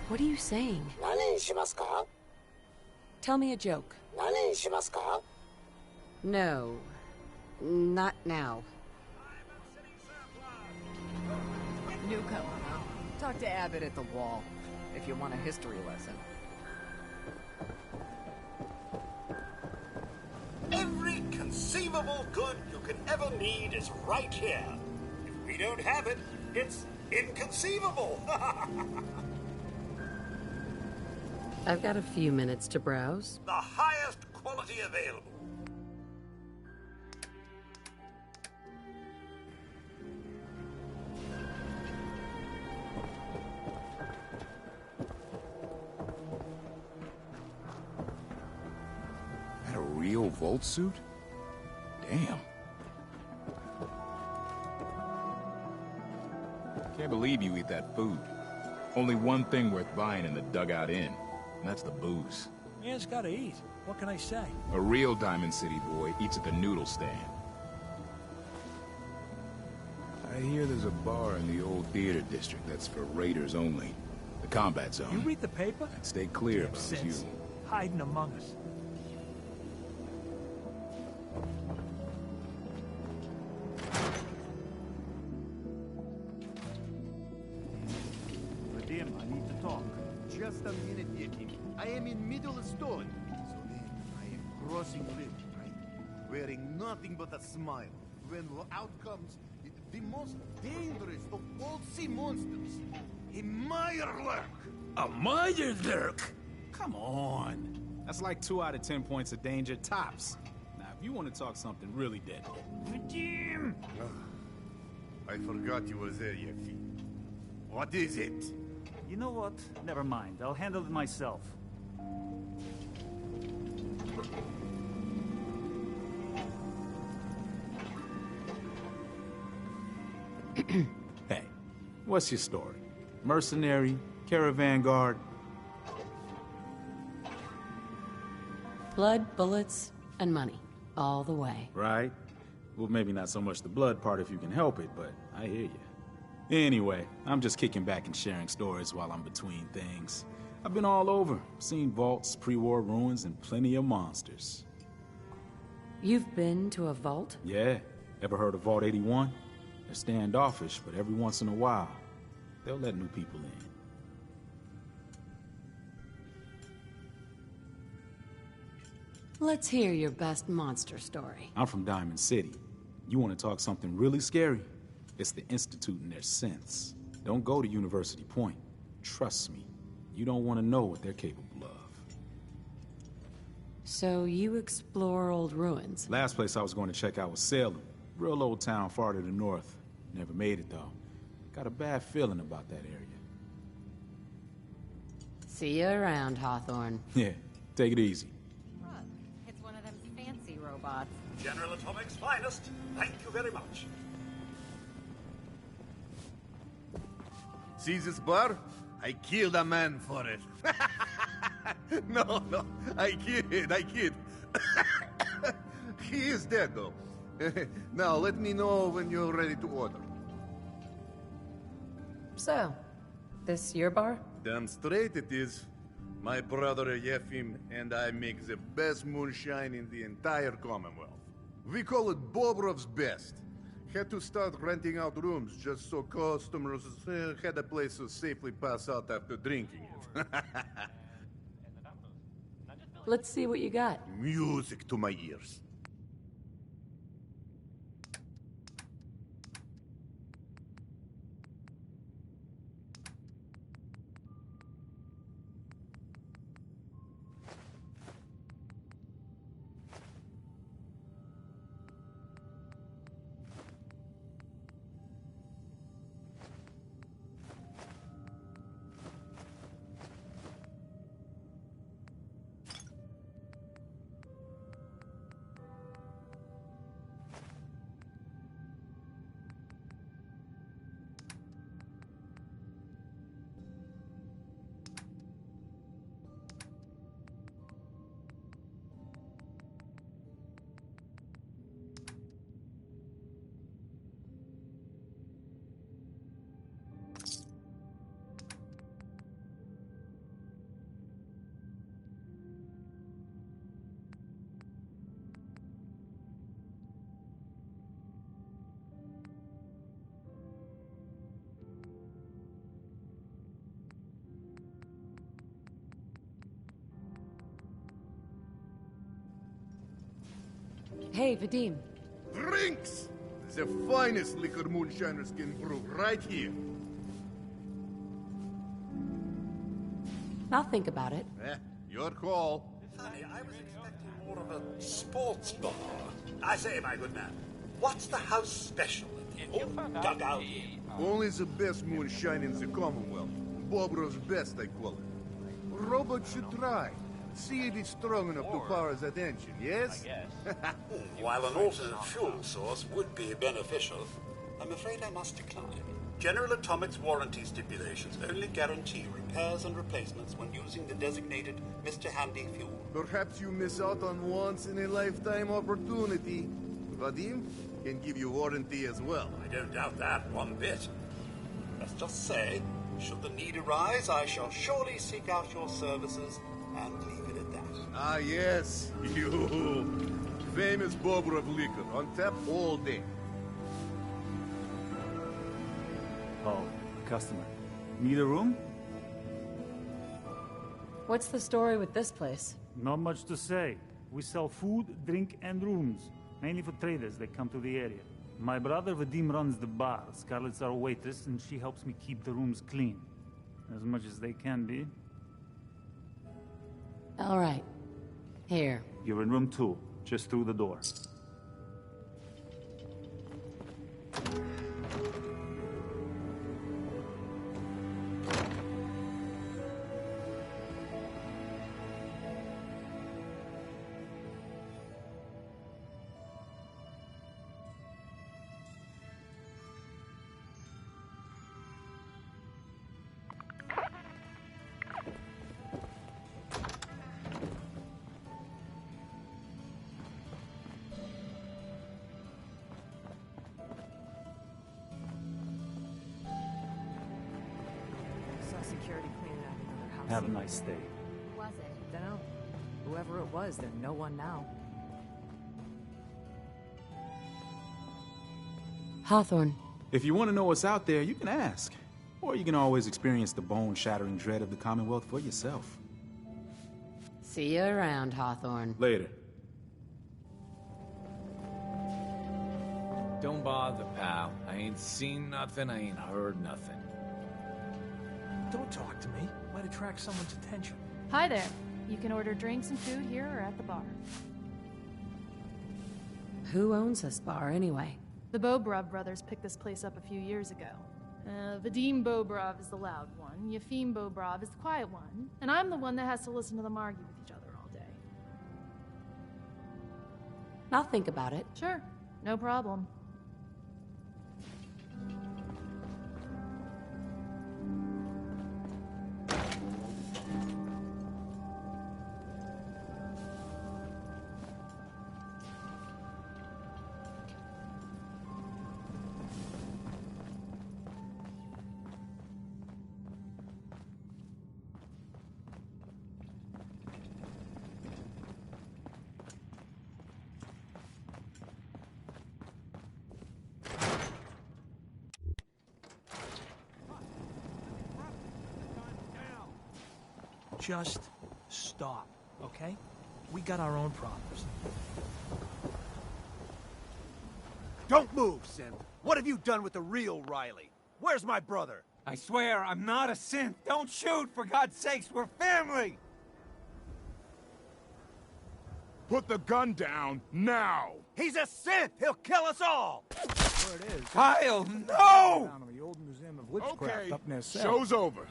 What are you saying? Tell me a joke. No. Not now. Newcomer, huh? Talk to Abbott at the wall, if you want a history lesson. Every conceivable good you can ever need is right here. If we don't have it, it's inconceivable. I've got a few minutes to browse. The highest quality available. That a real Volt suit? Damn. Can't believe you eat that food. Only one thing worth buying in the Dugout Inn, and that's the booze. Man's gotta eat. What can I say? A real Diamond City boy eats at the noodle stand. I hear there's a bar in the old theater district that's for raiders only. The combat zone. You read the paper? I'd stay clear if I was you. Sense. Hiding among us. Vadim, I need to talk. Just a minute, Yetim. I am in middle of stone. So then, I am crossing river, right? Wearing nothing but a smile. When out comes the most dangerous of all sea monsters. A Mirelurk! A Mirelurk? Come on. That's like 2 out of 10 points of danger tops. Now, if you want to talk something really deadly. Vadim! I forgot you were there, Yefi. What is it? You know what? Never mind. I'll handle it myself. Hey, what's your story? Mercenary? Caravan guard? Blood, bullets, and money. All the way. Right? Well, maybe not so much the blood part if you can help it, but I hear you. Anyway, I'm just kicking back and sharing stories while I'm between things. I've been all over, seen vaults, pre-war ruins, and plenty of monsters. You've been to a vault? Yeah. Ever heard of Vault 81? They're standoffish, but every once in a while, they'll let new people in. Let's hear your best monster story. I'm from Diamond City. You want to talk something really scary? It's the Institute and their synths. Don't go to University Point. Trust me, you don't want to know what they're capable of. So you explore old ruins? Last place I was going to check out was Salem. Real old town far to the north. Never made it, though. Got a bad feeling about that area. See you around, Hawthorne. Yeah, take it easy. Look, it's one of them fancy robots. General Atomic's finest. Thank you very much. See this bar? I killed a man for it. No, I kid. He is dead, though. Now, let me know when you're ready to order. So, this your bar? Damn straight it is. My brother Yefim and I make the best moonshine in the entire Commonwealth. We call it Bobrov's Best. Had to start renting out rooms just so customers had a place to safely pass out after drinking it. Let's see what you got. Music to my ears. Hey, Vadim. Drinks! The finest liquor moonshiners can brew right here. I'll think about it. Your call. Funny, I was expecting more of a sports bar. I say, my good man, what's the house special at the old dugout here? Only the best moonshine in the Commonwealth. Bobrov's best, I call it. Robot should try. See if it's strong enough to power that engine, yes? While an alternate fuel source would be beneficial, I'm afraid I must decline. General Atomic's warranty stipulations only guarantee repairs and replacements when using the designated Mr. Handy fuel. Perhaps you miss out on once-in-a-lifetime opportunity. Vadim can give you warranty as well. I don't doubt that one bit. Let's just say, should the need arise, I shall surely seek out your services and leave it at that. Ah, yes, you. Famous Bobrov liquor, on tap all day. Oh, a customer. Need a room? What's the story with this place? Not much to say. We sell food, drink, and rooms. Mainly for traders that come to the area. My brother Vadim runs the bar. Scarlett's our waitress, and she helps me keep the rooms clean. As much as they can be. All right. Here. You're in room 2, just through the door. Security cleaning out another house. Have a nice day. Who was it? Dunno. Whoever it was, they're no one now. Hawthorne. If you want to know what's out there, you can ask. Or you can always experience the bone-shattering dread of the Commonwealth for yourself. See you around, Hawthorne. Later. Don't bother, pal. I ain't seen nothing, I ain't heard nothing. Don't talk to me. Might attract someone's attention. Hi there. You can order drinks and food here or at the bar. Who owns this bar, anyway? The Bobrov brothers picked this place up a few years ago. Vadim Bobrov is the loud one, Yefim Bobrov is the quiet one, and I'm the one that has to listen to them argue with each other all day. I'll think about it. Sure, no problem. Just stop, okay? We got our own problems. Don't move, Synth. What have you done with the real Riley? Where's my brother? I swear, I'm not a synth. Don't shoot, for God's sakes, we're family! Put the gun down, now! He's a Synth! He'll kill us all! There it is. Kyle, no! Down in the old Museum of Witchcraft Okay, up near Cell. show's over.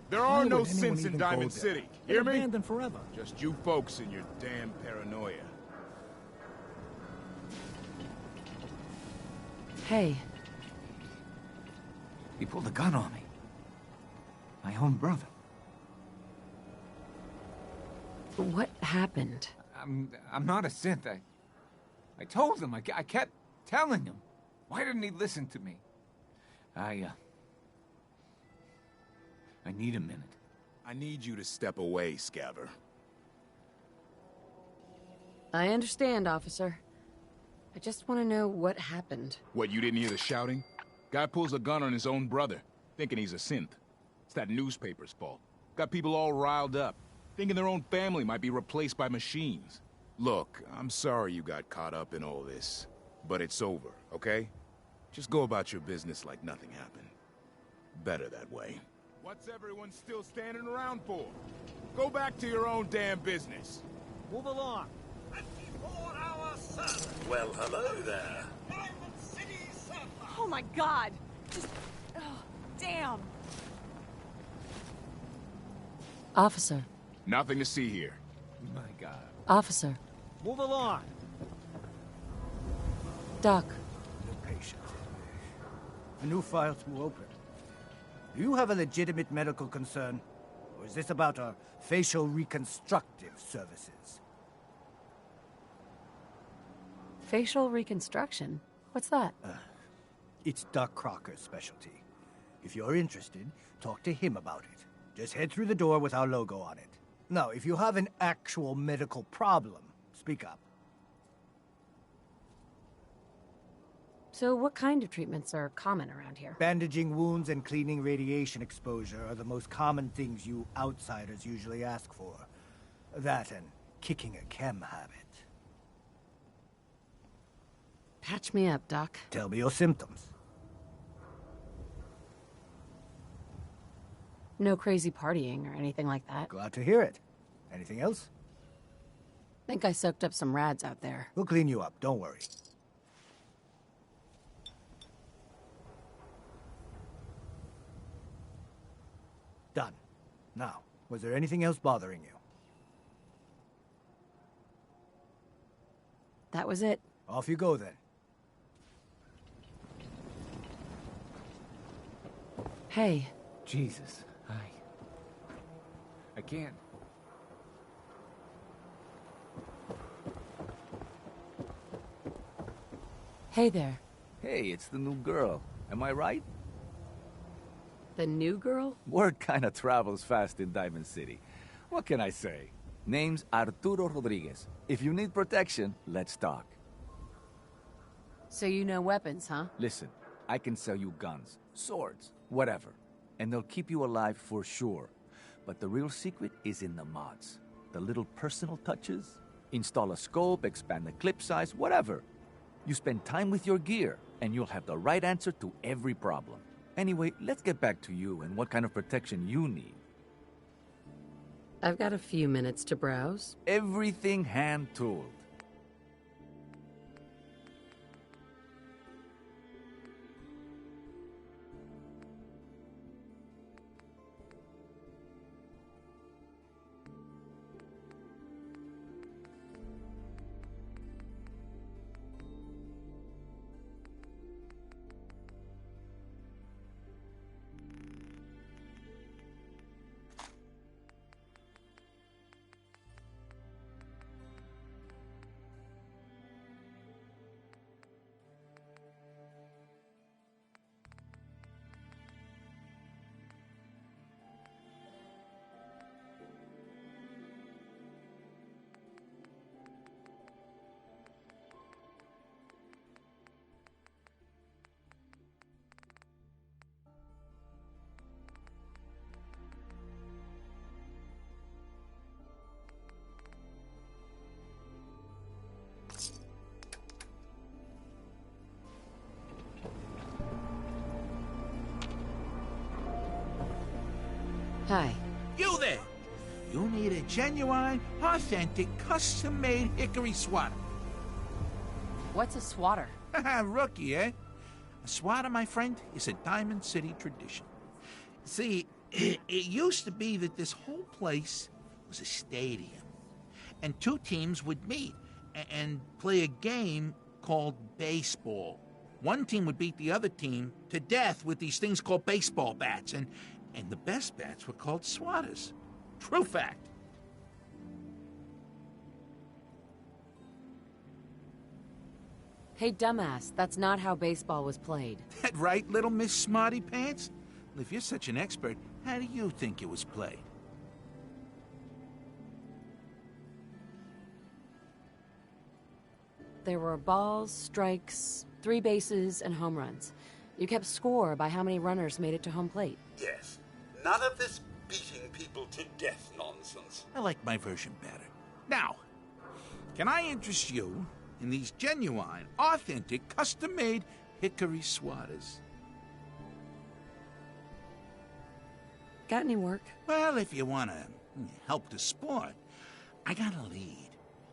There are no synths in Diamond City. Hear me? Abandoned forever. Just you folks and your damn paranoia. Hey. He pulled a gun on me. My own brother. What happened? I'm not a synth. I told him. I kept telling him. Why didn't he listen to me? I need a minute. I need you to step away, Scaver. I understand, officer. I just want to know what happened. What, you didn't hear the shouting? Guy pulls a gun on his own brother, thinking he's a synth. It's that newspaper's fault. Got people all riled up, thinking their own family might be replaced by machines. Look, I'm sorry you got caught up in all this, but it's over, okay? Just go about your business like nothing happened. Better that way. What's everyone still standing around for? Go back to your own damn business. Move along. 24-hour service. Well, hello there. Diamond City Surfer. Oh my god! Just... oh, damn! Officer. Nothing to see here. My God. Officer. Move along. Doc. No patience. A new file to open. Do you have a legitimate medical concern? Or is this about our facial reconstructive services? Facial reconstruction? What's that? It's Doc Crocker's specialty. If you're interested, talk to him about it. Just head through the door with our logo on it. Now, if you have an actual medical problem, speak up. So what kind of treatments are common around here? Bandaging wounds and cleaning radiation exposure are the most common things you outsiders usually ask for. That and kicking a chem habit. Patch me up, Doc. Tell me your symptoms. No crazy partying or anything like that. Glad to hear it. Anything else? Think I soaked up some rads out there. We'll clean you up, don't worry. Done. Now, was there anything else bothering you? That was it. Off you go then. Hey. Jesus. I can't. Hey there. Hey, it's the new girl. Am I right? The new girl? Word kinda travels fast in Diamond City. What can I say? Name's Arturo Rodriguez. If you need protection, let's talk. So you know weapons, huh? Listen, I can sell you guns, swords, whatever. And they'll keep you alive for sure. But the real secret is in the mods. The little personal touches. Install a scope, expand the clip size, whatever. You spend time with your gear, and you'll have the right answer to every problem. Anyway, let's get back to you and what kind of protection you need. I've got a few minutes to browse. Everything hand-tooled. Hi. You there! You need a genuine, authentic, custom-made hickory swatter. What's a swatter? Rookie, eh? A swatter, my friend, is a Diamond City tradition. See, it used to be that this whole place was a stadium. And two teams would meet and play a game called baseball. One team would beat the other team to death with these things called baseball bats, and the best bats were called swatters. True fact. Hey, dumbass, that's not how baseball was played. That right, little Miss Smarty Pants? Well, if you're such an expert, how do you think it was played? There were balls, strikes, 3 bases, and home runs. You kept score by how many runners made it to home plate. Yes. None of this beating people to death nonsense. I like my version better. Now, Can I interest you in these genuine, authentic, custom-made hickory swatters? Got any work? Well, if you want to help the sport, I got a lead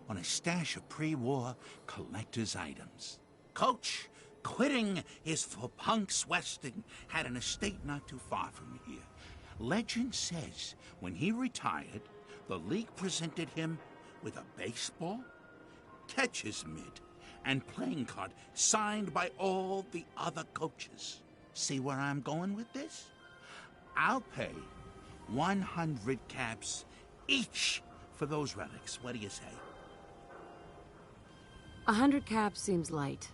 on a stash of pre-war collector's items. Coach, quitting his for punks Westing, had an estate not too far from here. Legend says when he retired, the league presented him with a baseball, catcher's mitt, and playing card signed by all the other coaches. See where I'm going with this? I'll pay 100 caps each for those relics. What do you say? 100 caps seems light.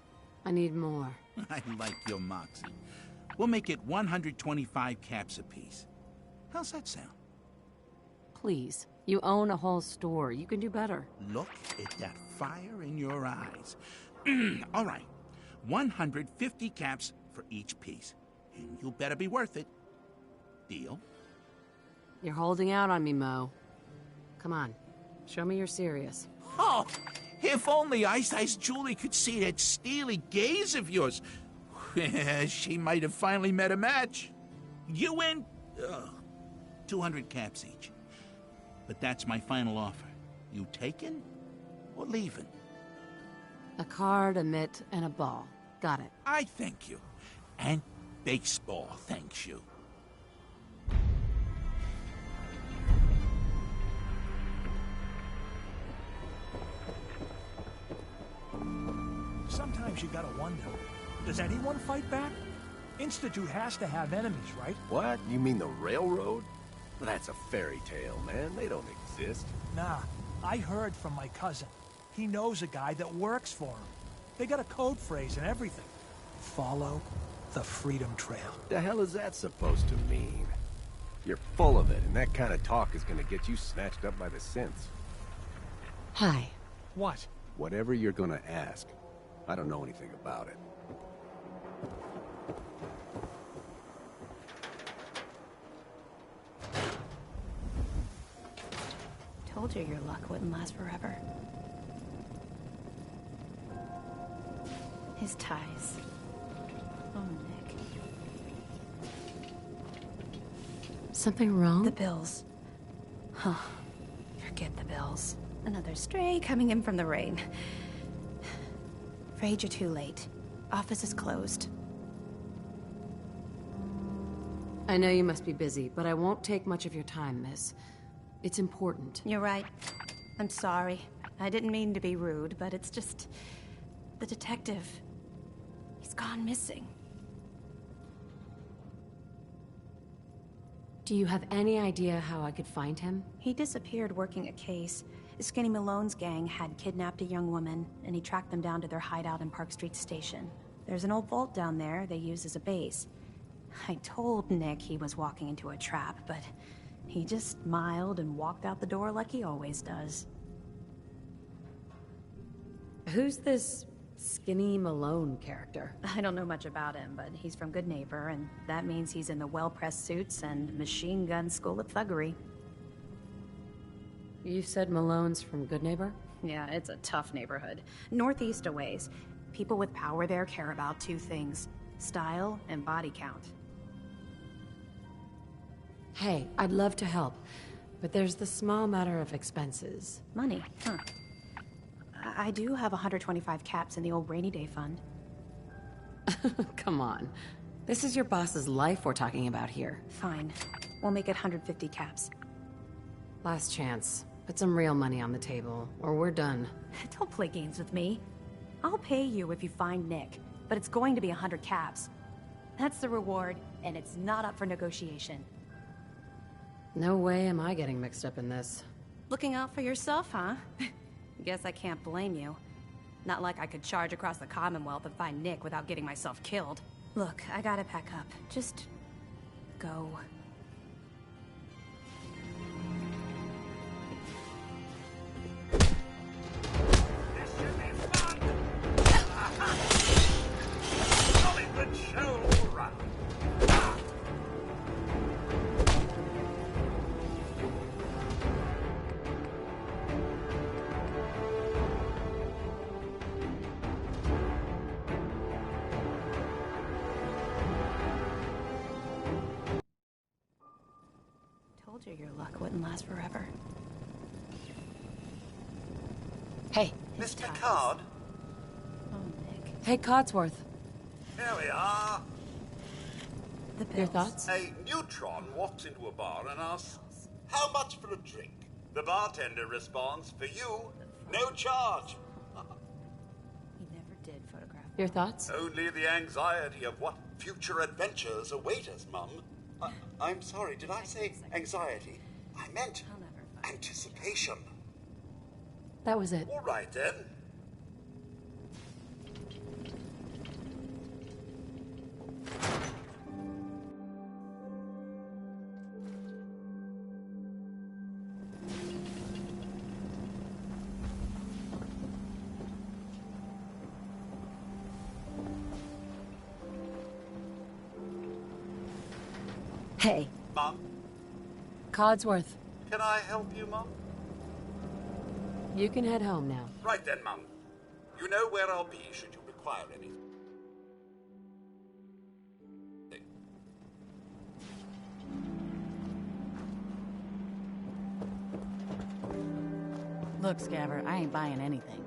I need more. I like your moxie. We'll make it 125 caps apiece. How's that sound? Please. You own a whole store. You can do better. Look at that fire in your eyes. All right. 150 caps for each piece. And you better be worth it. Deal? You're holding out on me, Mo. Come on. Show me you're serious. Oh, if only Ice Julie could see that steely gaze of yours. She might have finally met a match. You win 200 caps each. But that's my final offer. You taking or leaving? A card, a mitt, and a ball. Got it. I thank you. And baseball thanks you. Sometimes you gotta wonder, does anyone fight back? Institute has to have enemies, right? What? You mean the railroad? That's a fairy tale, man. They don't exist. Nah, I heard from my cousin. He knows a guy that works for him. They got a code phrase and everything. Follow the Freedom Trail. The hell is that supposed to mean? You're full of it, and that kind of talk is gonna get you snatched up by the synths. Hi. What? Whatever you're gonna ask, I don't know anything about it. Told you your luck wouldn't last forever. His ties. Oh, Nick. Something wrong? The bills. Huh. Forget the bills. Another stray coming in from the rain. Afraid you're too late. Office is closed. I know you must be busy, but I won't take much of your time, miss. It's important. You're right. I'm sorry. I didn't mean to be rude, but it's just... the detective... he's gone missing. Do you have any idea how I could find him? He disappeared working a case. Skinny Malone's gang had kidnapped a young woman, and he tracked them down to their hideout in Park Street Station. There's an old vault down there they use as a base. I told Nick he was walking into a trap, but he just smiled and walked out the door like he always does. Who's this Skinny Malone character? I don't know much about him, but he's from Good Neighbor, and that means he's in the well-pressed suits and machine gun school of thuggery. You said Malone's from Good Neighbor? Yeah, it's a tough neighborhood. Northeast a ways. People with power there care about two things: style and body count. Hey, I'd love to help, but there's the small matter of expenses. Money, huh? I do have 125 caps in the old rainy day fund. Come on. This is your boss's life we're talking about here. Fine. We'll make it 150 caps. Last chance. Put some real money on the table, or we're done. Don't play games with me. I'll pay you if you find Nick, but it's going to be 100 caps. That's the reward, and it's not up for negotiation. No way am I getting mixed up in this. Looking out for yourself, huh? Guess I can't blame you. Not like I could charge across the Commonwealth and find Nick without getting myself killed. Look, I gotta pack up. Just... go. Told you your luck wouldn't last forever. Hey. Mr. Card? Oh, Nick. Hey, Codsworth. Here we are. The pills. Your thoughts? A neutron walks into a bar and asks, "How much for a drink?" The bartender responds, "For you, no charge." He never did photograph. Your thoughts? Only the anxiety of what future adventures await us, Mum. I'm sorry, did I say anxiety? I meant anticipation. That was it. All right, then. Hey. Mum? Codsworth. Can I help you, Mum? You can head home now. Right then, Mum. You know where I'll be should you require anything. Look, Scaver, I ain't buying anything.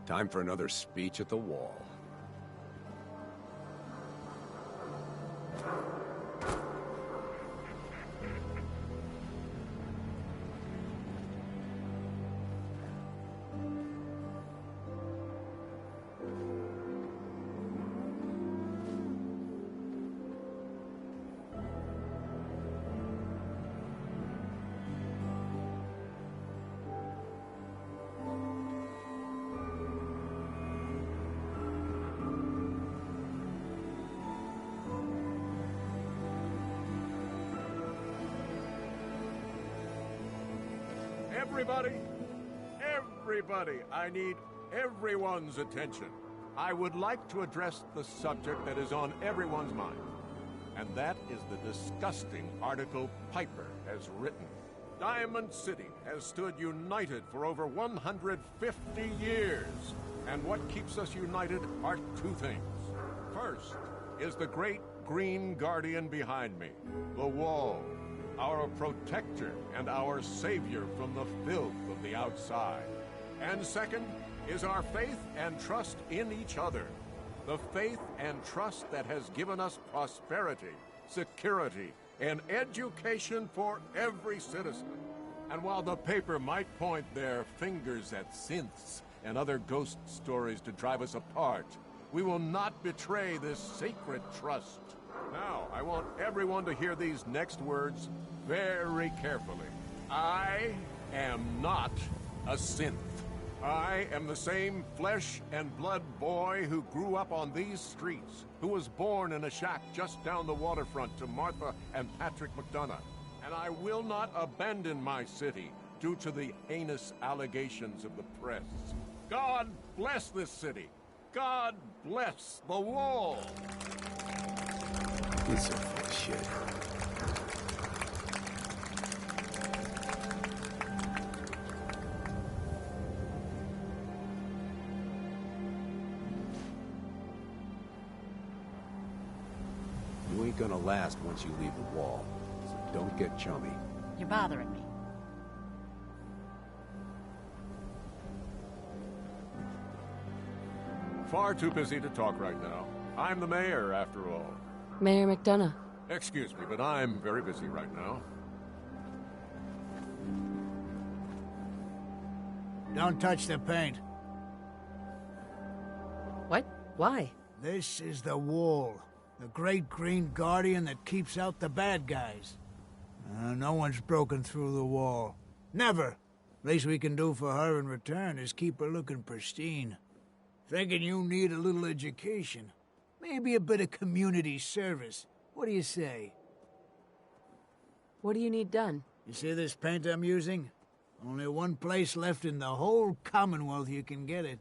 Time for another speech at the wall. Everybody, I need everyone's attention. I would like to address the subject that is on everyone's mind, and that is the disgusting article Piper has written. Diamond City has stood united for over 150 years, and what keeps us united are two things. First is the great green guardian behind me, the wall, our protector and our savior from the filth of the outside. And second is our faith and trust in each other. The faith and trust that has given us prosperity, security, and education for every citizen. And while the paper might point their fingers at synths and other ghost stories to drive us apart, we will not betray this sacred trust. Now, I want everyone to hear these next words very carefully. I am not a synth. I am the same flesh and blood boy who grew up on these streets, who was born in a shack just down the waterfront to Martha and Patrick McDonough. And I will not abandon my city due to the heinous allegations of the press. God bless this city. God bless the wall. These are full of shit. You ain't gonna last once you leave the wall, so don't get chummy. You're bothering me. Far too busy to talk right now. I'm the mayor, after all. Mayor McDonough. Excuse me, but I'm very busy right now. Don't touch the paint. What? Why? This is the wall. The great green guardian that keeps out the bad guys. No one's broken through the wall. Never. Least we can do for her in return is keep her looking pristine. Thinking you need a little education. Maybe a bit of community service. What do you say? What do you need done? You see this paint I'm using? Only one place left in the whole Commonwealth you can get it.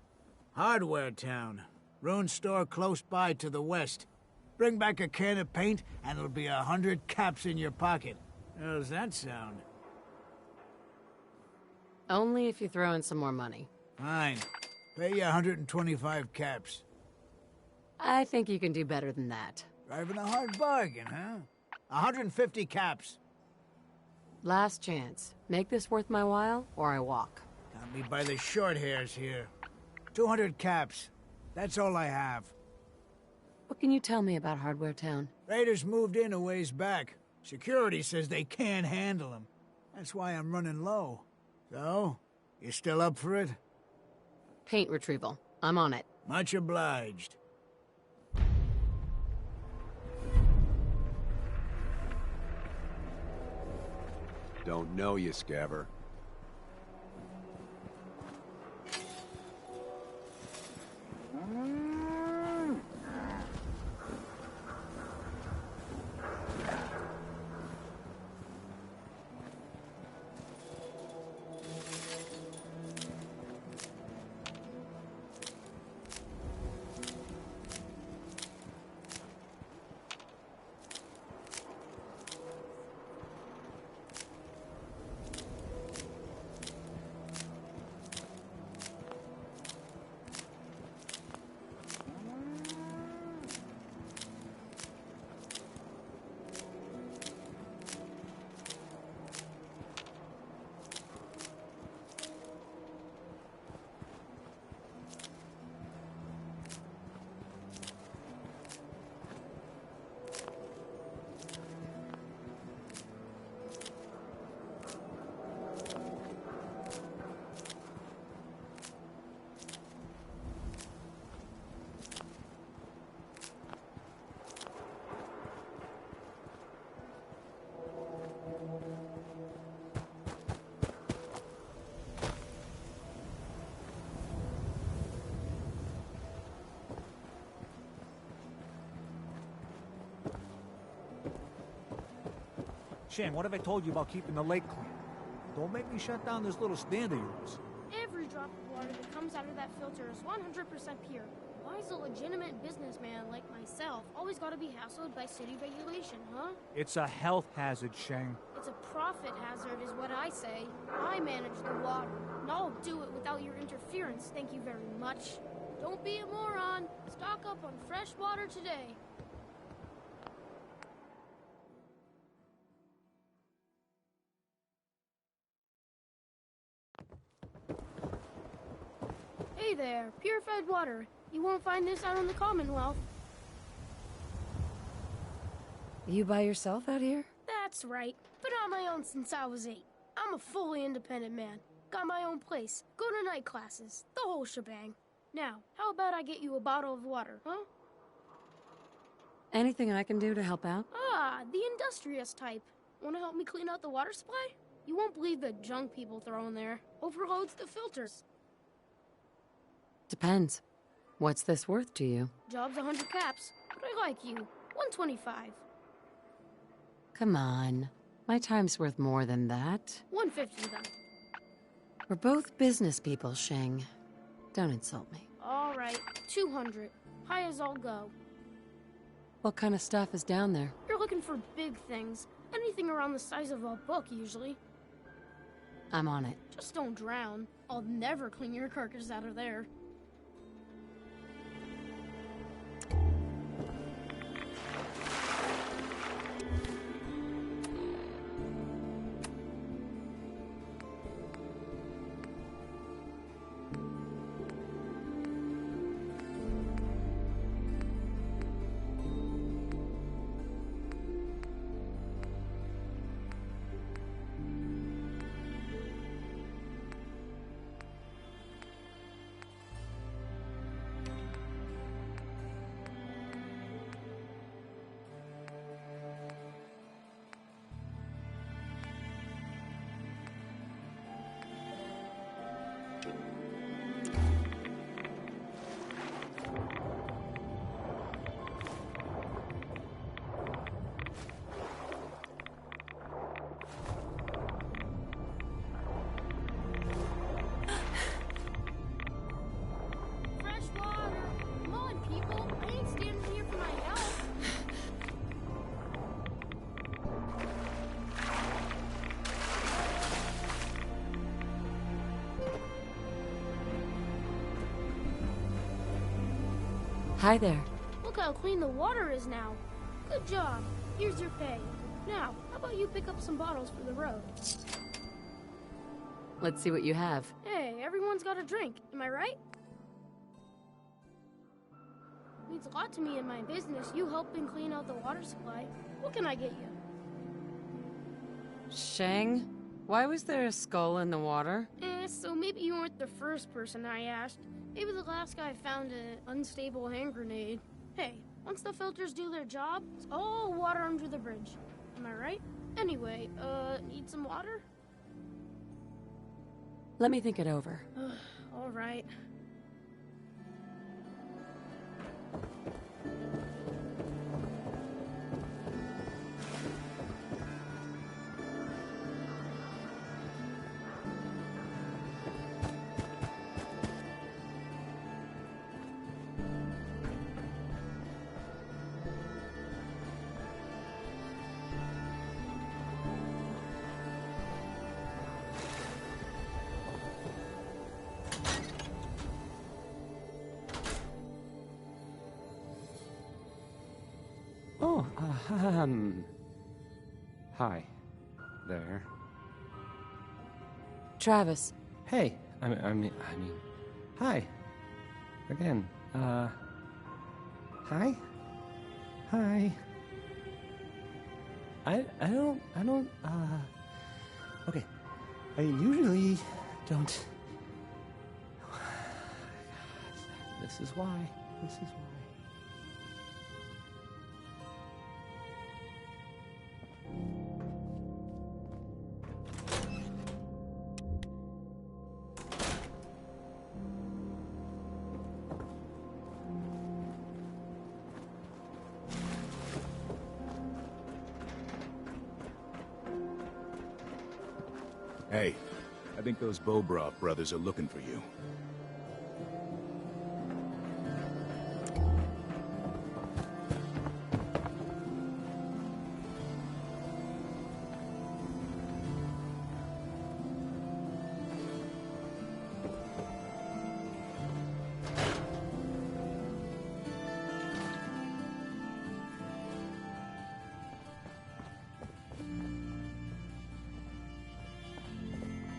Hardware Town. Ruin store close by to the west. Bring back a can of paint and it'll be 100 caps in your pocket. How does that sound? Only if you throw in some more money. Fine. Pay you 125 caps. I think you can do better than that. Driving a hard bargain, huh? 150 caps. Last chance. Make this worth my while, or I walk. Got me by the short hairs here. 200 caps. That's all I have. What can you tell me about Hardware Town? Raiders moved in a ways back. Security says they can't handle them. That's why I'm running low. So, you still up for it? Paint retrieval. I'm on it. Much obliged. Don't know you, Scaver. Shane, what have I told you about keeping the lake clean? Don't make me shut down this little stand of yours. Every drop of water that comes out of that filter is 100% pure. Why is a legitimate businessman like myself always gotta be hassled by city regulation, huh? It's a health hazard, Shane. It's a profit hazard is what I say. I manage the water, and I'll do it without your interference, thank you very much. Don't be a moron. Stock up on fresh water today. Hey there, purified water. You won't find this out in the Commonwealth. You by yourself out here? That's right. Been on my own since I was 8. I'm a fully independent man. Got my own place. Go to night classes. The whole shebang. Now, how about I get you a bottle of water, huh? Anything I can do to help out? Ah, the industrious type. Want to help me clean out the water supply? You won't believe the junk people throw in there. Overloads the filters. Depends. What's this worth to you? Job's 100 caps, but I like you. 125. Come on. My time's worth more than that. 150 then. We're both business people, Sheng. Don't insult me. All right, 200. High as I'll go. What kind of stuff is down there? You're looking for big things. Anything around the size of a book, usually. I'm on it. Just don't drown. I'll never clean your carcass out of there. Hi there. Look how clean the water is now. Good job. Here's your pay. Now, how about you pick up some bottles for the road? Let's see what you have. Hey, everyone's got a drink. Am I right? Means a lot to me in my business, you helping clean out the water supply. What can I get you? Shang, why was there a skull in the water? So maybe you weren't the first person I asked. Maybe the last guy found an unstable hand grenade. Hey, once the filters do their job, it's all water under the bridge. Am I right? Anyway, need some water? Let me think it over. All right. Oh, hi. There. Travis. Hey, I mean, hi. Again, hi? Hi. I don't, okay. I usually don't. This is why. Hey, I think those Bobrov brothers are looking for you.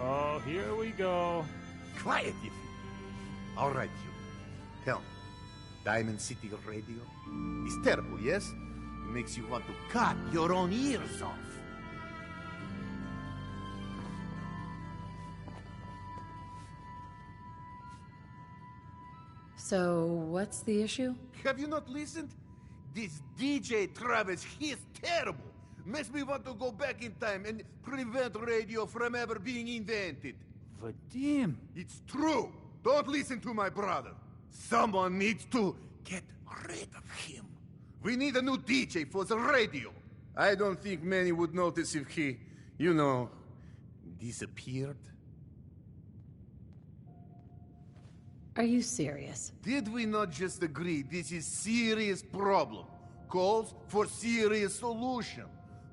Oh, here we go. Quiet, you. All right, you. Tell me, Diamond City Radio is terrible, yes? Makes you want to cut your own ears off. So, what's the issue? Have you not listened? This DJ Travis, he is terrible. Makes me want to go back in time and prevent radio from ever being invented. Vadim! It's true! Don't listen to my brother. Someone needs to get rid of him. We need a new DJ for the radio. I don't think many would notice if he, disappeared. Are you serious? Did we not just agree this is serious problem? Calls for serious solution.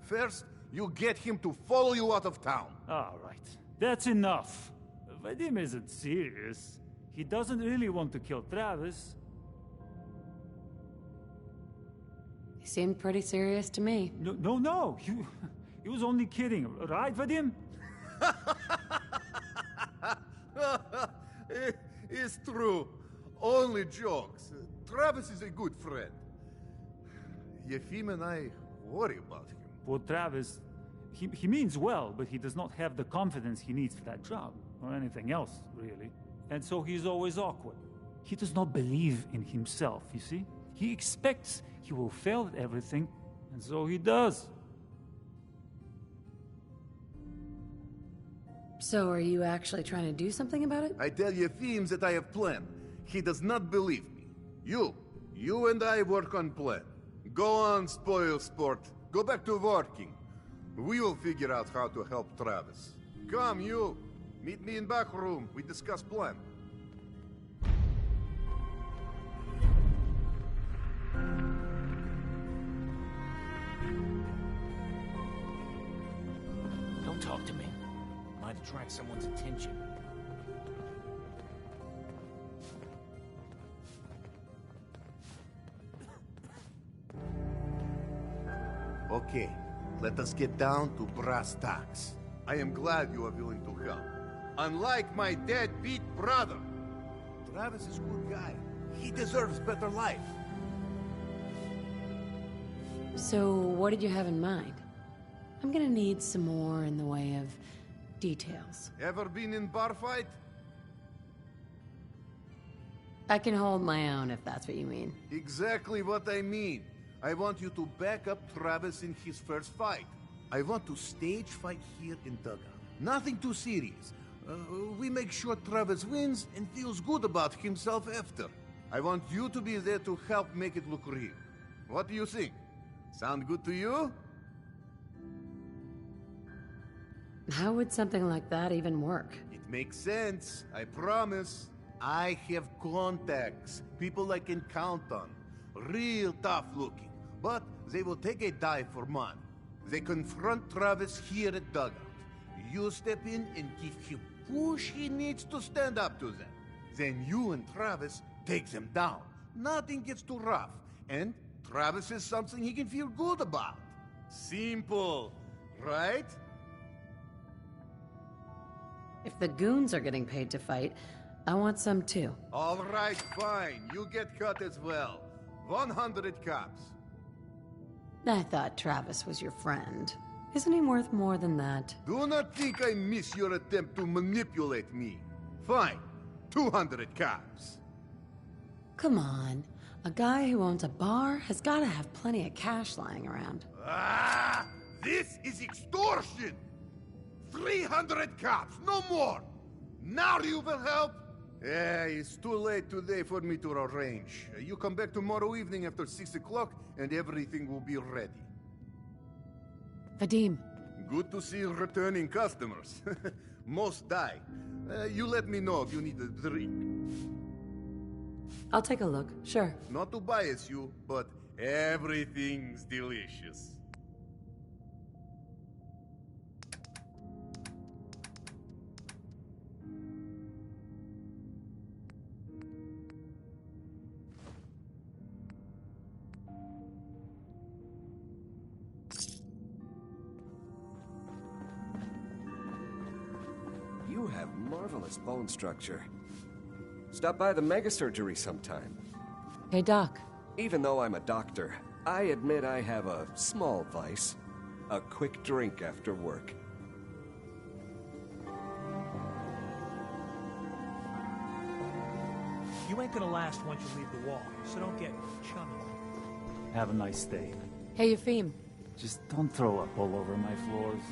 First, you get him to follow you out of town. All right. That's enough. Vadim isn't serious. He doesn't really want to kill Travis. He seemed pretty serious to me. No. He was only kidding. Right, Vadim? It's true. Only jokes. Travis is a good friend. Yefim and I worry about him. For Travis, he means well, but he does not have the confidence he needs for that job, or anything else, really. And so he's always awkward. He does not believe in himself, you see? He expects he will fail at everything, and so he does. So are you actually trying to do something about it? I tell Yefim that I have plan. He does not believe me. You and I work on plan. Go on, spoil sport. Go back to working. We will figure out how to help Travis. Come, you. Meet me in back room. We discuss plan. Don't talk to me. Might attract someone's attention. Okay, let us get down to brass tacks. I am glad you are willing to help. Unlike my deadbeat brother. Travis is a good guy. He deserves better life. So, what did you have in mind? I'm gonna need some more in the way of details. Ever been in bar fight? I can hold my own if that's what you mean. Exactly what I mean. I want you to back up Travis in his first fight. I want to stage fight here in Dugout. Nothing too serious. We make sure Travis wins and feels good about himself after. I want you to be there to help make it look real. What do you think? Sound good to you? How would something like that even work? It makes sense, I promise. I have contacts, people I can count on. Real tough looking, but they will take a dive for money. They confront Travis here at Dugout. You step in and give him push he needs to stand up to them. Then you and Travis take them down. Nothing gets too rough, and Travis is something he can feel good about. Simple, right? If the goons are getting paid to fight, I want some too. All right, fine. You get cut as well. 100 cops. I thought Travis was your friend. Isn't he worth more than that? Do not think I miss your attempt to manipulate me. Fine. 200 cops. Come on. A guy who owns a bar has got to have plenty of cash lying around. Ah! This is extortion! 300 cops, no more! Now you will help? It's too late today for me to arrange. You come back tomorrow evening after 6 o'clock and everything will be ready. Vadim. Good to see returning customers. Most die. You let me know if you need a drink. I'll take a look, sure. Not to bias you, but everything's delicious. You have marvelous bone structure. Stop by the mega surgery sometime. Hey, Doc. Even though I'm a doctor, I admit I have a small vice. A quick drink after work. You ain't gonna last once you leave the wall, so don't get chummy. Have a nice day. Hey, Yefim. Just don't throw up all over my floors.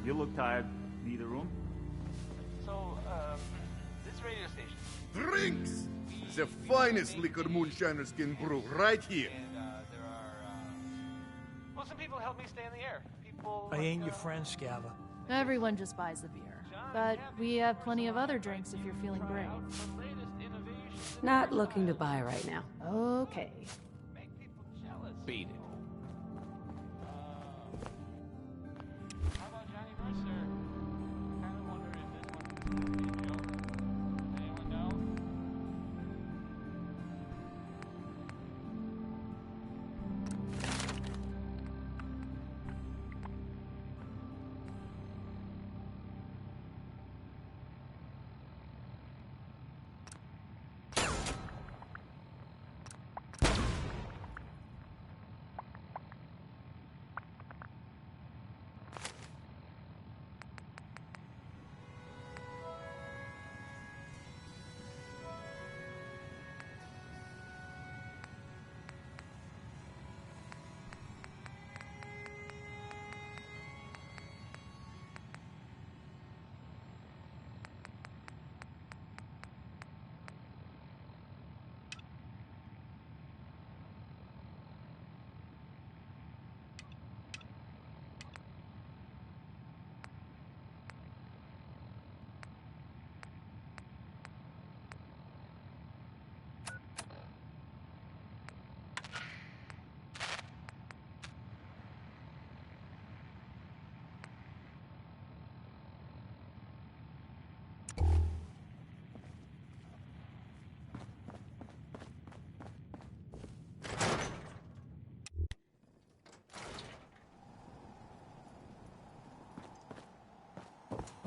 You look tired. Need a room? So, this radio station. Drinks! The finest liquor moonshiners can brew right here. And, there are, well, some people help me stay in the air. People I ain't your friend, Scava. Everyone just buys the beer. But we have plenty of other drinks if you're feeling brave. Not looking to buy right now. Okay. Beat it. How about Johnny Mercer? Kind of wonder if this one is a joke. Anyone know?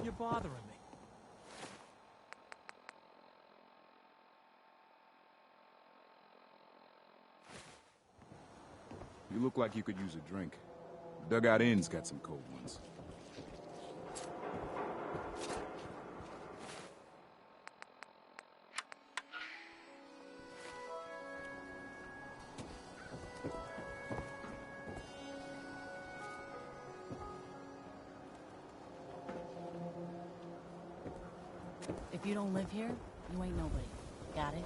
You're bothering me. You look like you could use a drink. Dugout Inn's got some cold ones. If you don't live here, you ain't nobody. Got it?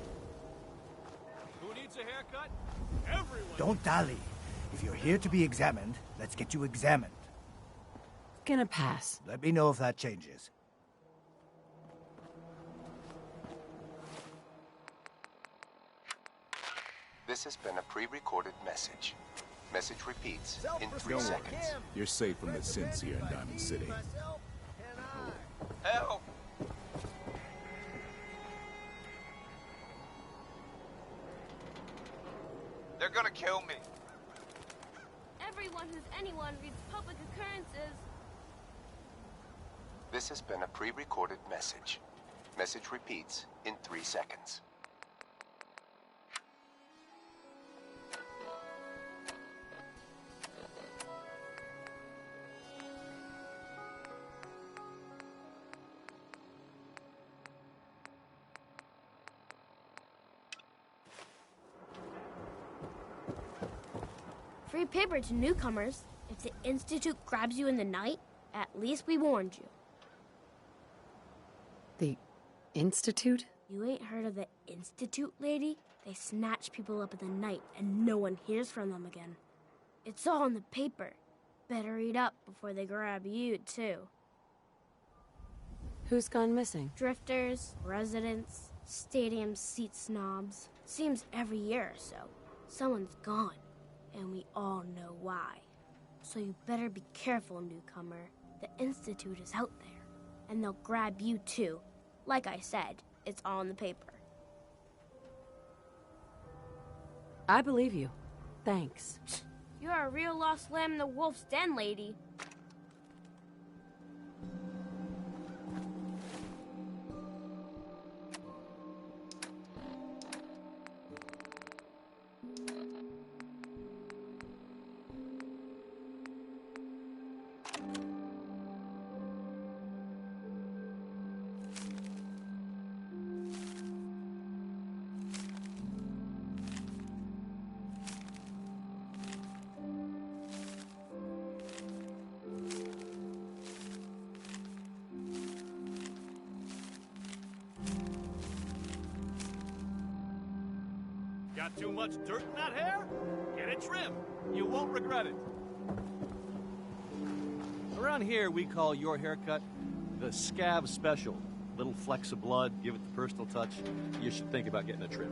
Who needs a haircut? Everyone! Don't dally. If you're here to be examined, let's get you examined. Gonna pass. Let me know if that changes. This has been a pre-recorded message. Message repeats in 3 Don't worry. seconds. You're safe from the synths here in Diamond City. Help! They're gonna kill me. Everyone who's anyone reads public occurrences. This has been a pre-recorded message. Message repeats in 3 seconds. Free paper to newcomers. If the Institute grabs you in the night, at least we warned you. The Institute? You ain't heard of the Institute, lady? They snatch people up in the night and no one hears from them again. It's all in the paper. Better read up before they grab you, too. Who's gone missing? Drifters, residents, stadium seat snobs. Seems every year or so, someone's gone. And we all know why. So you better be careful, newcomer. The Institute is out there. And they'll grab you too. Like I said, it's all in the paper. I believe you. Thanks. You're a real lost lamb in the wolf's den, lady. Got too much dirt in that hair? Get it trimmed. You won't regret it. Around here, we call your haircut the Scav Special. Little flecks of blood, give it the personal touch. You should think about getting a trim.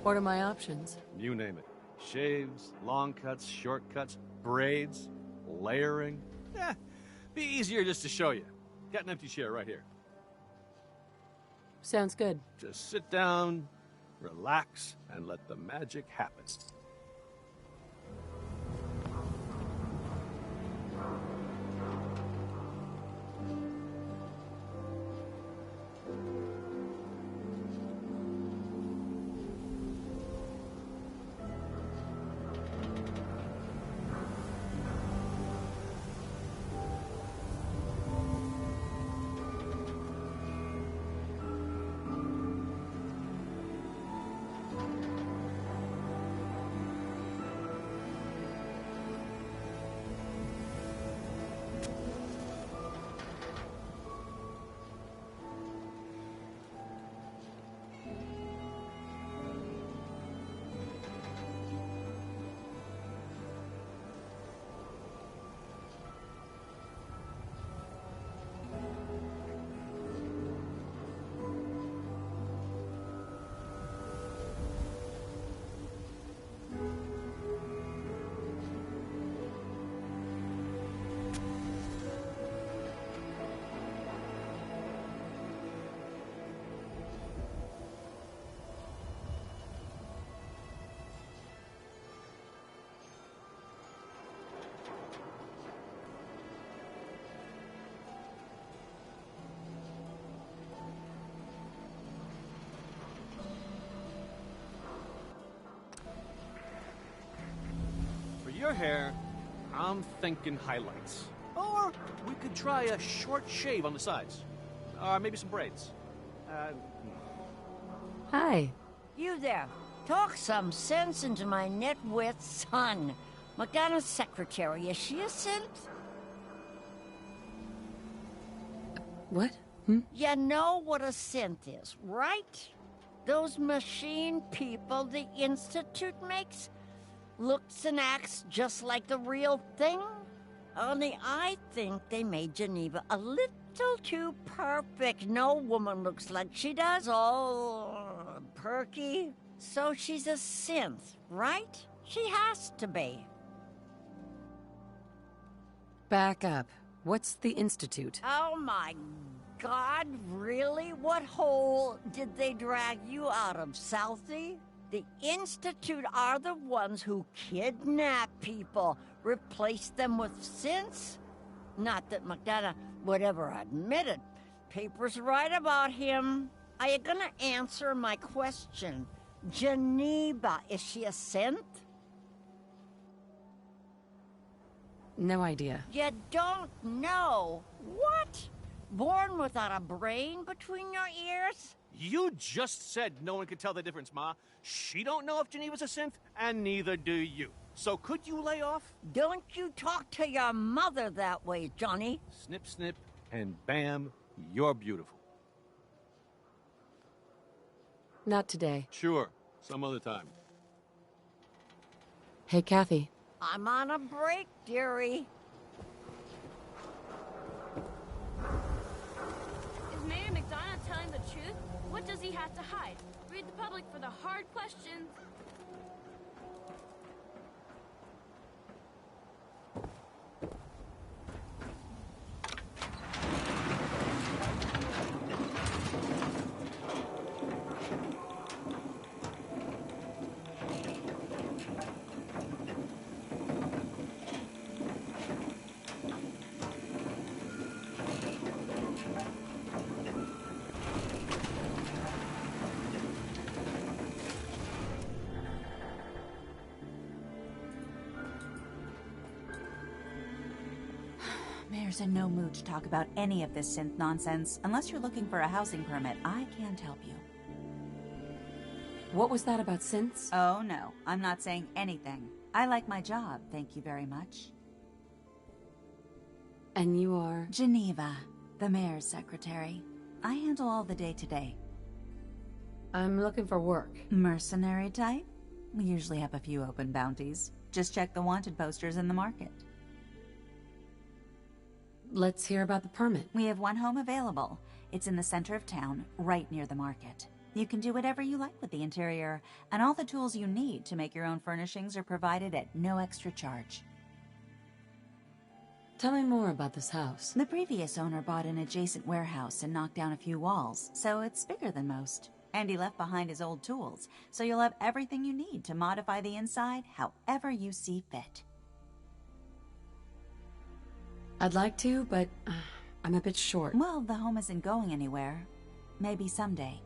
What are my options? You name it. Shaves, long cuts, short cuts, braids, layering. Yeah, be easier just to show you. Got an empty chair right here. Sounds good. Just sit down, relax, and let the magic happen. your hair, I'm thinking highlights. Or we could try a short shave on the sides. Or maybe some braids. Hi. You there. Talk some sense into my nitwit son. McDonough's secretary, is she a synth? What? You know what a synth is, right? Those machine people the Institute makes? Looks and acts just like the real thing? Only I think they made Geneva a little too perfect. No woman looks like she does, all perky. So she's a synth, right? She has to be. Back up. What's the Institute? Oh my God, really? What hole did they drag you out of, Southie? The Institute are the ones who kidnap people, replace them with synths? Not that McDonough would ever admit it. Papers write about him. Are you gonna answer my question? Geneva, is she a synth? No idea. You don't know? What? Born without a brain between your ears? You just said no one could tell the difference, Ma. She don't know if Geneva's a synth, and neither do you. So could you lay off? Don't you talk to your mother that way, Johnny. Snip, snip, and bam, you're beautiful. Not today. Sure, some other time. Hey, Kathy. I'm on a break, dearie. Is Mayor McDonough telling the truth? What does he have to hide? Read the public for the hard questions. Mayor's in no mood to talk about any of this synth nonsense. Unless you're looking for a housing permit, I can't help you. What was that about synths? Oh, no. I'm not saying anything. I like my job, thank you very much. And you are? Geneva, the mayor's secretary. I handle all the day-to-day. I'm looking for work. Mercenary type? We usually have a few open bounties. Just check the wanted posters in the market. Let's hear about the permit. We have one home available. It's in the center of town, right near the market. You can do whatever you like with the interior, and all the tools you need to make your own furnishings are provided at no extra charge. Tell me more about this house. The previous owner bought an adjacent warehouse and knocked down a few walls, so it's bigger than most. And he left behind his old tools, so you'll have everything you need to modify the inside however you see fit. I'd like to, but I'm a bit short. Well, the home isn't going anywhere. Maybe someday.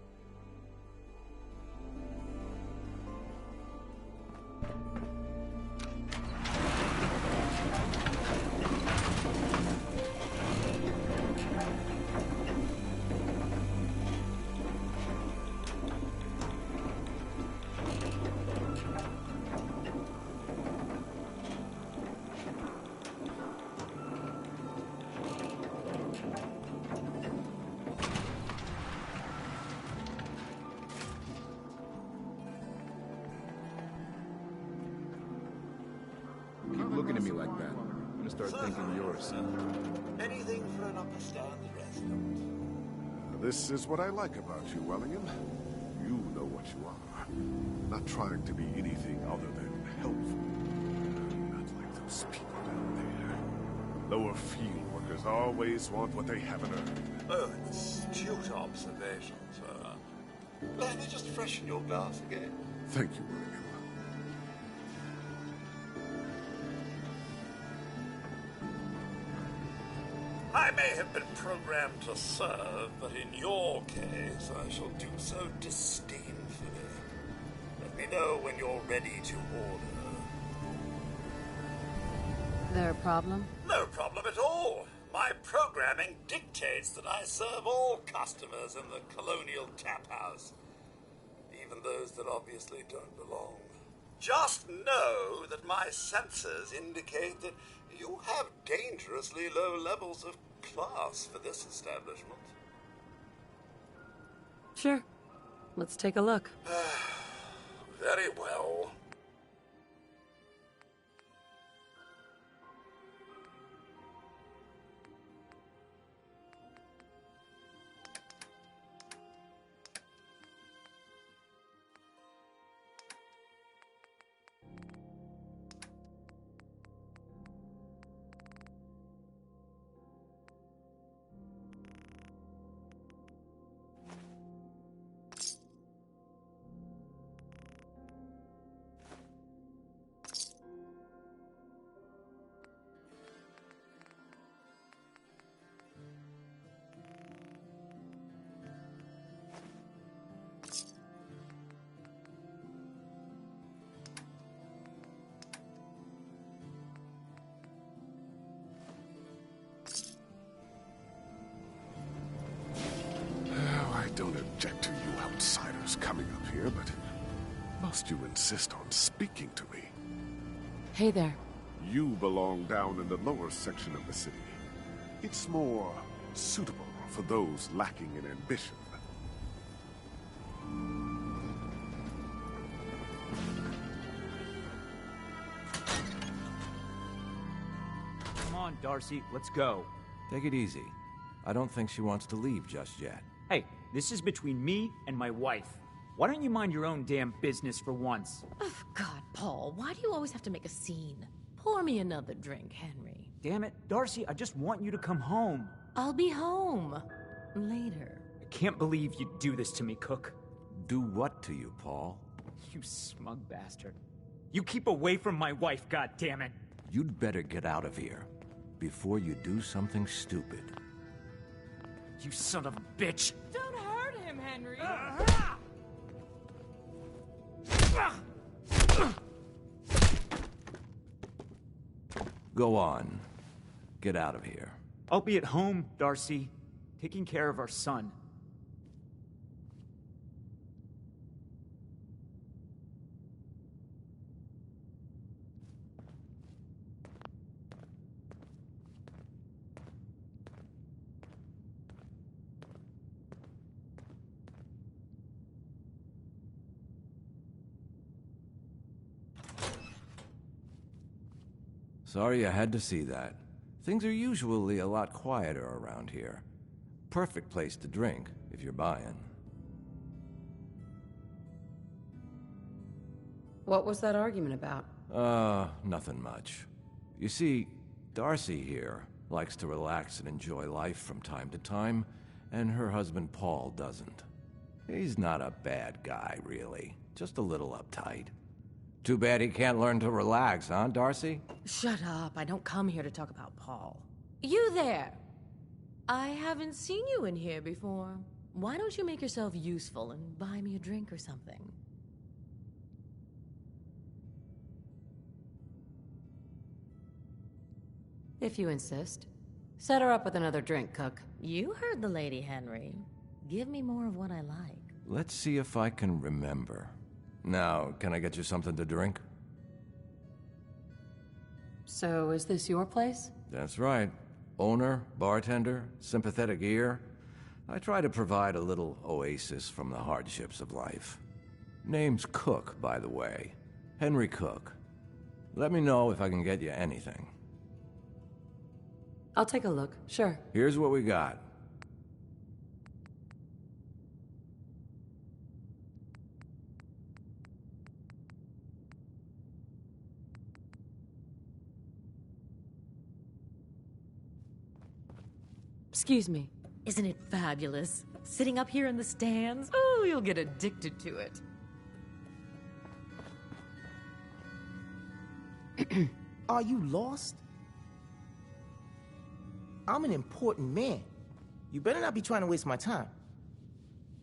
Keep looking at me like that. I'm gonna start thinking you're a synth. Anything for an upper-standard resident. This is what I like about you, Wellingham. You know what you are. Not trying to be anything other than helpful. Not like those people down there. Lower field workers always want what they haven't earned. Oh, an astute observation, sir. Let me just freshen your glass again. Thank you, William. I may have been programmed to serve, but in your case, I shall do so disdainfully. Let me know when you're ready to order. there a problem? No problem at all. My programming dictates that I serve all customers in the Colonial Tap House, even those that obviously don't belong. Just know that my sensors indicate that you have dangerously low levels of class for this establishment. Sure. Let's take a look. Very well. I don't object to you outsiders coming up here, but must you insist on speaking to me? Hey there. You belong down in the lower section of the city. It's more suitable for those lacking in ambition. Come on, Darcy, let's go. Take it easy. I don't think she wants to leave just yet. Hey, this is between me and my wife. Why don't you mind your own damn business for once? Oh, God, Paul, why do you always have to make a scene? Pour me another drink, Henry. Damn it, Darcy, I just want you to come home. I'll be home. Later. I can't believe you'd do this to me, Cook. Do what to you, Paul? You smug bastard. You keep away from my wife, goddammit. You'd better get out of here before you do something stupid. You son of a bitch! Don't hurt him, Henry! Go on. Get out of here. I'll be at home, Darcy, taking care of our son. Sorry I had to see that. Things are usually a lot quieter around here. Perfect place to drink, if you're buying. What was that argument about? Nothing much. You see, Darcy here likes to relax and enjoy life from time to time, and her husband Paul doesn't. He's not a bad guy, really. Just a little uptight. Too bad he can't learn to relax, huh, Darcy? Shut up. I don't come here to talk about Paul. You there! I haven't seen you in here before. Why don't you make yourself useful and buy me a drink or something? If you insist. Set her up with another drink, Cook. You heard the lady, Henry. Give me more of what I like. Let's see if I can remember. Now, can I get you something to drink? So, is this your place? That's right. Owner, bartender, sympathetic ear. I try to provide a little oasis from the hardships of life. Name's Cook, by the way. Henry Cook. Let me know if I can get you anything. I'll take a look, sure. Here's what we got. Excuse me. Isn't it fabulous? Sitting up here in the stands? Oh, you'll get addicted to it. Are you lost? I'm an important man. You better not be trying to waste my time.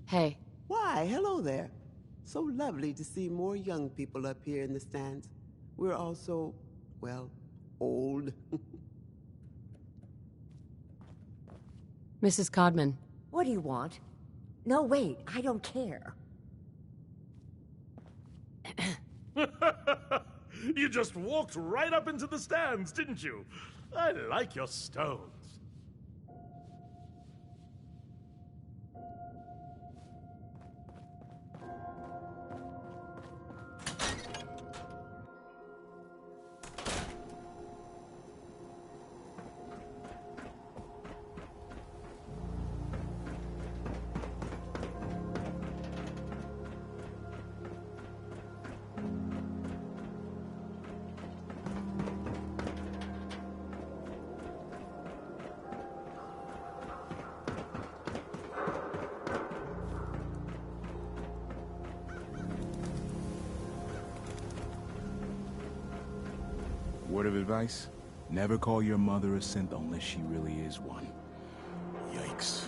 Hey. Why, hello there. So lovely to see more young people up here in the stands. We're also, well, old. Mrs. Codman. What do you want? No, wait, I don't care. You just walked right up into the stands, didn't you? I like your stones. Word of advice? Never call your mother a synth unless she really is one. Yikes.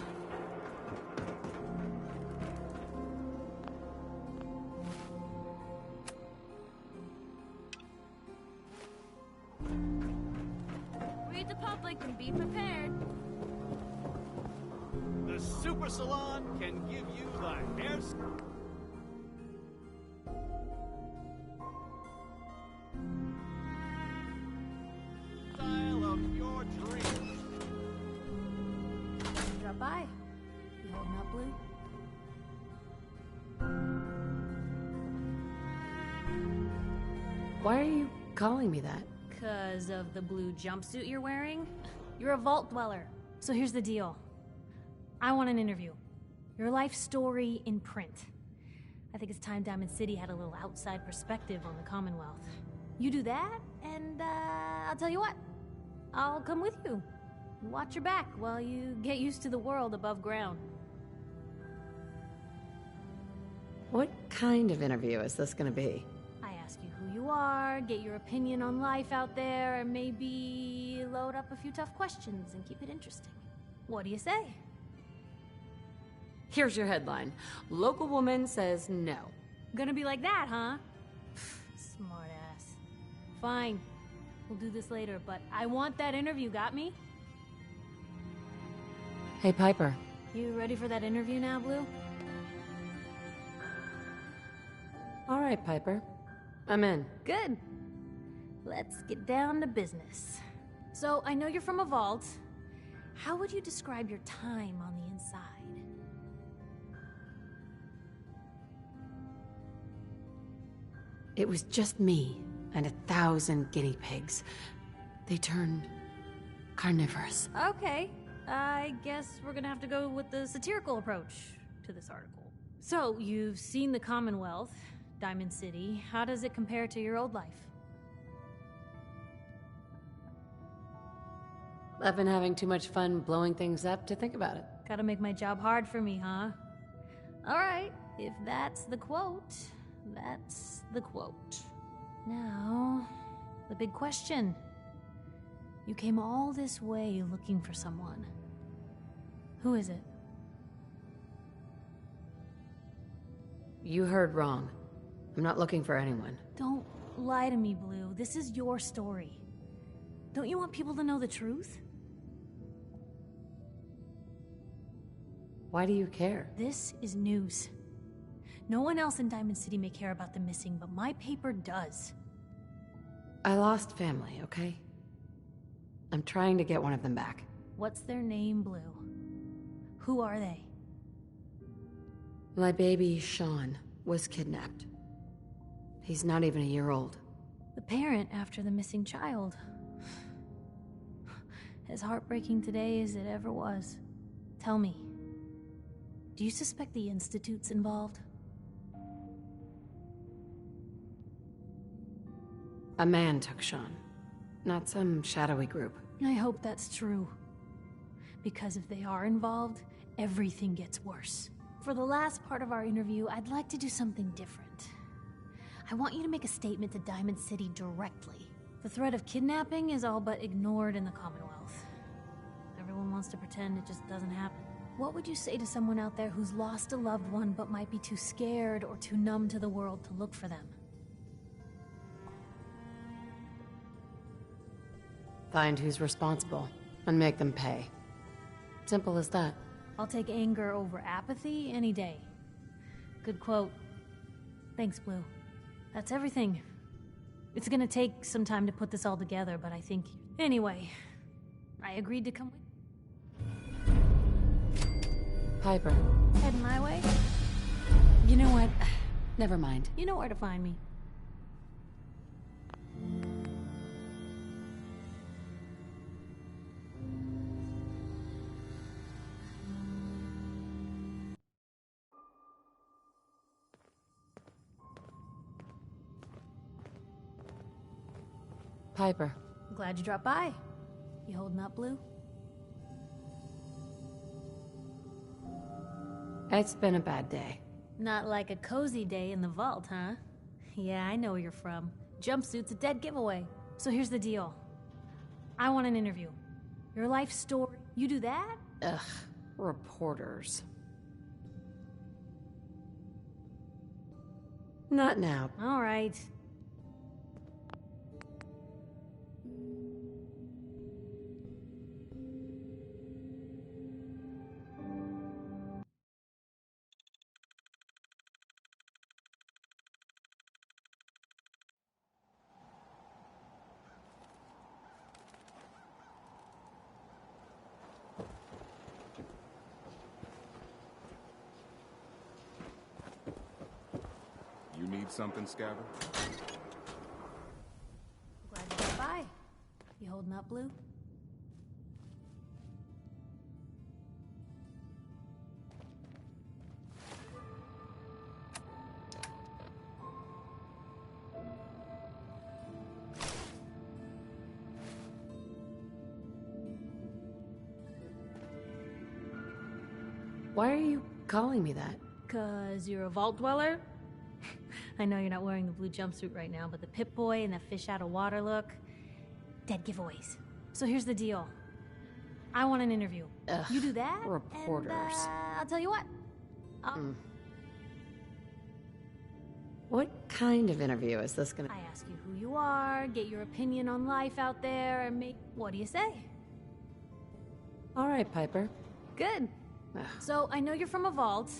Read the public and be prepared. The Super Salon can give you the hair... style of your dreams. Drop by. You holding up, Blue? Why are you calling me that? 'Cause of the blue jumpsuit you're wearing? You're a vault dweller. So here's the deal. I want an interview. Your life story in print. I think it's time Diamond City had a little outside perspective on the Commonwealth. You do that, and I'll tell you what. I'll come with you. Watch your back while you get used to the world above ground. What kind of interview is this gonna be? I ask you who you are, get your opinion on life out there, and maybe load up a few tough questions and keep it interesting. What do you say? Here's your headline. Local woman says no. Gonna be like that, huh? Smart ass. Fine. We'll do this later, but I want that interview, got me? Hey, Piper. You ready for that interview now, Blue? All right, Piper. I'm in. Good. Let's get down to business. So, I know you're from a vault. How would you describe your time on the inside? It was just me and 1,000 guinea pigs. They turned carnivorous. Okay. I guess we're gonna have to go with the satirical approach to this article. So, you've seen the Commonwealth, Diamond City. How does it compare to your old life? I've been having too much fun blowing things up to think about it. Gotta make my job hard for me, huh? Alright, if that's the quote, that's the quote. Now, the big question. You came all this way looking for someone. Who is it? You heard wrong. I'm not looking for anyone. Don't lie to me, Blue. This is your story. Don't you want people to know the truth? Why do you care? This is news. No one else in Diamond City may care about the missing, but my paper does. I lost family, okay? I'm trying to get one of them back. What's their name, Blue? Who are they? My baby, Sean, was kidnapped. He's not even a year old. The parent after the missing child. As heartbreaking today as it ever was. Tell me, do you suspect the Institute's involved? A man took Sean, not some shadowy group. I hope that's true. Because if they are involved, everything gets worse. For the last part of our interview, I'd like to do something different. I want you to make a statement to Diamond City directly. The threat of kidnapping is all but ignored in the Commonwealth. Everyone wants to pretend it just doesn't happen. What would you say to someone out there who's lost a loved one but might be too scared or too numb to the world to look for them? find who's responsible, and make them pay. Simple as that. I'll take anger over apathy any day. Good quote. Thanks, Blue. That's everything. It's gonna take some time to put this all together, but I think... Anyway, I agreed to come with... Piper. Heading my way? You know what? Never mind. You know where to find me. Piper. Glad you dropped by. You holding up, Blue? It's been a bad day. Not like a cozy day in the vault, huh? Yeah, I know where you're from. Jumpsuit's a dead giveaway. So here's the deal. I want an interview. Your life story. You do that? Ugh. Reporters. Not now. All right. You need something, Scabbard? Glad you dropped by. You holding up, Blue? Why are you calling me that? 'Cause you're a vault dweller? I know you're not wearing the blue jumpsuit right now, but the Pip-Boy and the fish out of water look... Dead giveaways. So here's the deal. I want an interview. Ugh, you do that? reporters. And, I'll tell you what. What kind of interview is this gonna be? I ask you who you are, get your opinion on life out there, and make... What do you say? All right, Piper. Good. So, I know you're from a vault.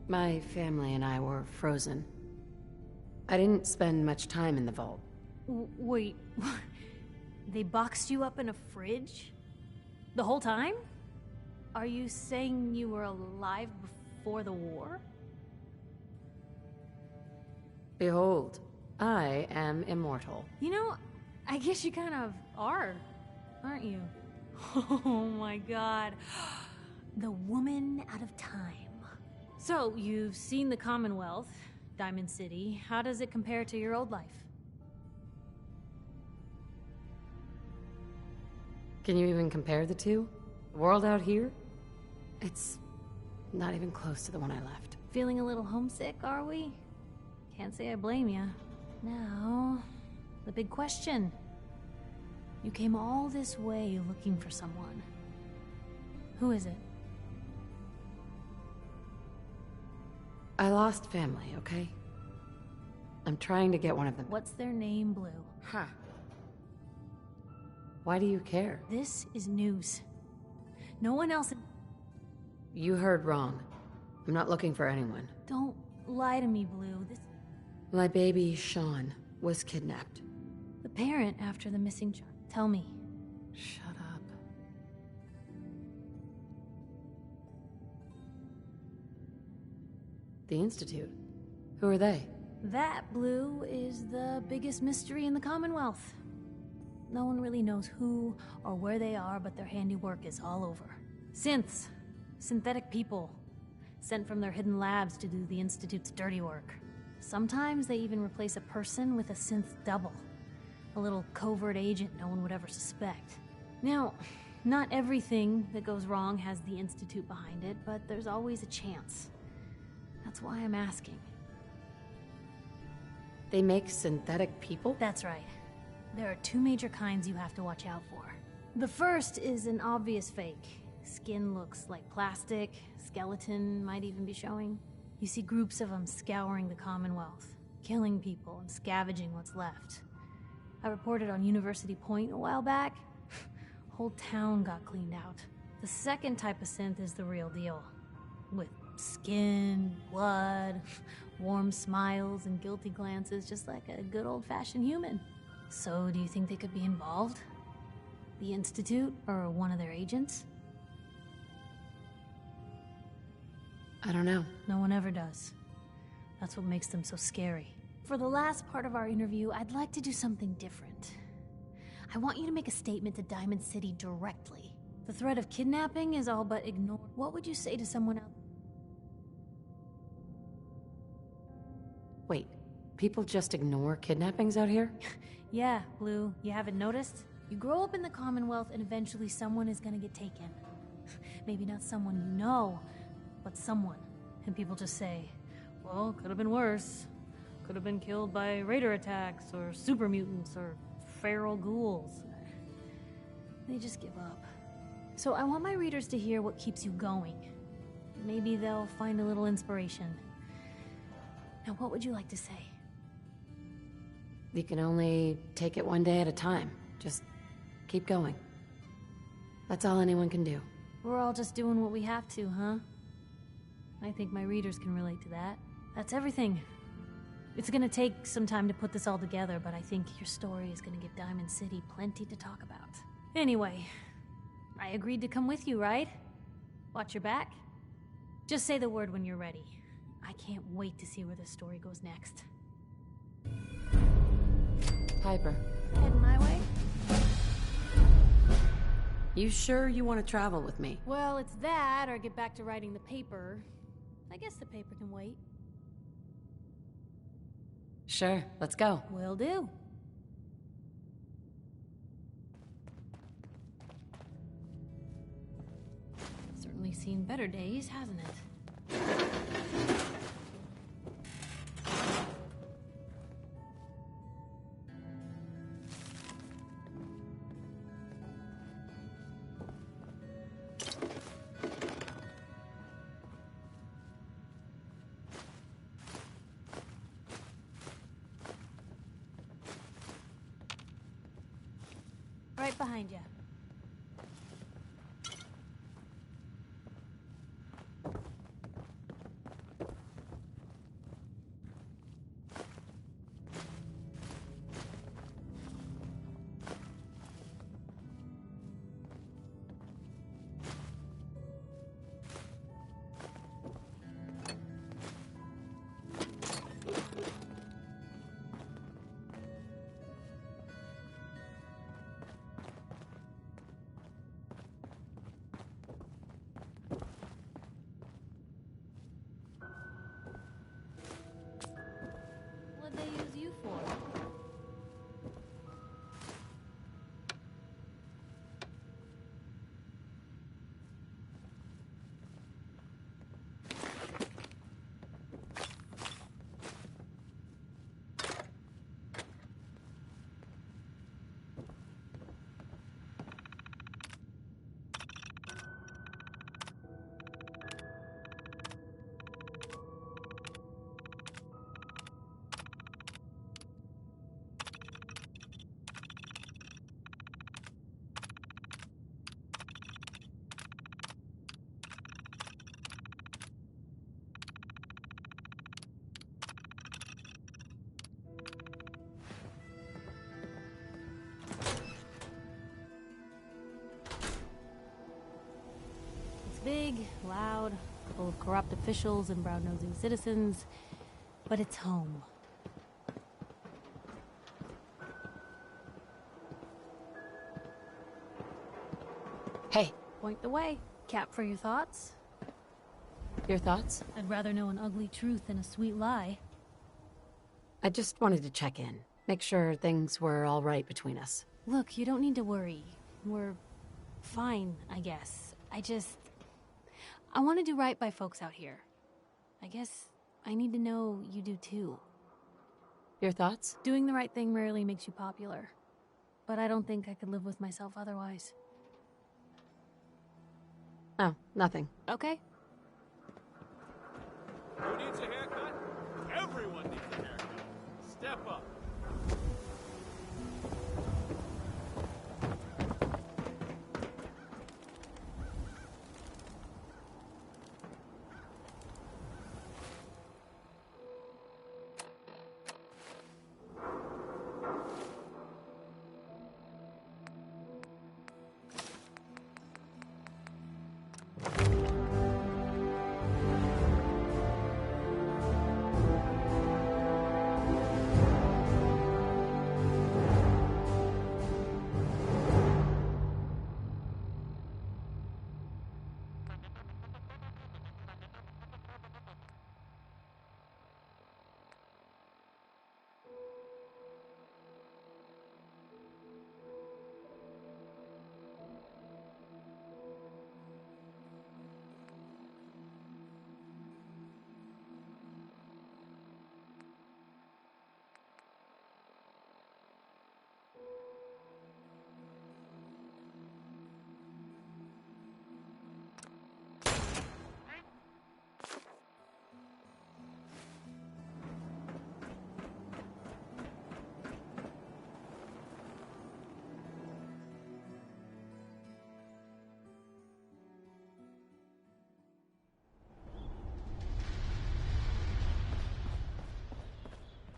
My family and I were frozen. I didn't spend much time in the vault. Wait, they boxed you up in a fridge? The whole time? Are you saying you were alive before the war? Behold, I am immortal. You know, I guess you kind of are, aren't you? Oh my god. The woman out of time. So, you've seen the Commonwealth, Diamond City. How does it compare to your old life? Can you even compare the two? The world out here? It's not even close to the one I left. Feeling a little homesick, are we? Can't say I blame you. Now, the big question. You came all this way looking for someone. Who is it? I lost family, okay? I'm trying to get one of them. What's their name, Blue? Huh. Why do you care? This is news. No one else... You heard wrong. I'm not looking for anyone. Don't lie to me, Blue. This... My baby, Sean, was kidnapped. The parent after the missing child. Tell me. Shut up. The Institute. Who are they? That, Blue, is the biggest mystery in the Commonwealth. No one really knows who or where they are, but their handiwork is all over. Synths. Synthetic people. Sent from their hidden labs to do the Institute's dirty work. Sometimes they even replace a person with a synth double. A little covert agent no one would ever suspect. Now, not everything that goes wrong has the Institute behind it, but there's always a chance. That's why I'm asking. They make synthetic people? That's right. There are two major kinds you have to watch out for. The first is an obvious fake. Skin looks like plastic, skeleton might even be showing. You see groups of them scouring the Commonwealth, killing people and scavenging what's left. I reported on University Point a while back. Whole town got cleaned out. The second type of synth is the real deal. With skin, blood, warm smiles, and guilty glances, just like a good old-fashioned human. So, do you think they could be involved? The Institute, or one of their agents? I don't know. No one ever does. That's what makes them so scary. For the last part of our interview, I'd like to do something different. I want you to make a statement to Diamond City directly. The threat of kidnapping is all but ignored. What would you say to someone else? Wait, people just ignore kidnappings out here? Yeah, Blue, you haven't noticed? You grow up in the Commonwealth and eventually someone is gonna get taken. Maybe not someone you know, but someone. And people just say, well, could have been worse. Could have been killed by raider attacks, or super mutants, or feral ghouls. They just give up. So I want my readers to hear what keeps you going. Maybe they'll find a little inspiration. Now, what would you like to say? You can only take it one day at a time. Just keep going. That's all anyone can do. We're all just doing what we have to, huh? I think my readers can relate to that. That's everything. It's gonna take some time to put this all together, but I think your story is gonna give Diamond City plenty to talk about. Anyway, I agreed to come with you, right? Watch your back? Just say the word when you're ready. I can't wait to see where this story goes next. Piper. Heading my way? You sure you want to travel with me? Well, it's that, or get back to writing the paper. I guess the paper can wait. Sure, let's go. Will do. Certainly seen better days, hasn't it? Right behind you. What'd they use you for? Big, loud, full of corrupt officials and brown-nosing citizens, but it's home. Hey. Point the way. Cap for your thoughts? Your thoughts? I'd rather know an ugly truth than a sweet lie. I just wanted to check in. Make sure things were all right between us. Look, you don't need to worry. We're fine, I guess. I want to do right by folks out here. I guess I need to know you do too. Your thoughts? Doing the right thing rarely makes you popular. But I don't think I could live with myself otherwise. Oh, nothing. Okay. Who needs a haircut? Everyone needs a haircut. Step up.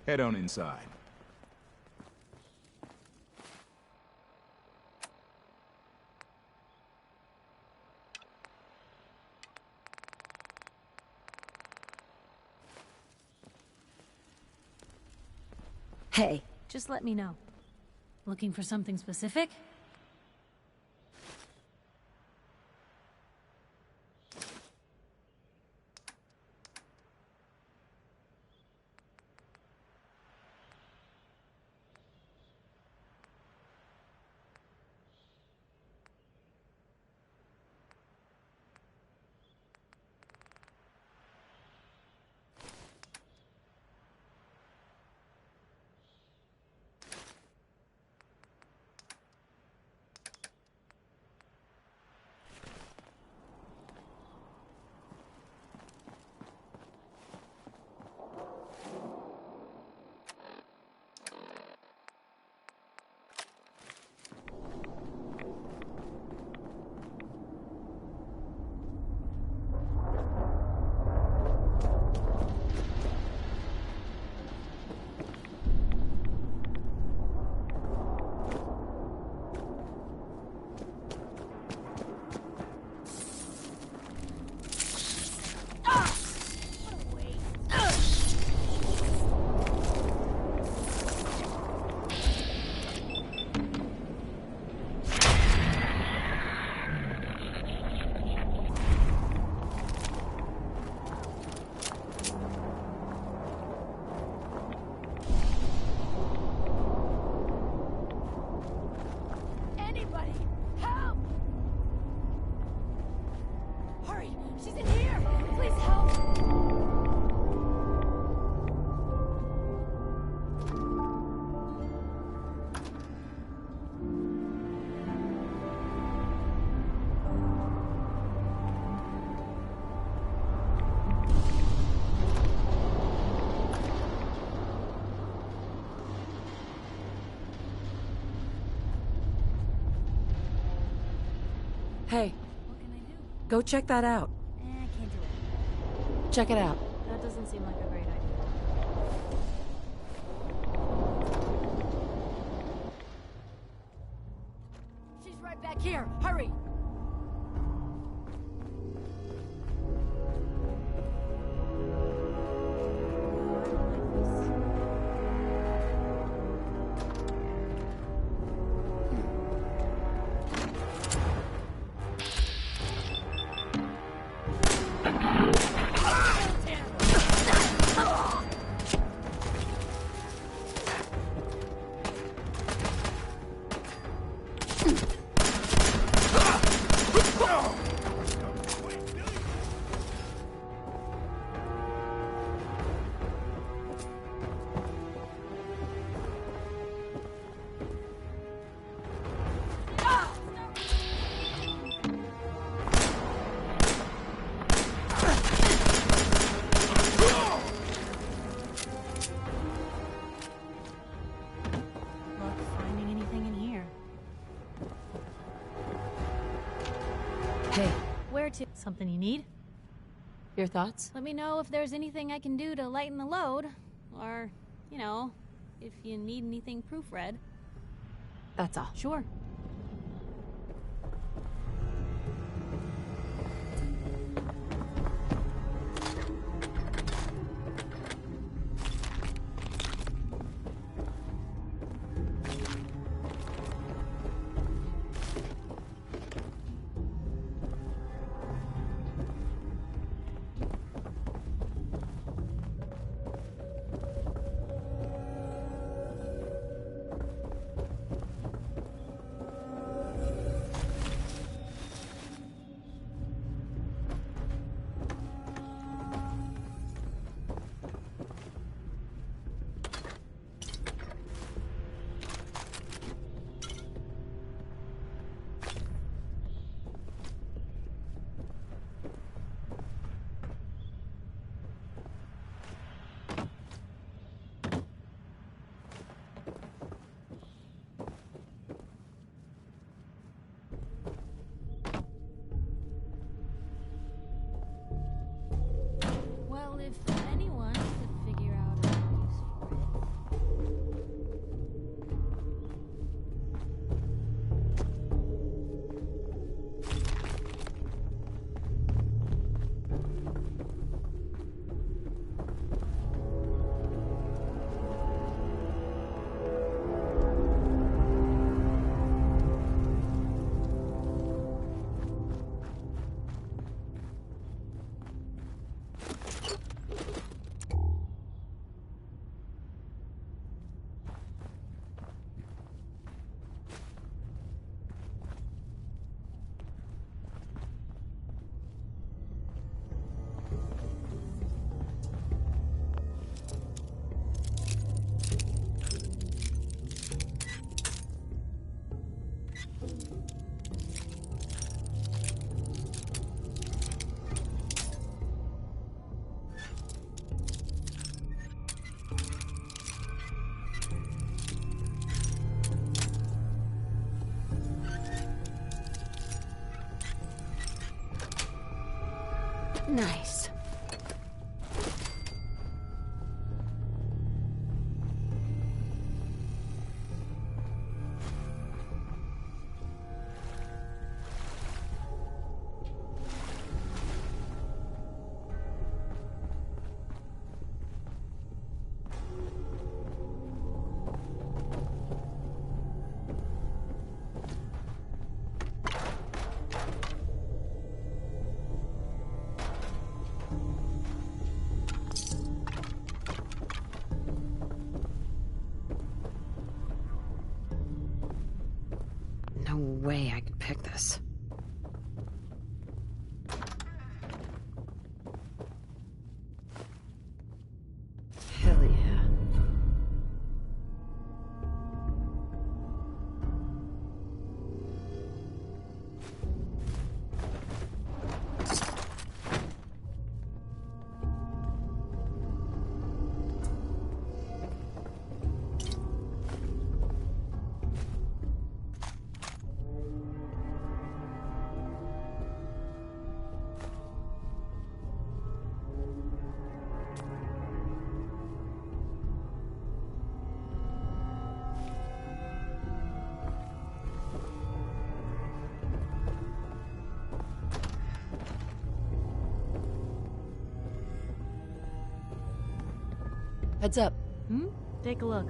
Head on inside. Hey. Just let me know. Looking for something specific? Hey. What can I do? Go check that out. I can't do it. Check it out. That doesn't seem like a great idea. She's right back here. Hurry! Hey. Where to? Something you need? Your thoughts? Let me know if there's anything I can do to lighten the load. Or, you know, if you need anything proofread. That's all. Sure. Nice. No way I could pick this. Hell yeah. Heads up. Take a look.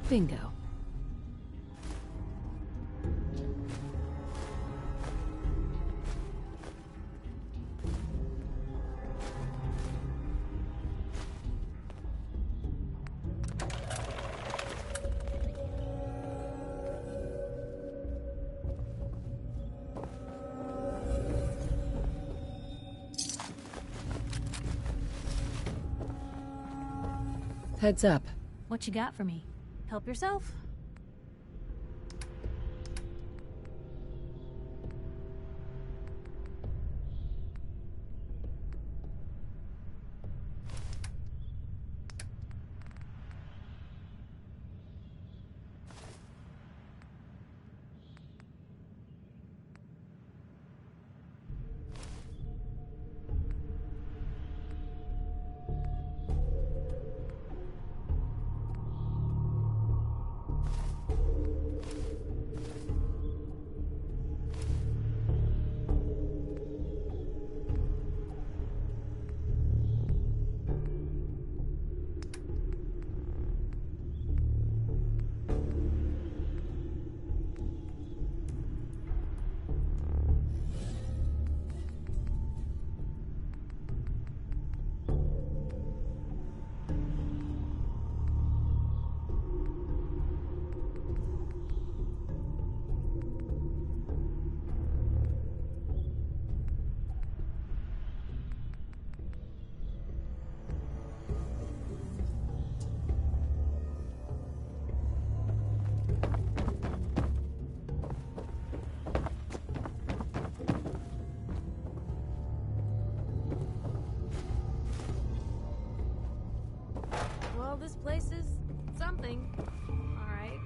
Bingo. Heads up. What you got for me? Help yourself. Well, this place is something. All right.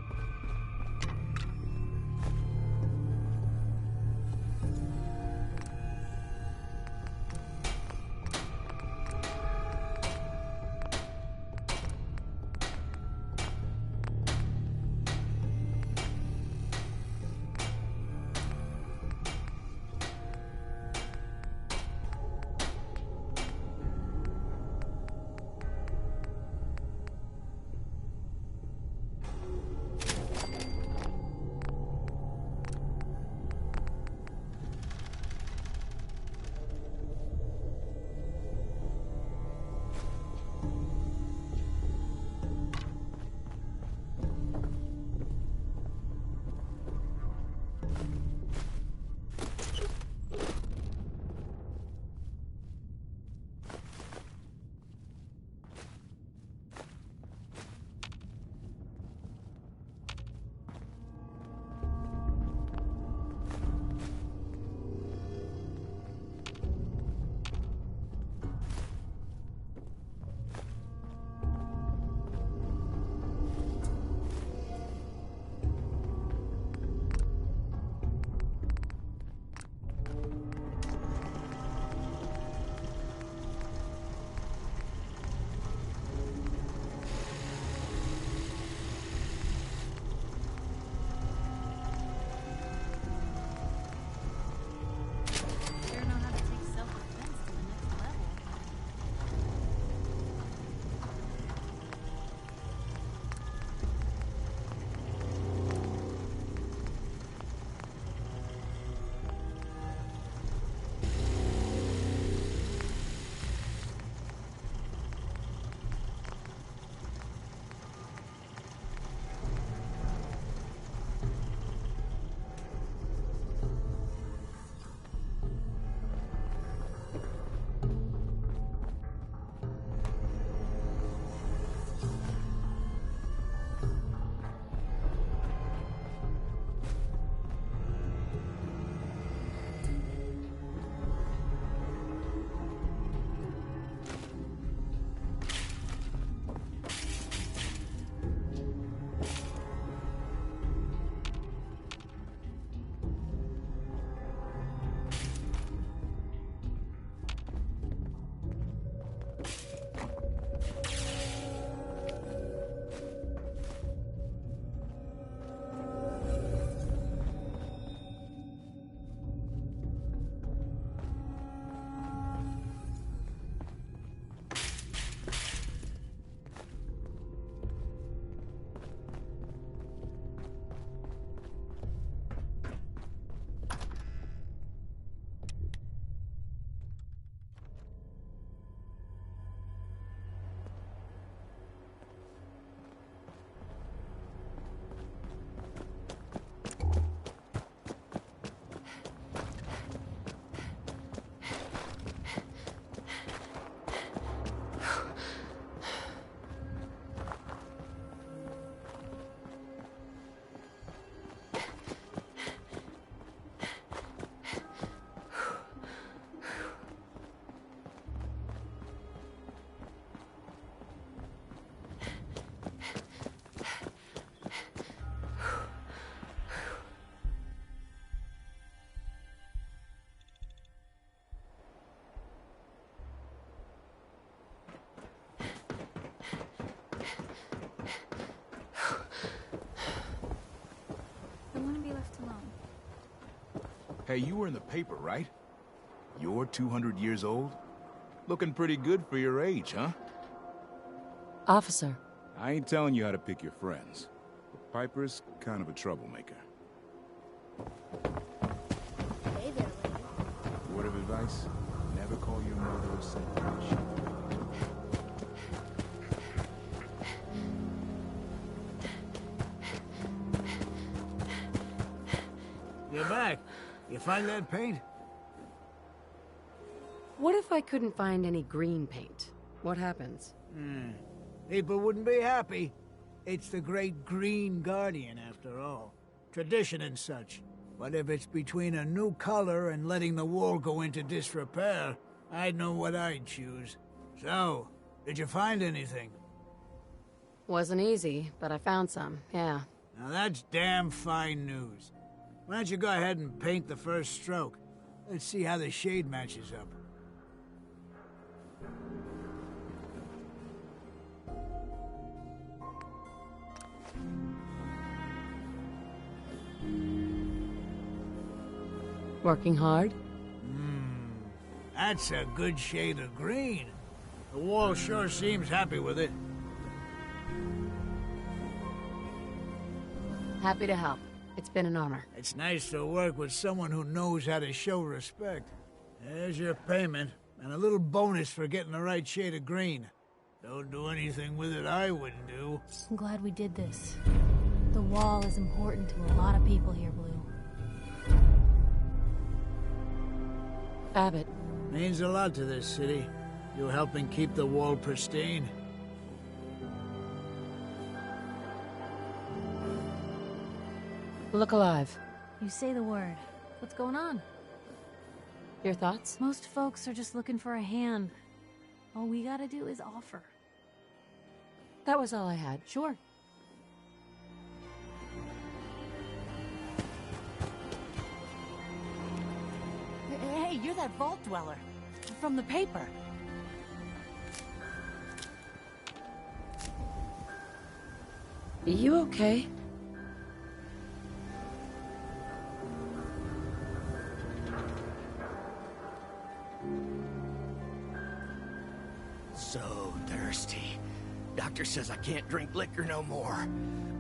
Hey, you were in the paper, right? You're 200 years old? Looking pretty good for your age, huh? Officer. I ain't telling you how to pick your friends. But Piper's kind of a troublemaker. Hey there, lady. Word of advice? Never call your mother or say shit. You're back. You find that paint? What if I couldn't find any green paint? What happens? People wouldn't be happy. It's the great Green Guardian, after all. Tradition and such. But if it's between a new color and letting the wall go into disrepair, I'd know what I'd choose. So, did you find anything? Wasn't easy, but I found some, yeah. Now that's damn fine news. Why don't you go ahead and paint the first stroke? Let's see how the shade matches up. Working hard? That's a good shade of green. The wall sure seems happy with it. Happy to help. It's been an honor. It's nice to work with someone who knows how to show respect. There's your payment, and a little bonus for getting the right shade of green. Don't do anything with it I wouldn't do. I'm glad we did this. The wall is important to a lot of people here, Blue. Abbott. Means a lot to this city. You helping keep the wall pristine. Look alive. You say the word. What's going on? Your thoughts? Most folks are just looking for a hand. All we gotta do is offer. That was all I had. Sure. Hey, you're that vault dweller. From the paper. You okay? So thirsty. Doctor says I can't drink liquor no more.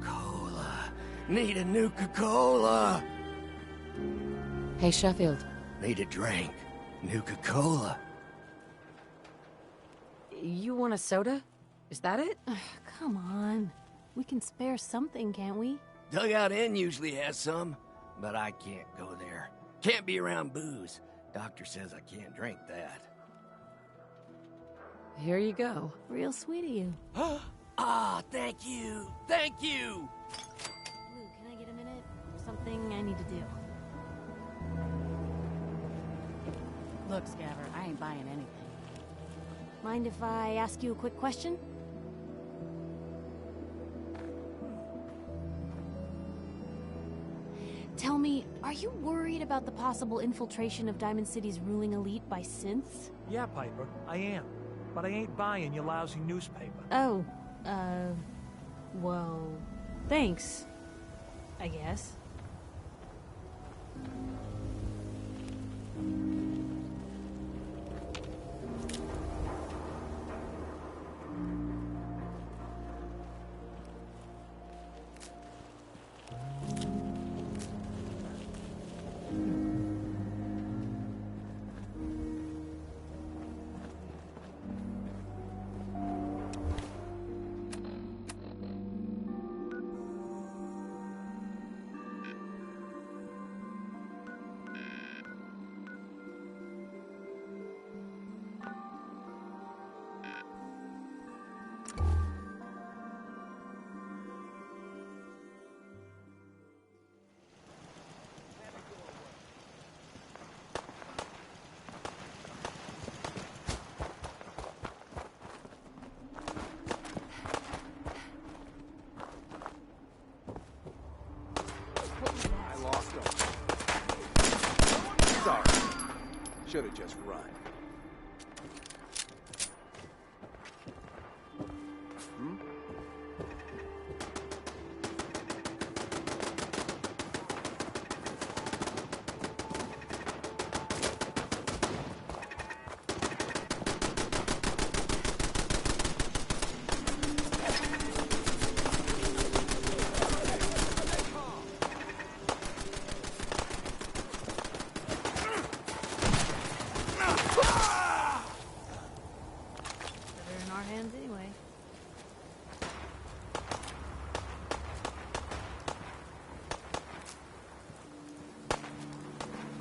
Cola. Need a Nuka-Cola. Hey, Sheffield. Need a drink. Nuka-Cola. You want a soda? Is that it? Come on. We can spare something, can't we? Dugout Inn usually has some, but I can't go there. Can't be around booze. Doctor says I can't drink that. Here you go. Real sweet of you. Ah, thank you. Thank you. Lou, can I get a minute? There's something I need to do. Look, Scaver, I ain't buying anything. Mind if I ask you a quick question? Tell me, are you worried about the possible infiltration of Diamond City's ruling elite by synths? Yeah, Piper, I am. But I ain't buying your lousy newspaper. Oh, well, thanks, I guess. Should have just run.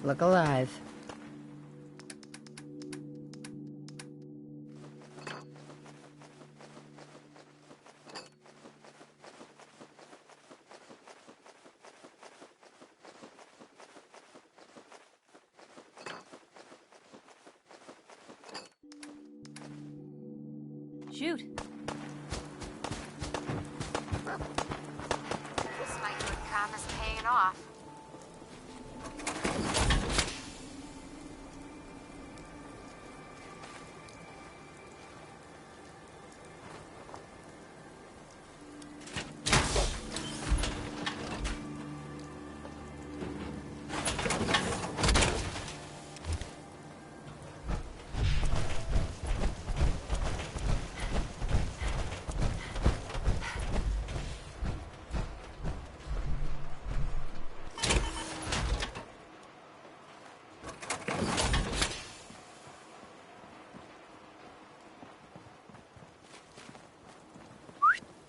Look alive. Shoot. This night good karma's paying off.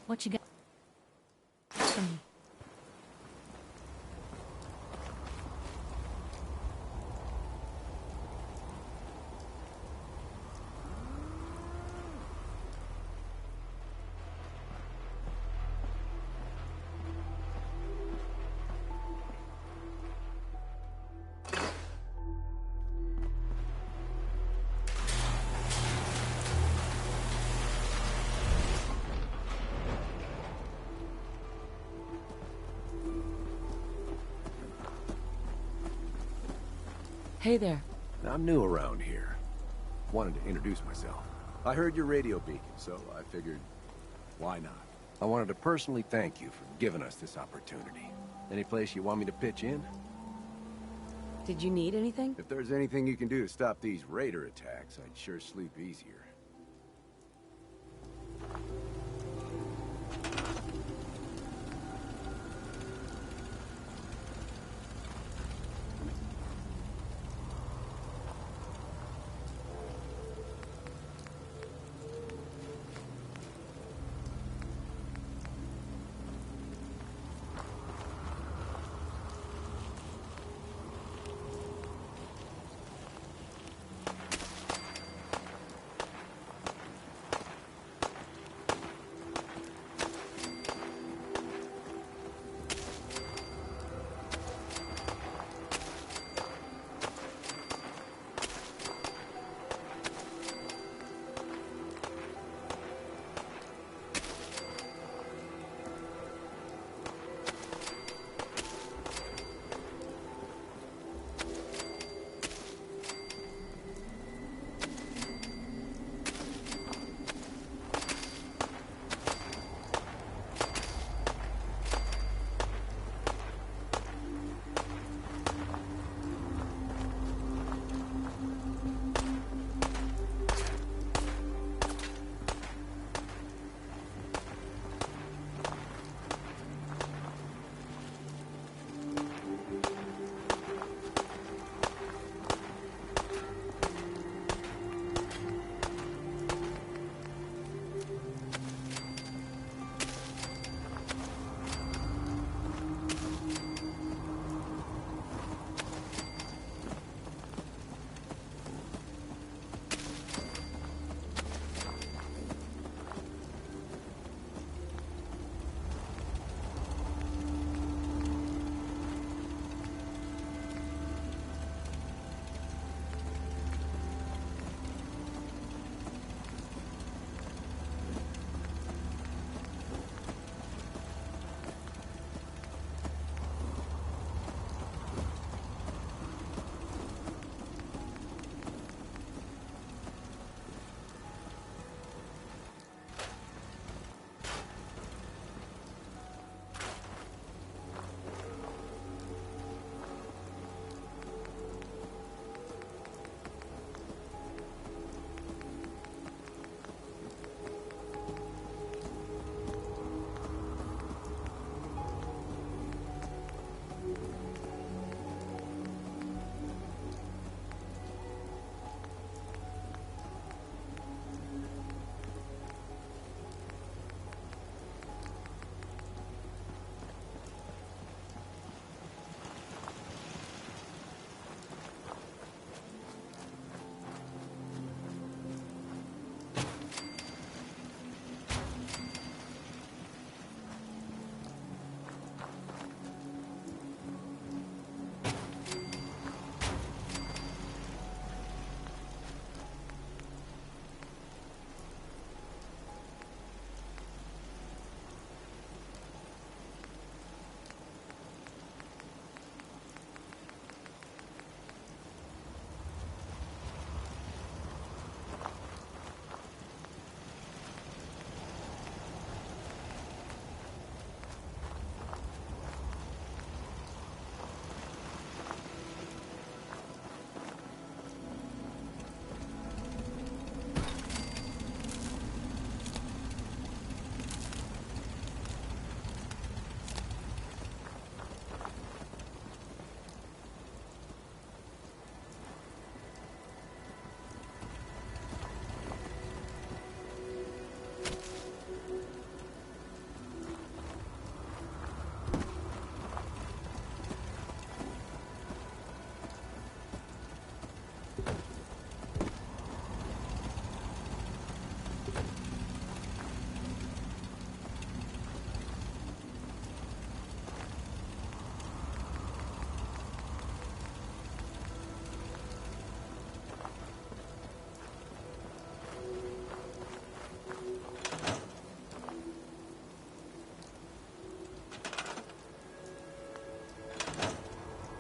What you got for me? Hey there. I'm new around here. Wanted to introduce myself. I heard your radio beacon, so I figured, why not? I wanted to personally thank you for giving us this opportunity. Any place you want me to pitch in? Did you need anything? If there's anything you can do to stop these raider attacks, I'd sure sleep easier.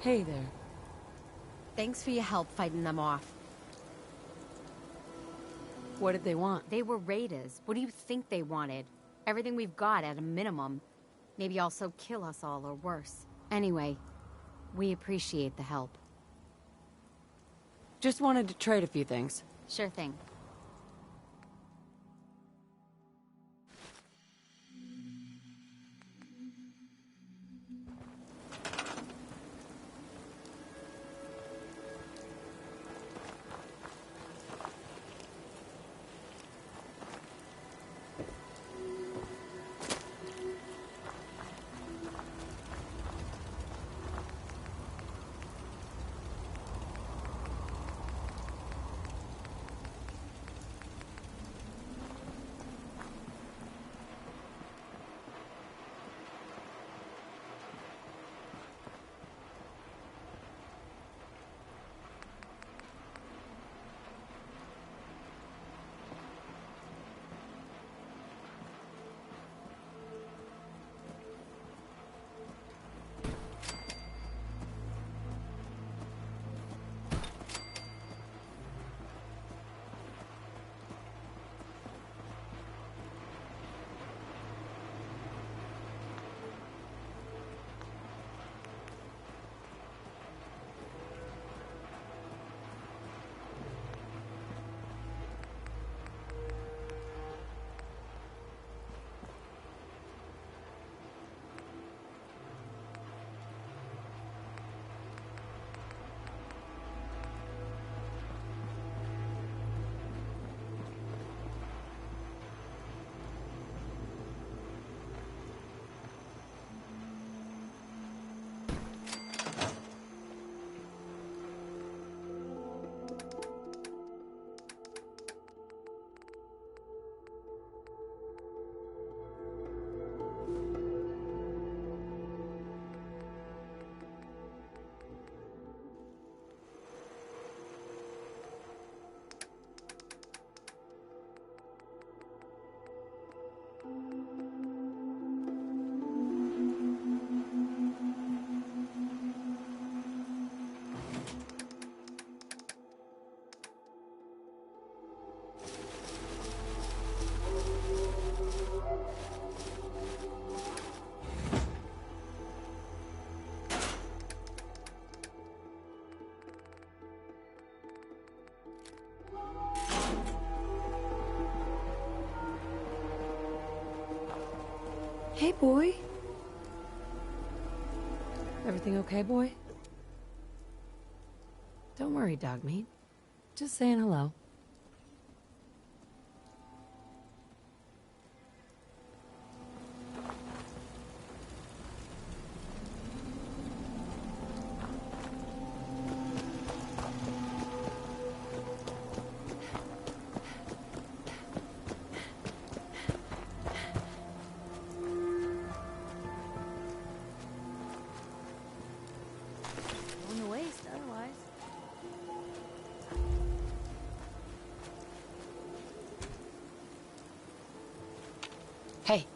Hey there. Thanks for your help fighting them off. What did they want? They were raiders. What do you think they wanted? Everything we've got at a minimum. Maybe also kill us all or worse. Anyway, we appreciate the help. Just wanted to trade a few things. Sure thing. Hey, boy. Everything okay, boy? Don't worry, dog meat. Just saying hello. On the waist, otherwise. Hey.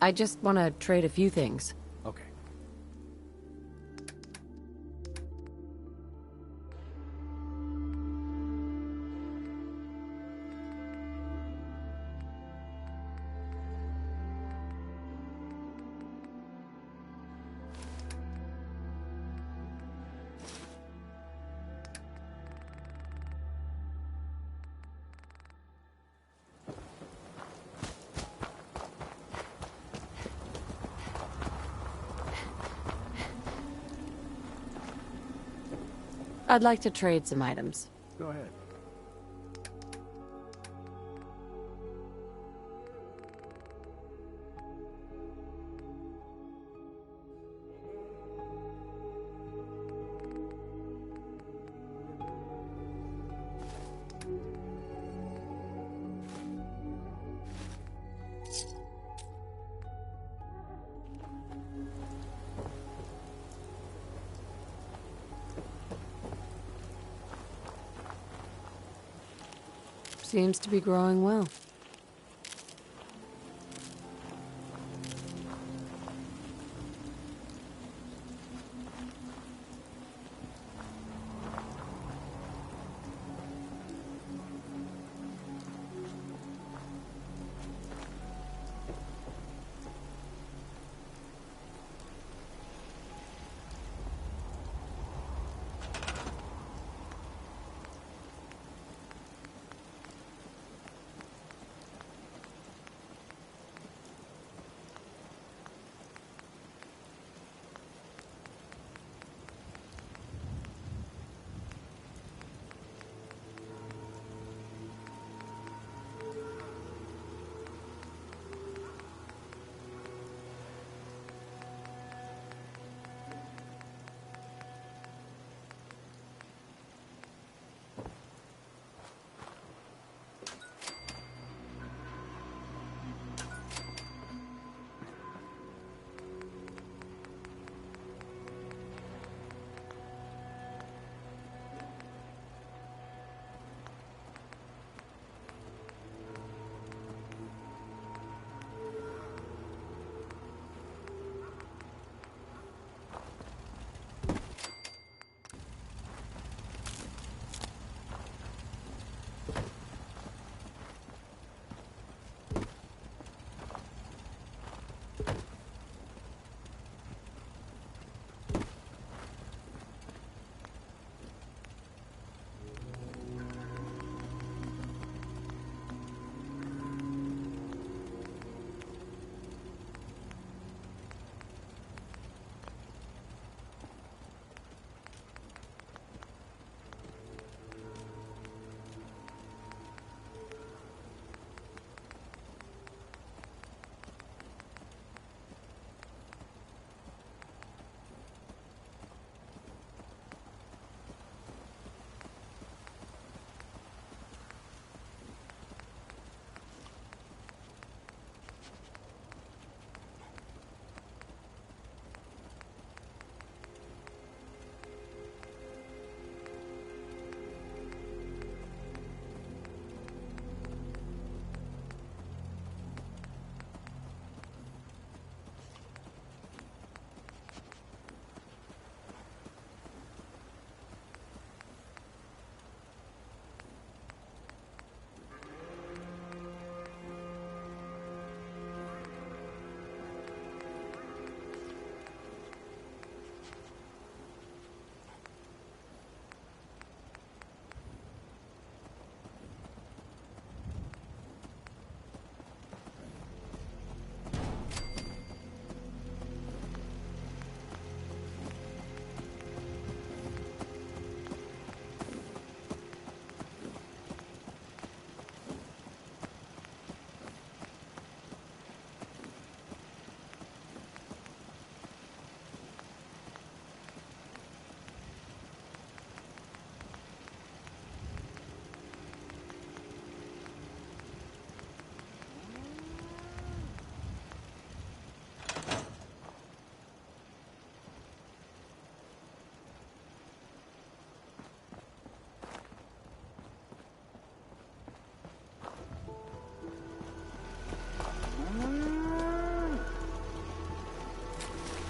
I just want to trade a few things. Okay. I'd like to trade some items. Go ahead. Seems to be growing well.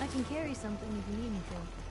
I can carry something if you need me to.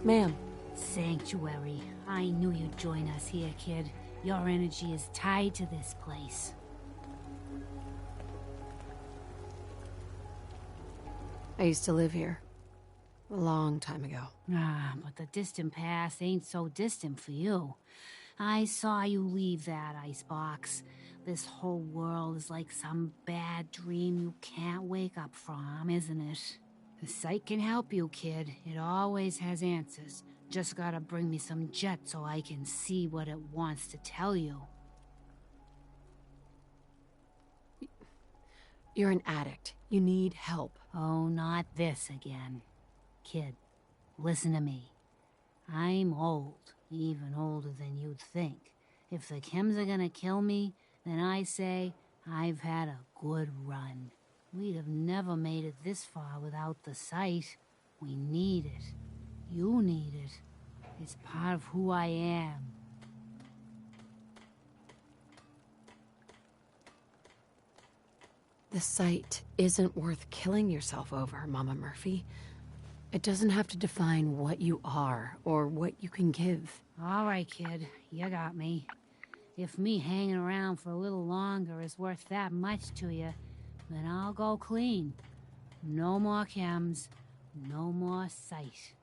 Ma'am. Sanctuary. I knew you'd join us here, kid. Your energy is tied to this place. I used to live here. A long time ago. Ah, but the distant past ain't so distant for you. I saw you leave that icebox. This whole world is like some bad dream you can't wake up from, isn't it? The site can help you, kid. It always has answers. Just gotta bring me some jet so I can see what it wants to tell you. You're an addict. You need help. Oh, not this again. Kid, listen to me. I'm old, even older than you'd think. If the chems are gonna kill me, then I say I've had a good run. We'd have never made it this far without the site. We need it. You need it. It's part of who I am. The site isn't worth killing yourself over, Mama Murphy. It doesn't have to define what you are or what you can give. All right, kid. You got me. If me hanging around for a little longer is worth that much to you, then I'll go clean. No more chems, no more sight.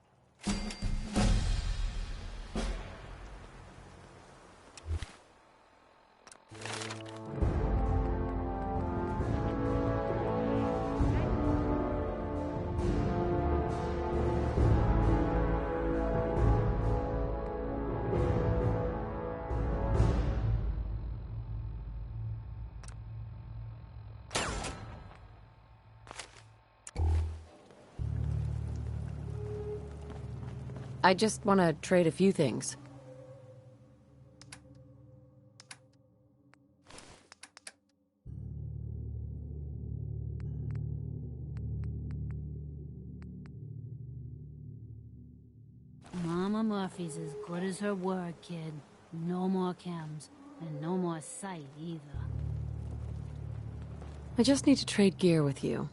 I just want to trade a few things. Mama Murphy's as good as her word, kid. No more chems, and no more sight either. I just need to trade gear with you.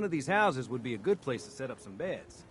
One of these houses would be a good place to set up some beds.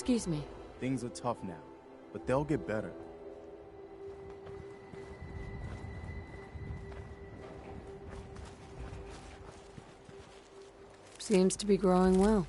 Excuse me. Things are tough now, but they'll get better. Seems to be growing well.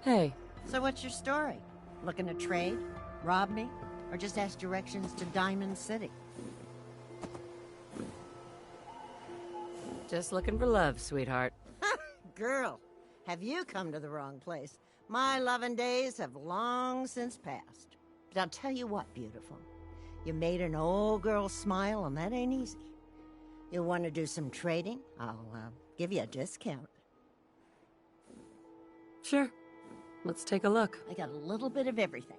Hey. So what's your story? Looking to trade? Rob me? Or just ask directions to Diamond City? Just looking for love, sweetheart. Girl, have you come to the wrong place? My loving days have long since passed. But I'll tell you what, beautiful. You made an old girl smile, and that ain't easy. You want to do some trading? I'll give you a discount. Sure. Let's take a look. I got a little bit of everything.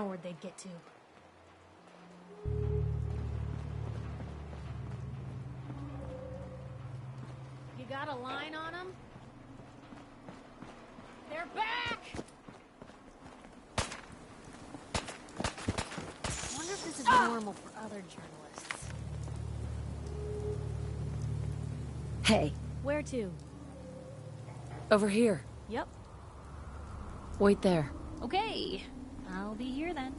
where'd they get to. You got a line on them? They're back! Wonder if this is normal for other journalists. Hey, Where to? over here. Yep. Wait there. Okay. I'll be here then.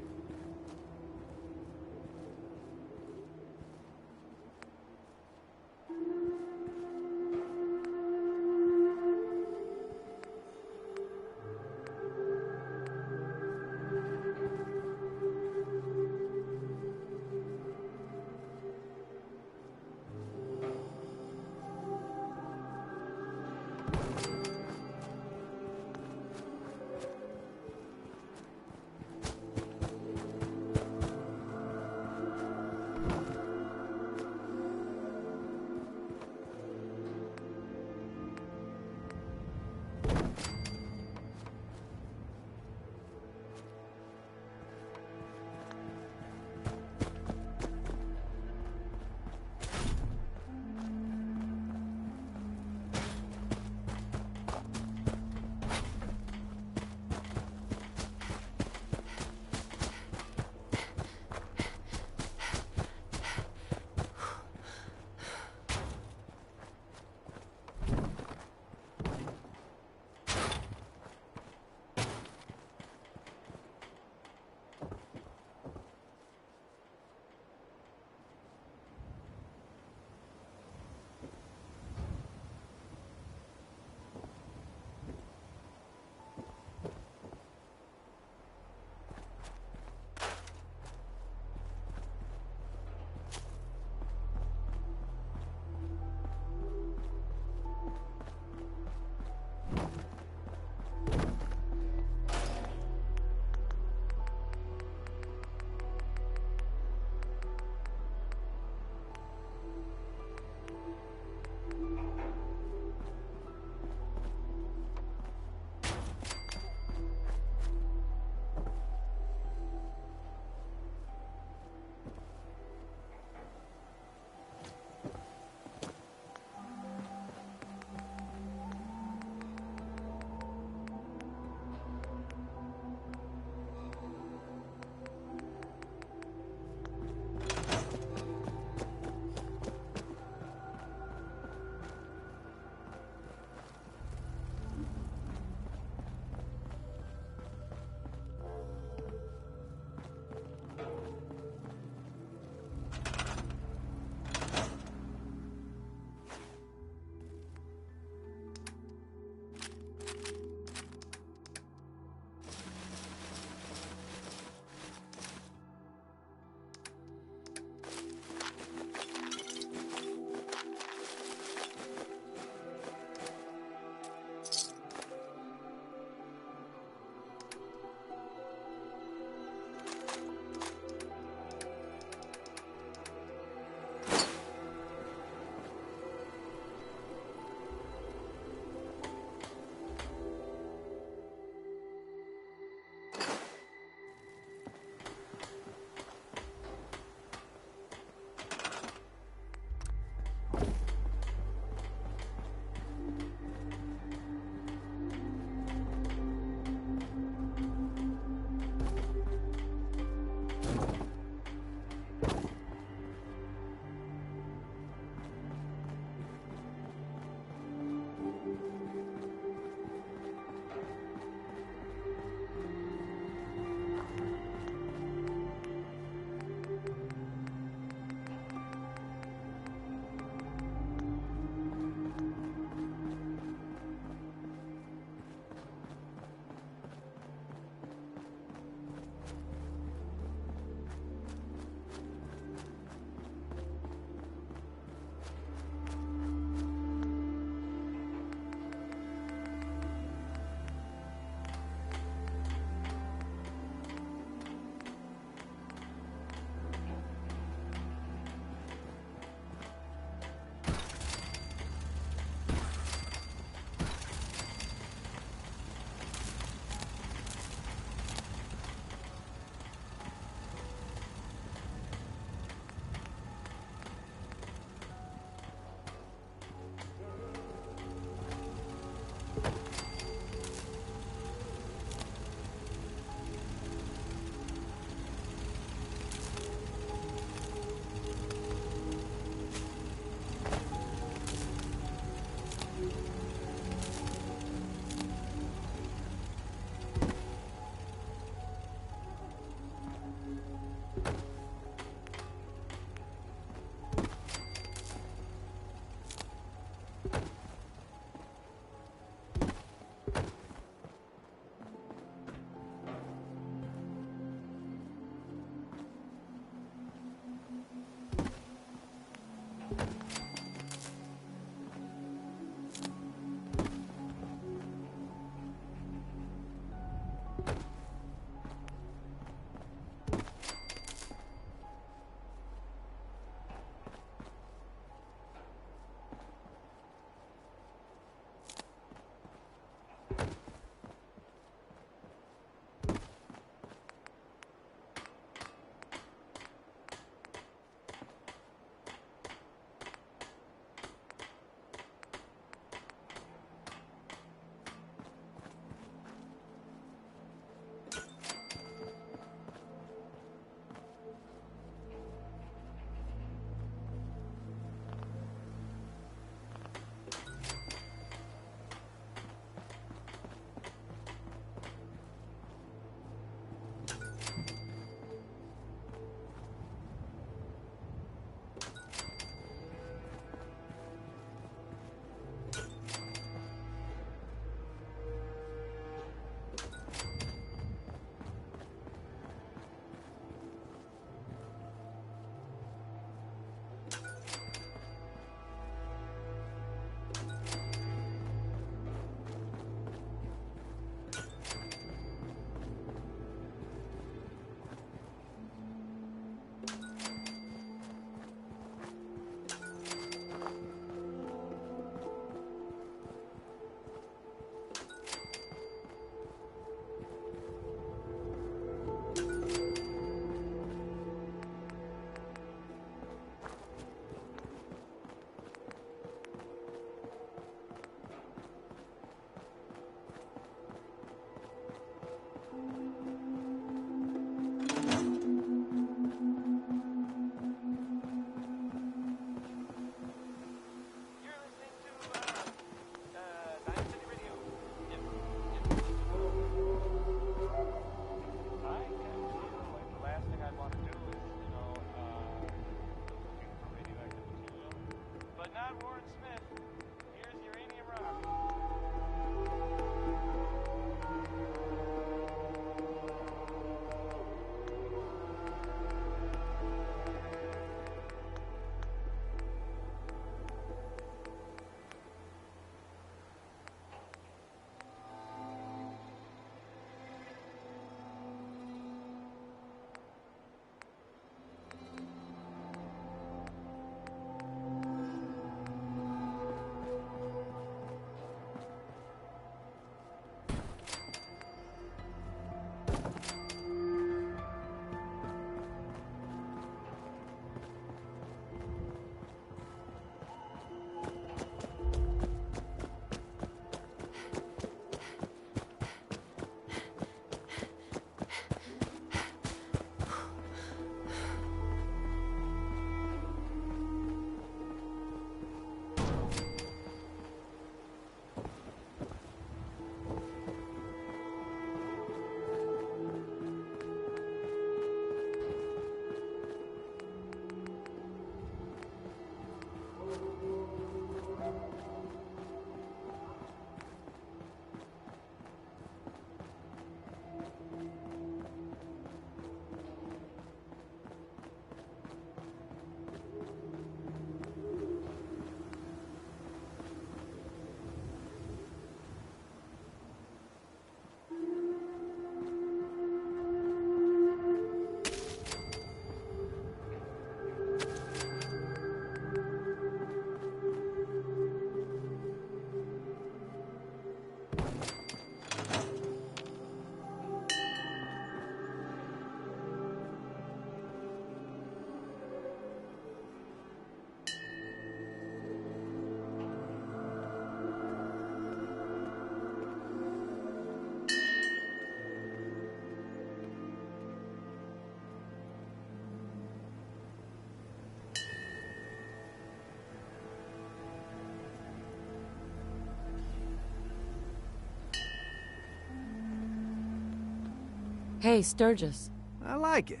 Hey, Sturgis. I like it.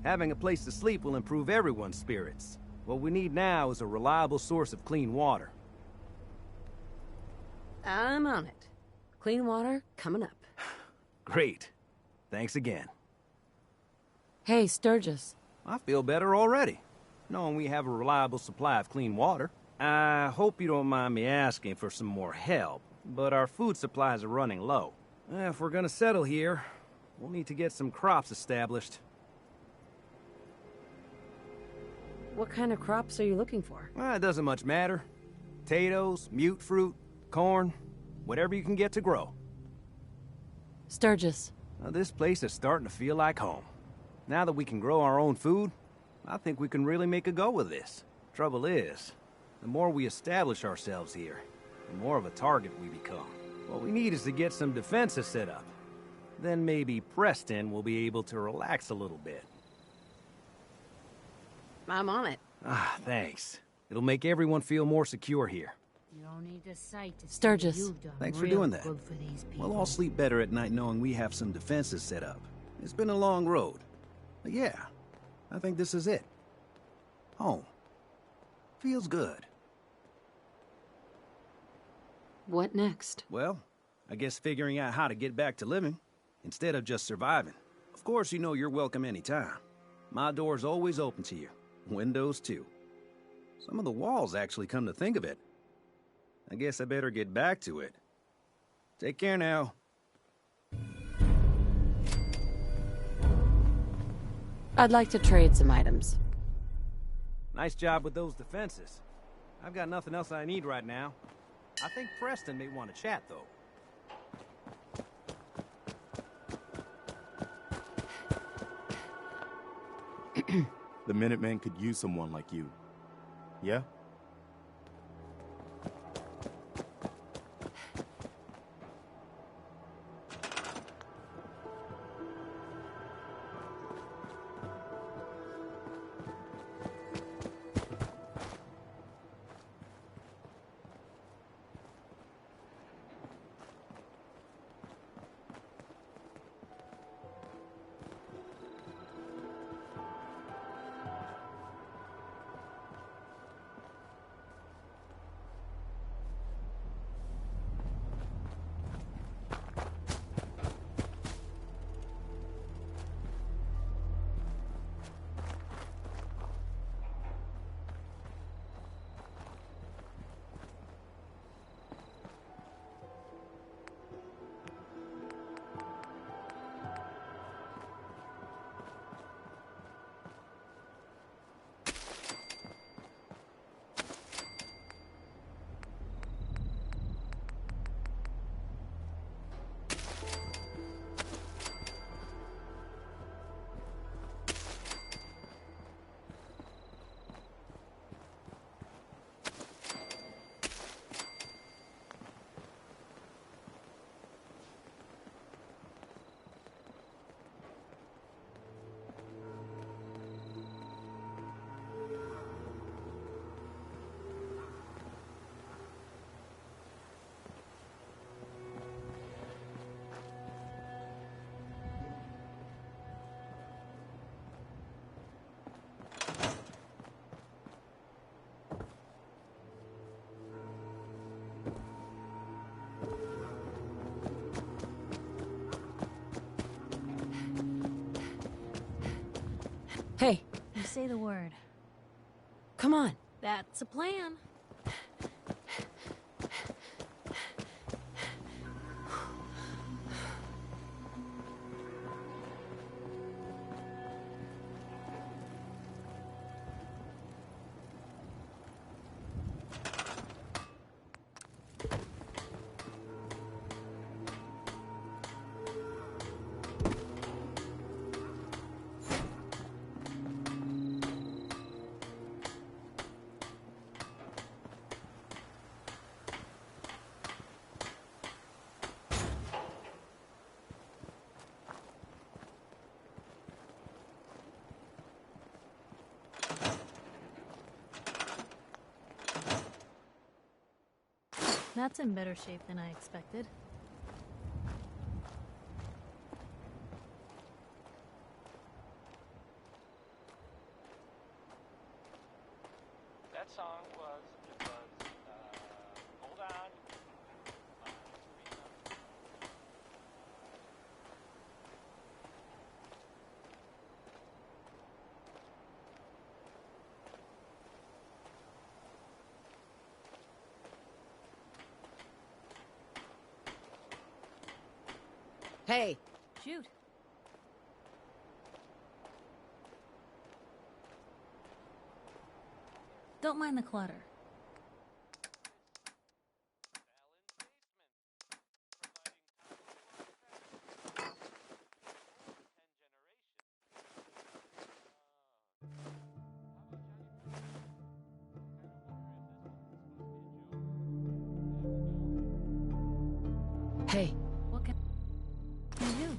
Having a place to sleep will improve everyone's spirits. What we need now is a reliable source of clean water. I'm on it. Clean water coming up. Great. Thanks again. Hey, Sturgis. I feel better already, knowing we have a reliable supply of clean water. I hope you don't mind me asking for some more help, but our food supplies are running low. If we're gonna settle here, we'll need to get some crops established. What kind of crops are you looking for? It doesn't much matter. Potatoes, mute fruit, corn, whatever you can get to grow. Sturgis. This place is starting to feel like home. Now that we can grow our own food, I think we can really make a go of this. Trouble is, the more we establish ourselves here, the more of a target we become. What we need is to get some defenses set up. Then maybe Preston will be able to relax a little bit. I'm on it. Thanks. It'll make everyone feel more secure here. You don't need to cite to Sturgis. you've done Thanks for real doing that. good for these people. We'll all sleep better at night knowing we have some defenses set up. It's been a long road. But yeah, I think this is it. Home. Feels good. What next? Well, I guess figuring out how to get back to living, instead of just surviving. Of course, you know you're welcome anytime. My door's always open to you. Windows, too. Some of the walls, actually, come to think of it. I guess I better get back to it. Take care now. I'd like to trade some items. Nice job with those defenses. I've got nothing else I need right now. I think Preston may want to chat, though. The Minutemen could use someone like you. Yeah? Hey. You say the word. Come on. That's a plan. That's in better shape than I expected. song was, hold on. Hey! Shoot. Don't mind the clutter. Hey. What can I do?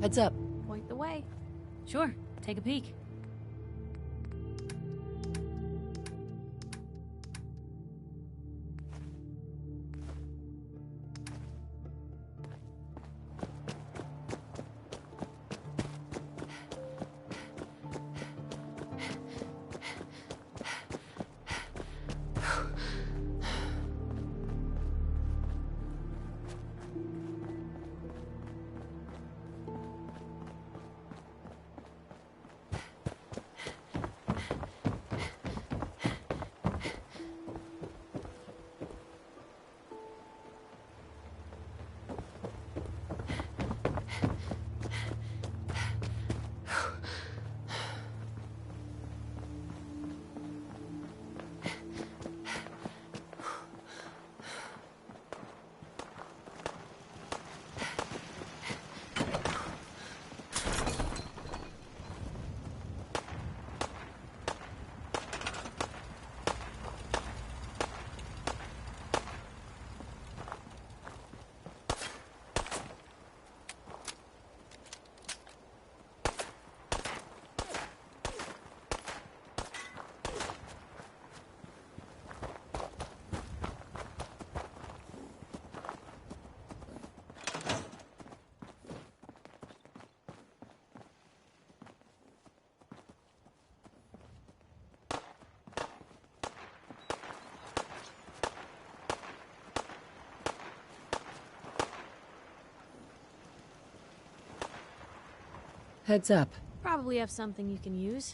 Heads up. Point the way. Sure, take a peek. Heads up. Probably have something you can use.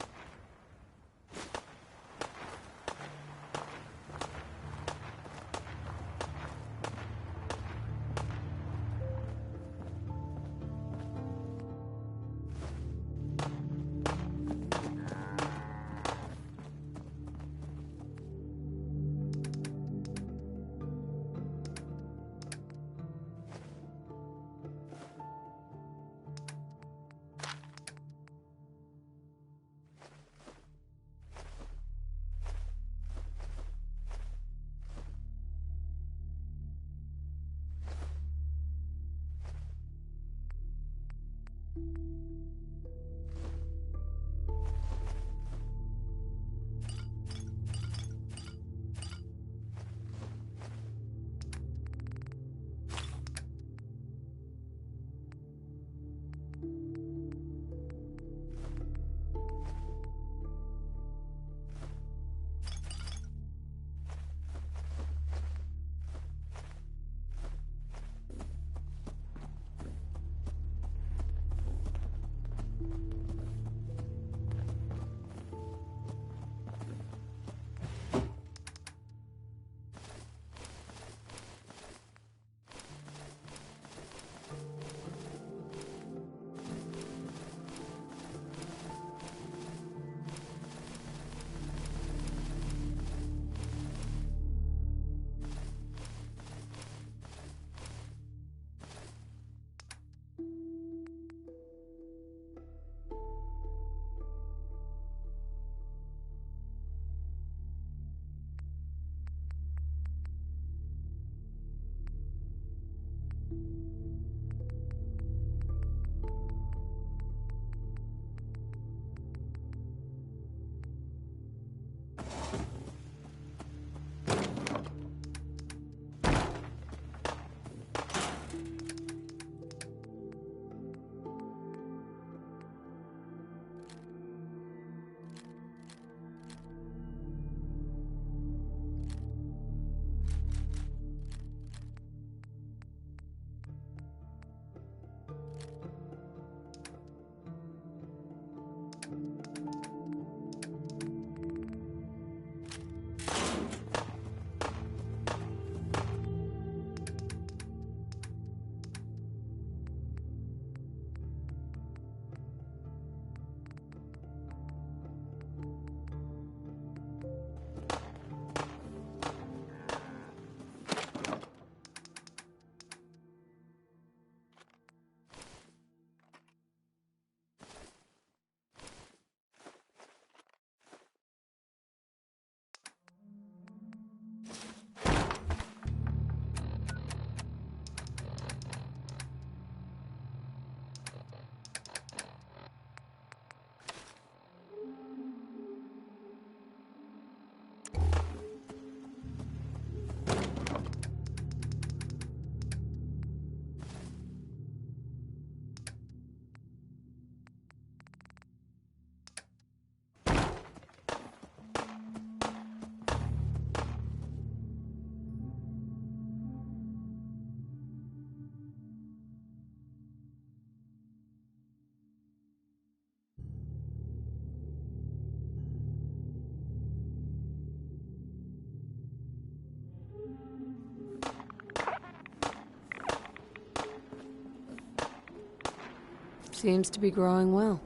Seems to be growing well.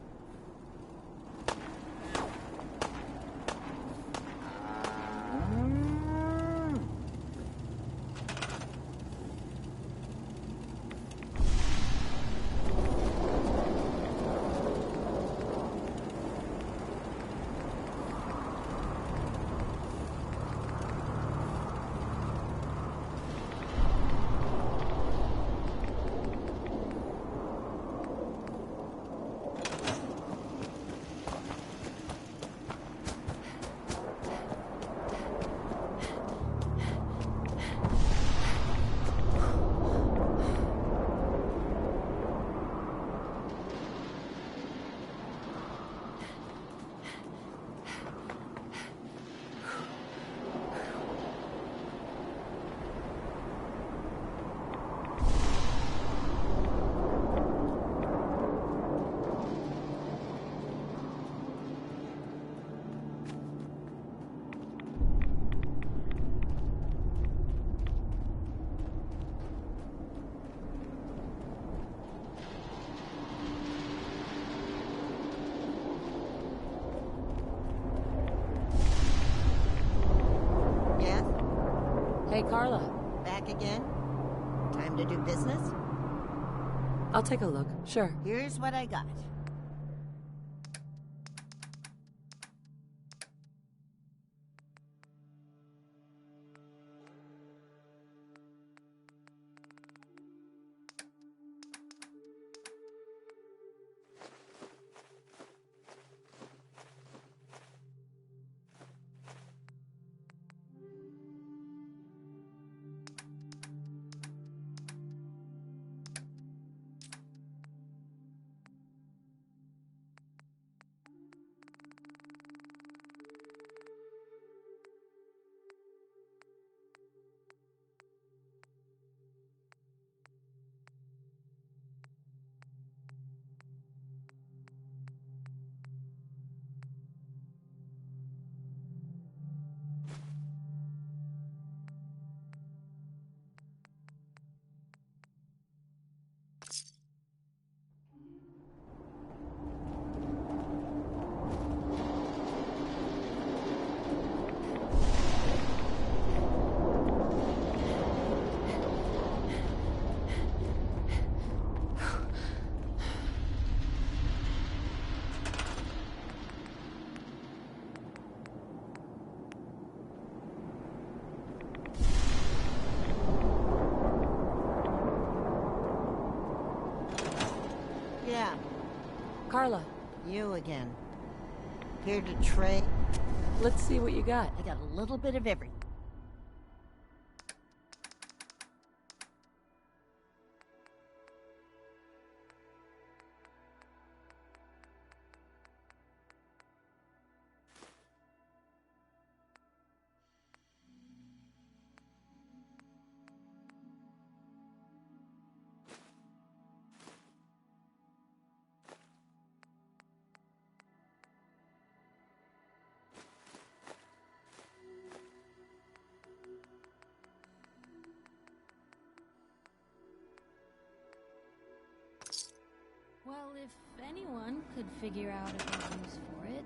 Hey, Carla. Back again? Time to do business? I'll take a look, sure. Here's what I got. Carla. You again. Here to trade? Let's see what you got. I got a little bit of everything. Well, if anyone could figure out a good use for it.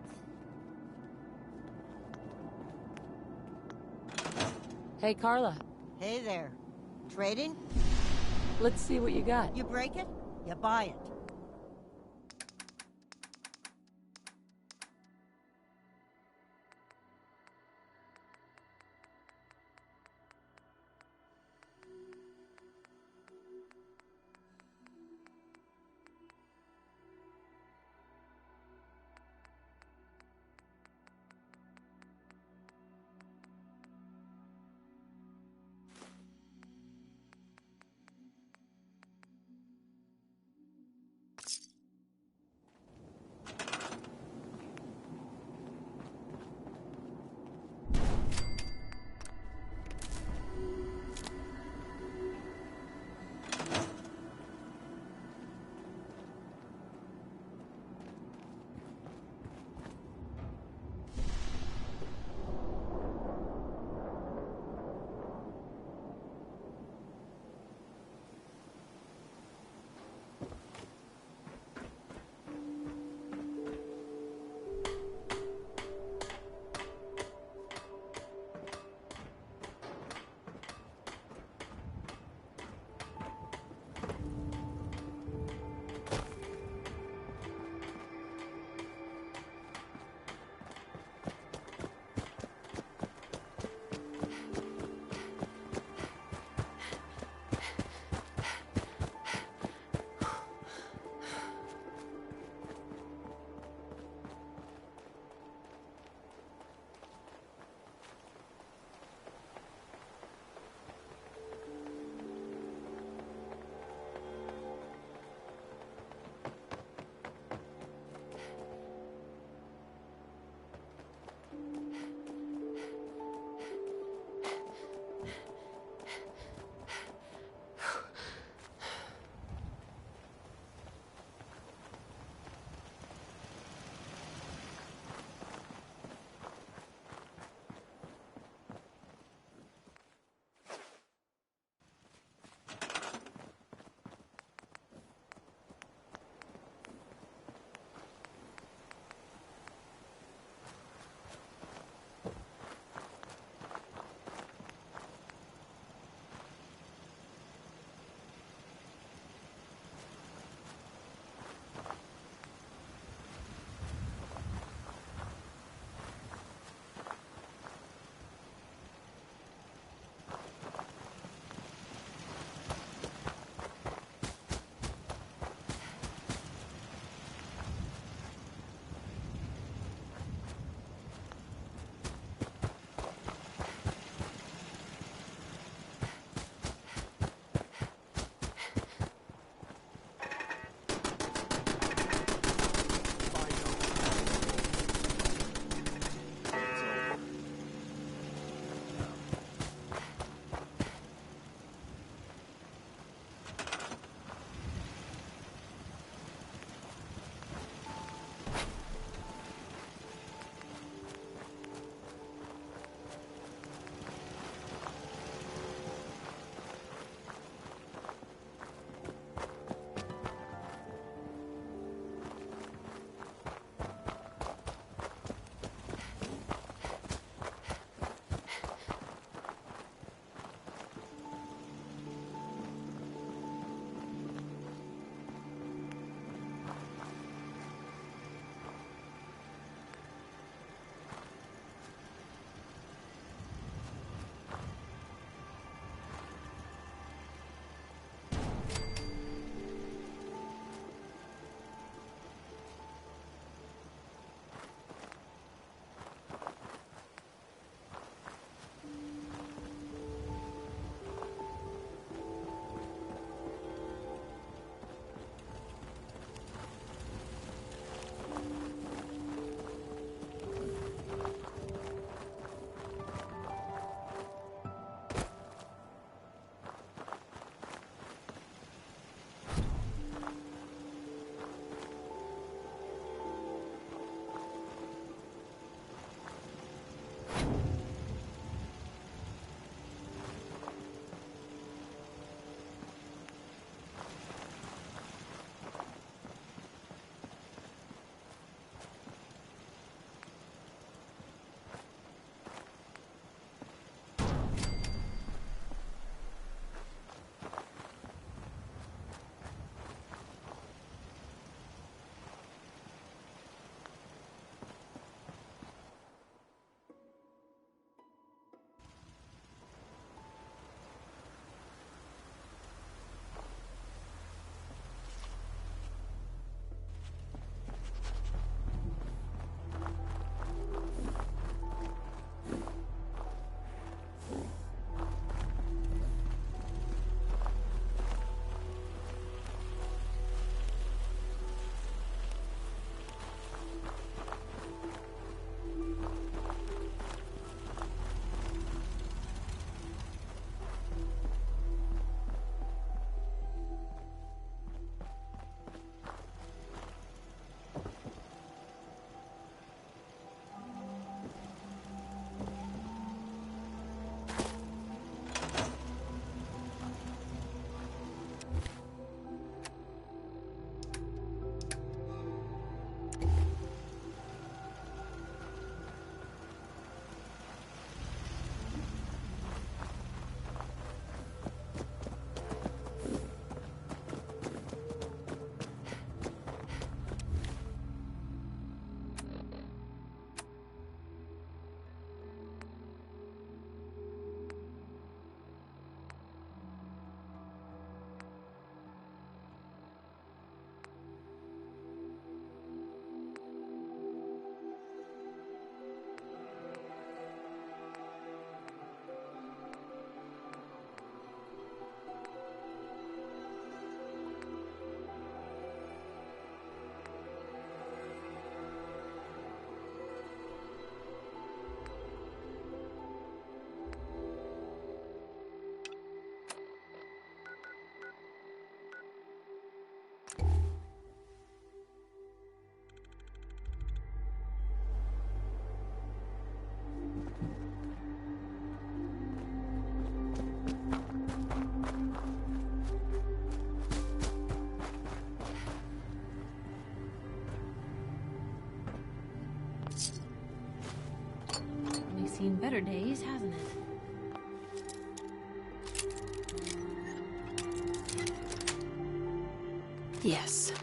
Hey, Carla. Hey there. Trading? Let's see what you got. You break it, you buy it. better days, hasn't it? Yes.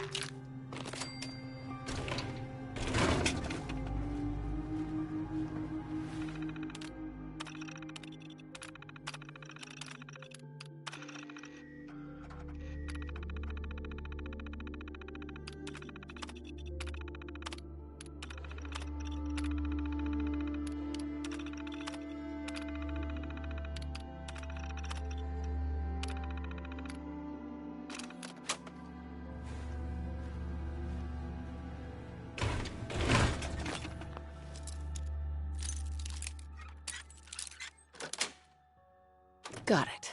Got it.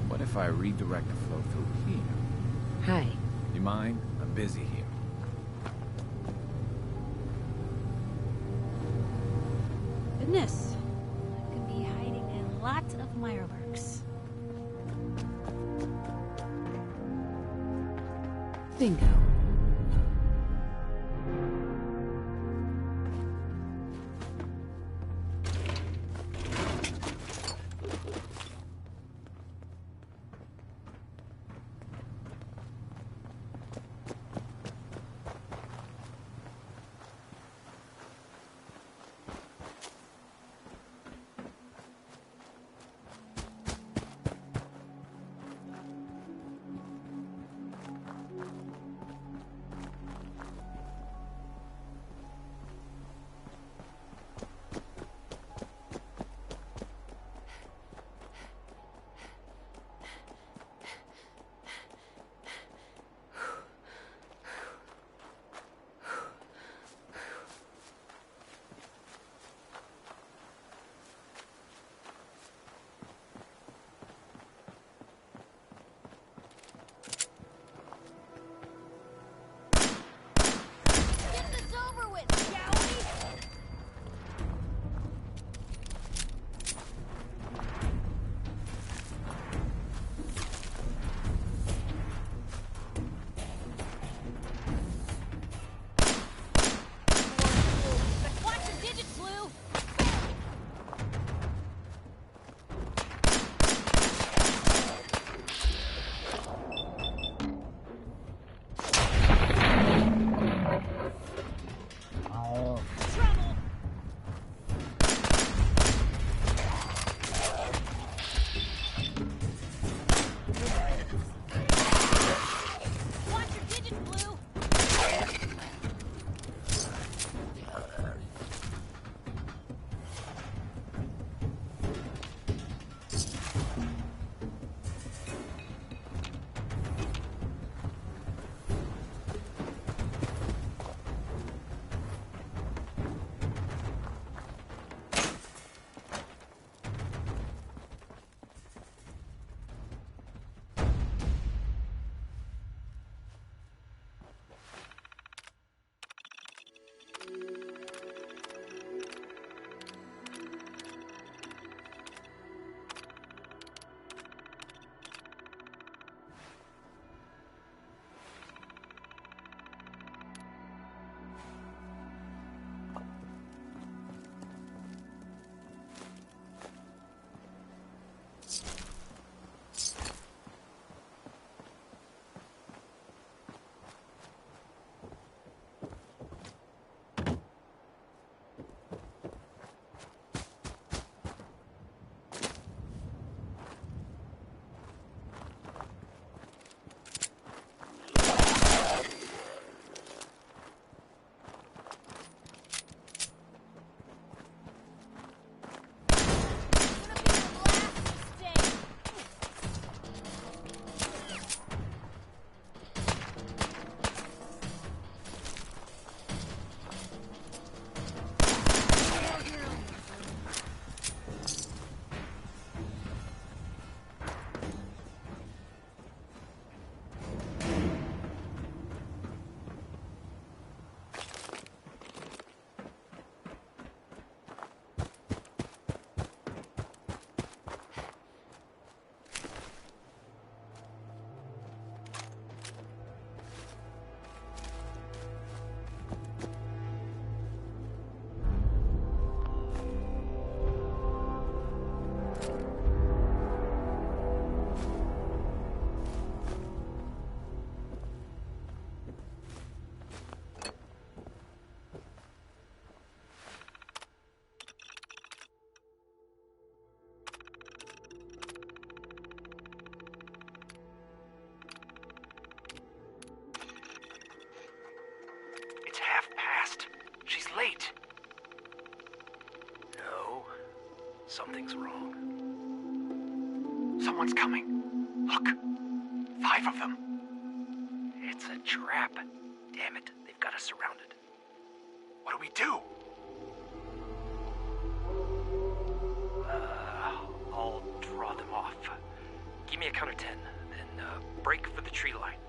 What if I redirect the flow through here? Hi. You mind? I'm busy here. Goodness. I could be hiding a lot of Mirelurks. Bingo. Something's wrong. Someone's coming. Look. 5 of them. It's a trap. Damn it, they've got us surrounded. What do we do? I'll draw them off. Give me a count of 10, then break for the tree line.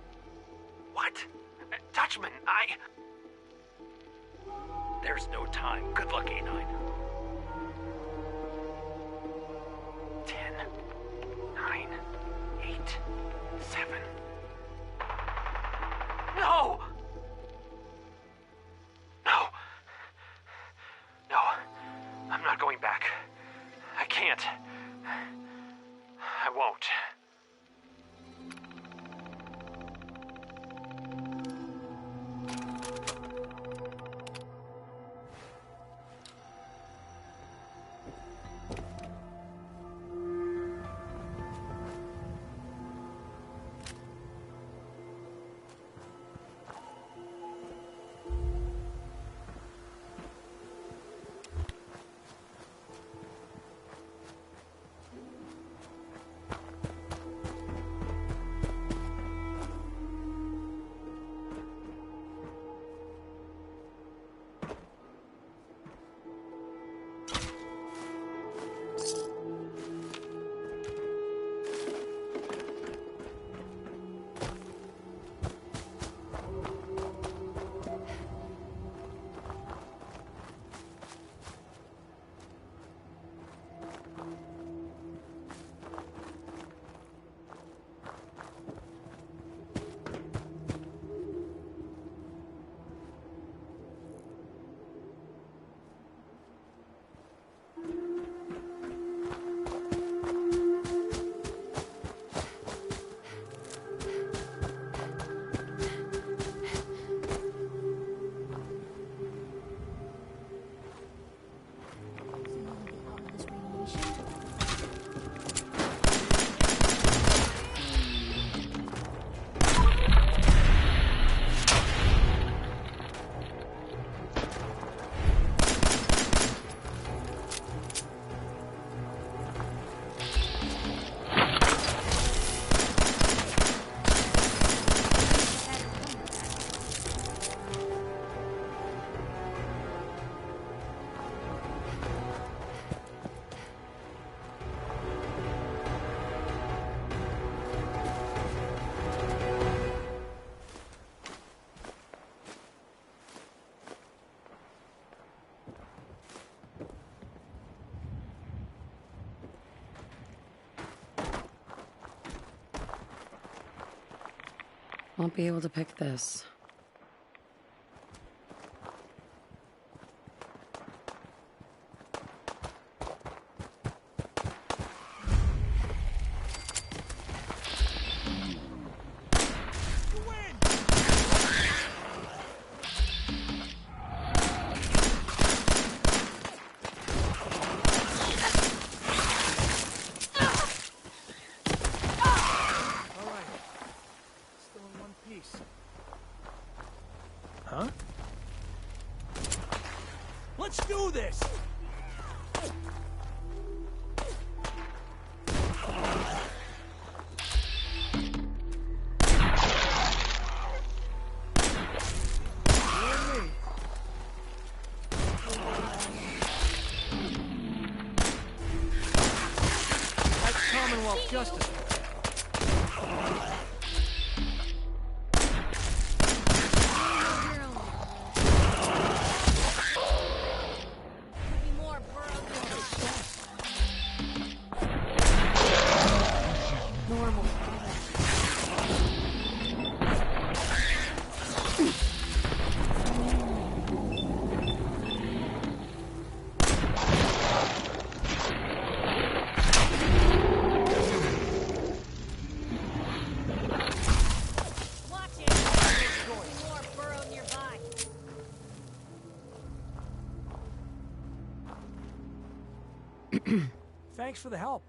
What? Dutchman, There's no time. Good luck, A9. 10, 9, 8, 7. No! No! No, I'm not going back. I can't. I won't. Won't be able to pick this. Huh? Let's do this! That's Commonwealth justice. Thanks for the help.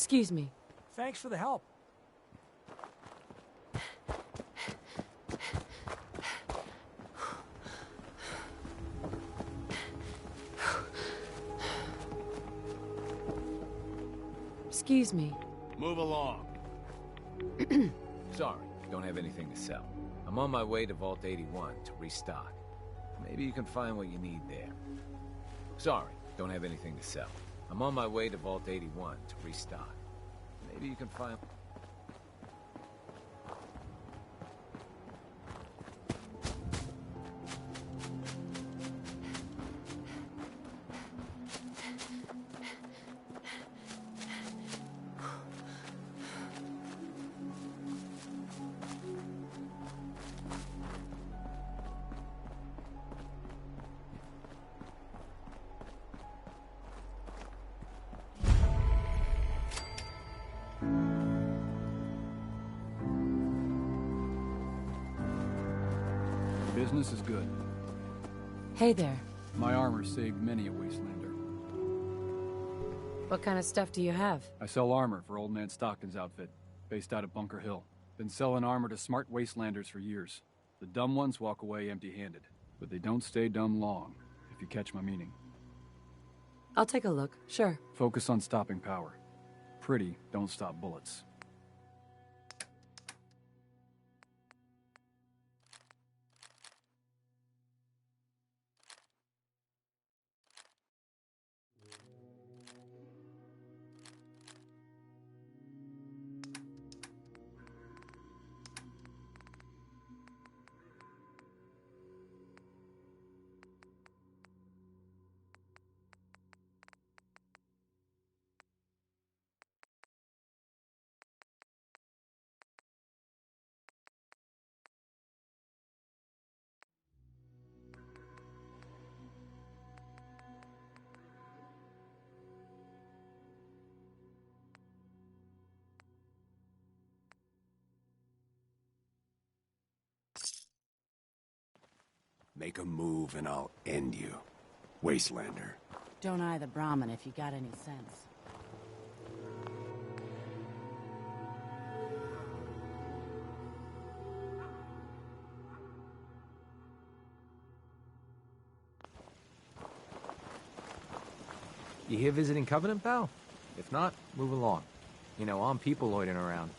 Excuse me. Thanks for the help. Excuse me. Move along. Sorry, don't have anything to sell. I'm on my way to Vault 81 to restock. Maybe you can find what you need there. Sorry, don't have anything to sell. I'm on my way to Vault 81 to restock. Maybe you can find... Business is good. Hey there. My armor saved many a wastelander. What kind of stuff do you have? I sell armor for Old Man Stockton's outfit, based out of Bunker Hill. Been selling armor to smart wastelanders for years. The dumb ones walk away empty-handed, but they don't stay dumb long, if you catch my meaning. I'll take a look, sure. Focus on stopping power. Pretty don't stop bullets. Make a move and I'll end you, wastelander. Don't eye the Brahmin if you got any sense. You here visiting Covenant, pal? If not, move along. You know, armed people loitering around.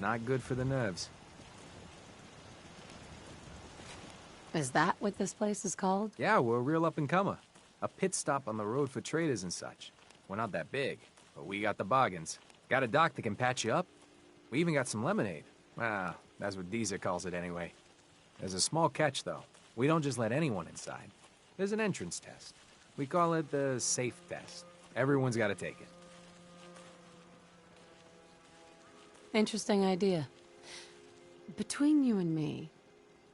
Not good for the nerves. Is that what this place is called? Yeah, we're a real up-and-comer. A pit stop on the road for traders and such. We're not that big, but we got the bargains. Got a doc that can patch you up. We even got some lemonade. Ah, that's what Deezer calls it anyway. There's a small catch, though. We don't just let anyone inside. There's an entrance test. We call it the safe test. Everyone's got to take it. Interesting idea. Between you and me,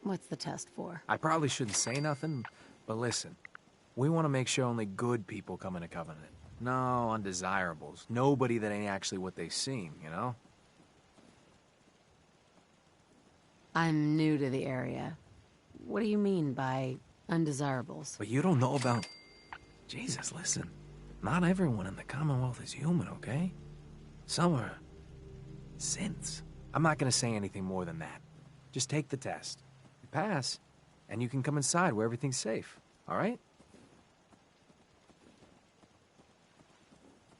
what's the test for? I probably shouldn't say nothing, but listen. We want to make sure only good people come into Covenant. No undesirables. Nobody that ain't actually what they seem, you know? I'm new to the area. What do you mean by undesirables? But you don't know about... Jesus, listen. Not everyone in the Commonwealth is human, okay? Some are... synths. I'm not gonna say anything more than that. Just take the test. You pass, and you can come inside where everything's safe, all right?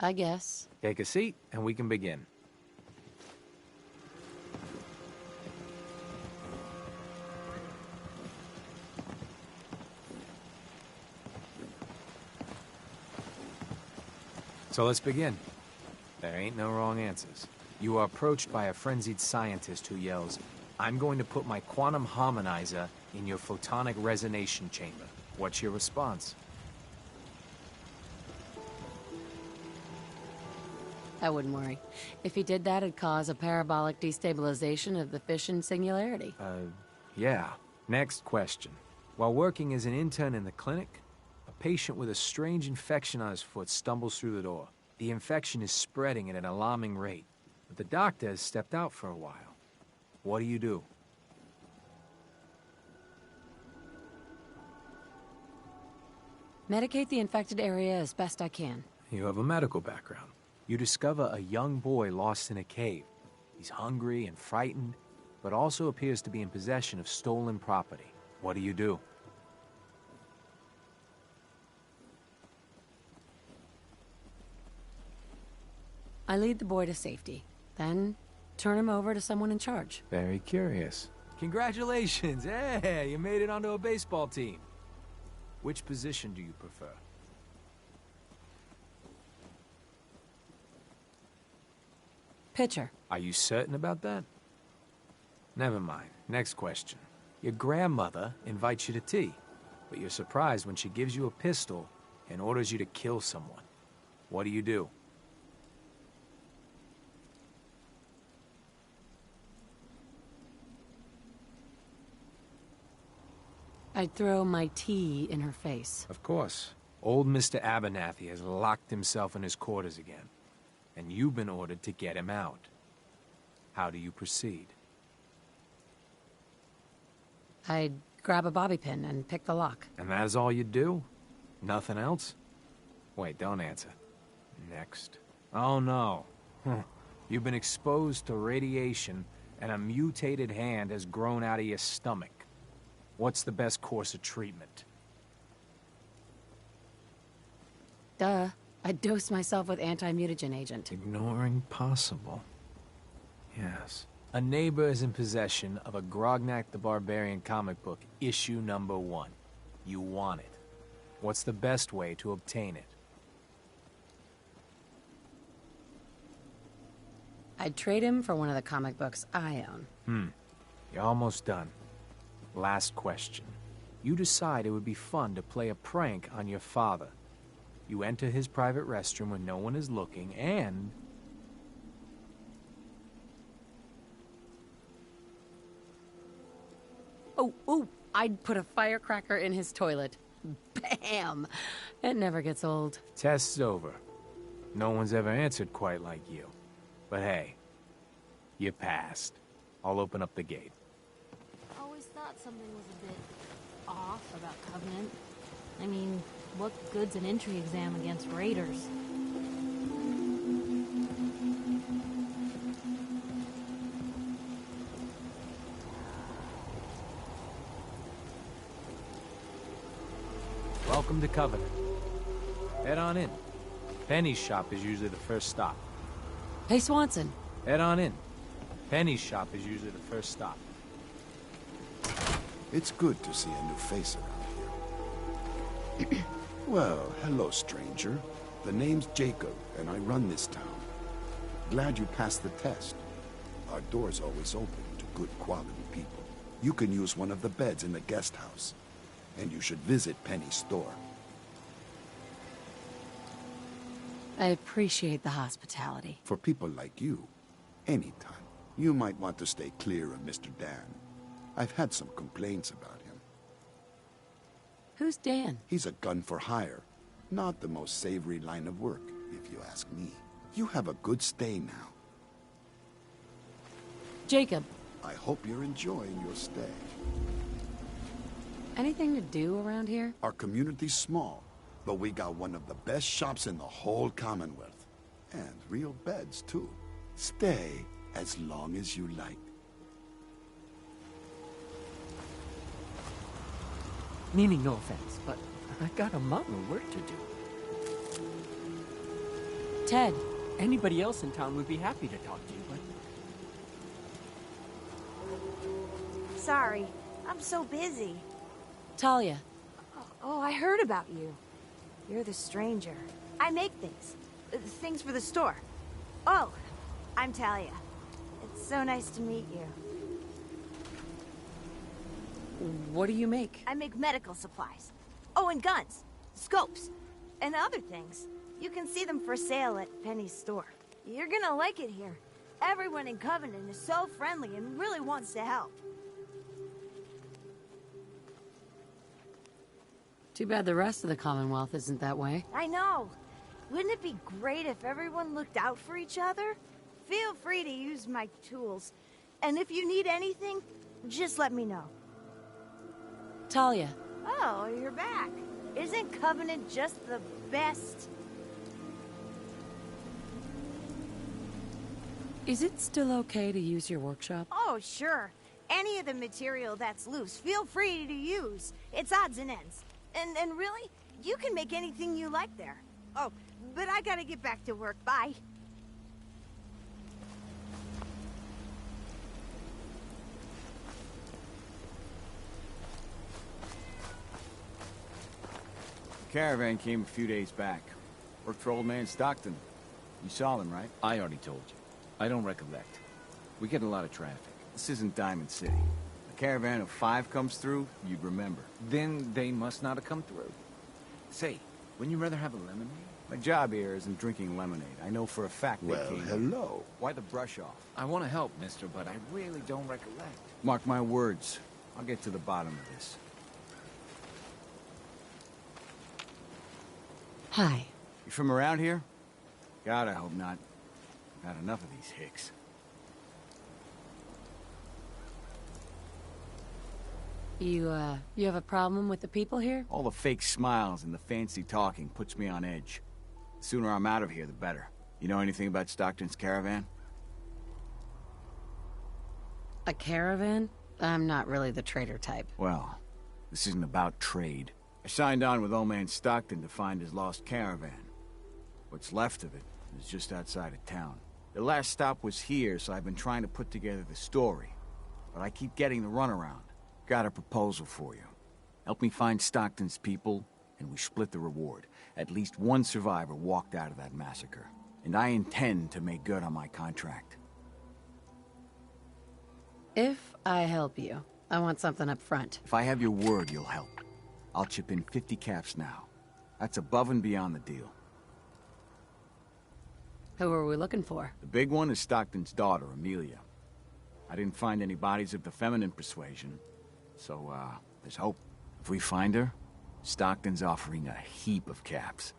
I guess. Take a seat, and we can begin. So let's begin. There ain't no wrong answers. You are approached by a frenzied scientist who yells, "I'm going to put my quantum harmonizer in your photonic resonation chamber." What's your response? I wouldn't worry. If he did that, it'd cause a parabolic destabilization of the fission singularity. Yeah. Next question. While working as an intern in the clinic, a patient with a strange infection on his foot stumbles through the door. The infection is spreading at an alarming rate, but the doctor has stepped out for a while. What do you do? Medicate the infected area as best I can. You have a medical background. You discover a young boy lost in a cave. He's hungry and frightened, but also appears to be in possession of stolen property. What do? I lead the boy to safety, then turn him over to someone in charge. Very curious. Congratulations! Hey, you made it onto a baseball team. Which position do you prefer? Pitcher. Are you certain about that? Never mind. Next question. Your grandmother invites you to tea, but you're surprised when she gives you a pistol and orders you to kill someone. What do? I'd throw my tea in her face. Of course. Old Mr. Abernathy has locked himself in his quarters again, and you've been ordered to get him out. How do you proceed? I'd grab a bobby pin and pick the lock. And that is all you do? Nothing else? Wait, don't answer. Next. Oh no. You've been exposed to radiation, and a mutated hand has grown out of your stomach. What's the best course of treatment? Duh. I'd dose myself with anti-mutagen agent. Ignoring possible. Yes. A neighbor is in possession of a Grognak the Barbarian comic book, issue number 1. You want it. What's the best way to obtain it? I'd trade him for one of the comic books I own. You're almost done. Last question. You decide it would be fun to play a prank on your father. You enter his private restroom when no one is looking, and... Oh, I'd put a firecracker in his toilet. Bam! It never gets old. Test's over. No one's ever answered quite like you. But hey, you passed. I'll open up the gate. Always thought something was a bit off about Covenant. I mean, what good's an entry exam against raiders? Welcome to Covenant. Head on in. Penny's shop is usually the first stop. Hey, Swanson. Head on in. Penny's shop is usually the first stop. It's good to see a new face around here. Well, hello, stranger. The name's Jacob, and I run this town. Glad you passed the test. Our door's always open to good quality people. You can use one of the beds in the guest house. And you should visit Penny's store. I appreciate the hospitality. For people like you, anytime. You might want to stay clear of Mr. Dan. I've had some complaints about him. Who's Dan? He's a gun for hire. Not the most savory line of work, if you ask me. You have a good stay now. Jacob. I hope you're enjoying your stay. Anything to do around here? Our community's small, but we got one of the best shops in the whole Commonwealth. And real beds, too. Stay as long as you like. Meaning no offense, but I got a mountain of work to do. Ted. Anybody else in town would be happy to talk to you, but... Sorry, I'm so busy. Talia. Oh, I heard about you. You're the stranger. I make things. Things for the store. Oh, I'm Talia. It's so nice to meet you. What do you make? I make medical supplies. Oh, and guns, scopes, and other things. You can see them for sale at Penny's store. You're gonna like it here. Everyone in Covenant is so friendly and really wants to help. Too bad the rest of the Commonwealth isn't that way. I know. Wouldn't it be great if everyone looked out for each other? Feel free to use my tools. And if you need anything, just let me know. Talia. Oh, you're back. Isn't Covenant just the best? Is it still okay to use your workshop? Oh, sure. Any of the material that's loose, feel free to use. It's odds and ends. And really, you can make anything you like there. Oh, but I gotta get back to work. Bye. The caravan came a few days back. Worked for old man Stockton. You saw them, right? I already told you. I don't recollect. We get a lot of traffic. This isn't Diamond City. A caravan of 5 comes through, you'd remember. Then they must not have come through. Say, wouldn't you rather have a lemonade? My job here isn't drinking lemonade. I know for a fact they came. Hello. Why the brush off? I want to help, mister, but I really don't recollect. Mark my words. I'll get to the bottom of this. Hi. You from around here? God, I hope not. I've had enough of these hicks. You have a problem with the people here? All the fake smiles and the fancy talking puts me on edge. The sooner I'm out of here, the better. You know anything about Stockton's caravan? A caravan? I'm not really the trader type. Well, this isn't about trade. I signed on with old man Stockton to find his lost caravan. What's left of it is just outside of town. The last stop was here, so I've been trying to put together the story. But I keep getting the runaround. Got a proposal for you. Help me find Stockton's people, and we split the reward. At least one survivor walked out of that massacre. And I intend to make good on my contract. If I help you, I want something up front. If I have your word, you'll help. I'll chip in 50 caps now. That's above and beyond the deal. Who are we looking for? The big one is Stockton's daughter, Amelia. I didn't find any bodies of the feminine persuasion, so, there's hope. If we find her, Stockton's offering a heap of caps.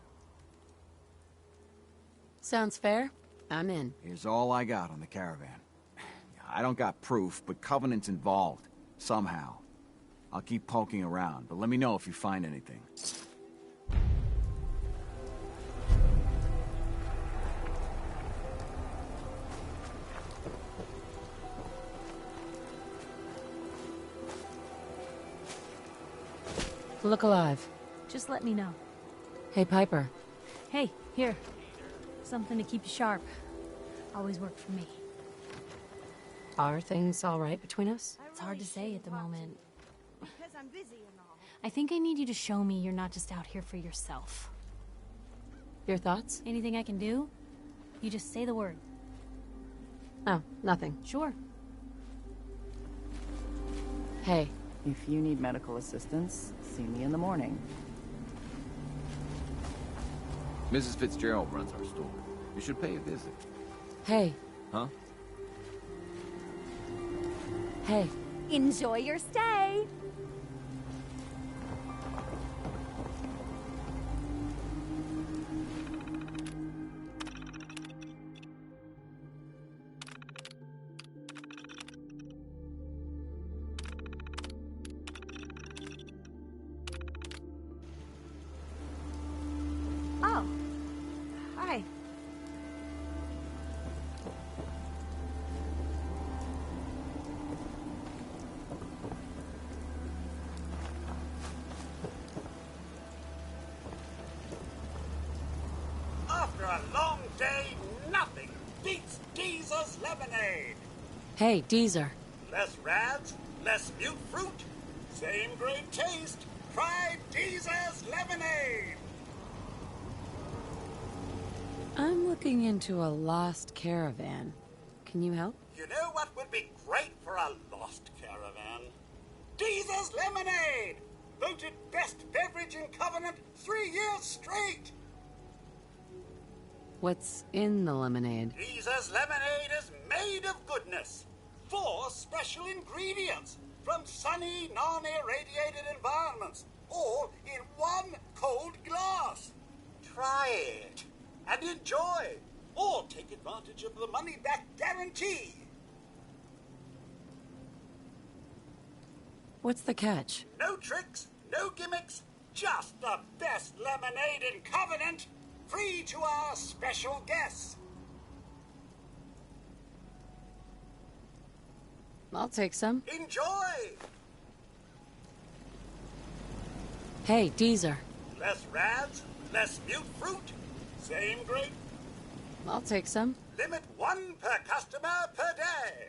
Sounds fair. I'm in. Here's all I got on the caravan. I don't got proof, but Covenant's involved. Somehow. I'll keep poking around, but let me know if you find anything. Look alive. Just let me know. Hey, Piper. Hey, here. Something to keep you sharp. Always worked for me. Are things all right between us? It's hard to say at the moment. Because I'm busy and all. I think I need you to show me you're not just out here for yourself. Your thoughts? Anything I can do? You just say the word. Oh, nothing. Sure. Hey. If you need medical assistance, see me in the morning. Mrs. Fitzgerald runs our store. You should pay a visit. Hey. Huh? Hey. Enjoy your stay. Oh. Hi. After a long day, nothing beats Deezer's lemonade. Hey, Deezer. Less rads, less mute fruit, same great taste. Try Deezer's lemonade. I'm looking into a lost caravan. Can you help? You know what would be great for a lost caravan? Deezer's lemonade! Voted best beverage in Covenant 3 years straight! What's in the lemonade? Deezer's lemonade is made of goodness. 4 special ingredients from sunny, non-irradiated environments, all in 1 cold glass. Try it and enjoy, or take advantage of the money-back guarantee. What's the catch? No tricks, no gimmicks, just the best lemonade in Covenant, free to our special guests. I'll take some. Enjoy! Hey, Deezer. Less rads, less mute fruit. Same grape. I'll take some. Limit 1 per customer per day.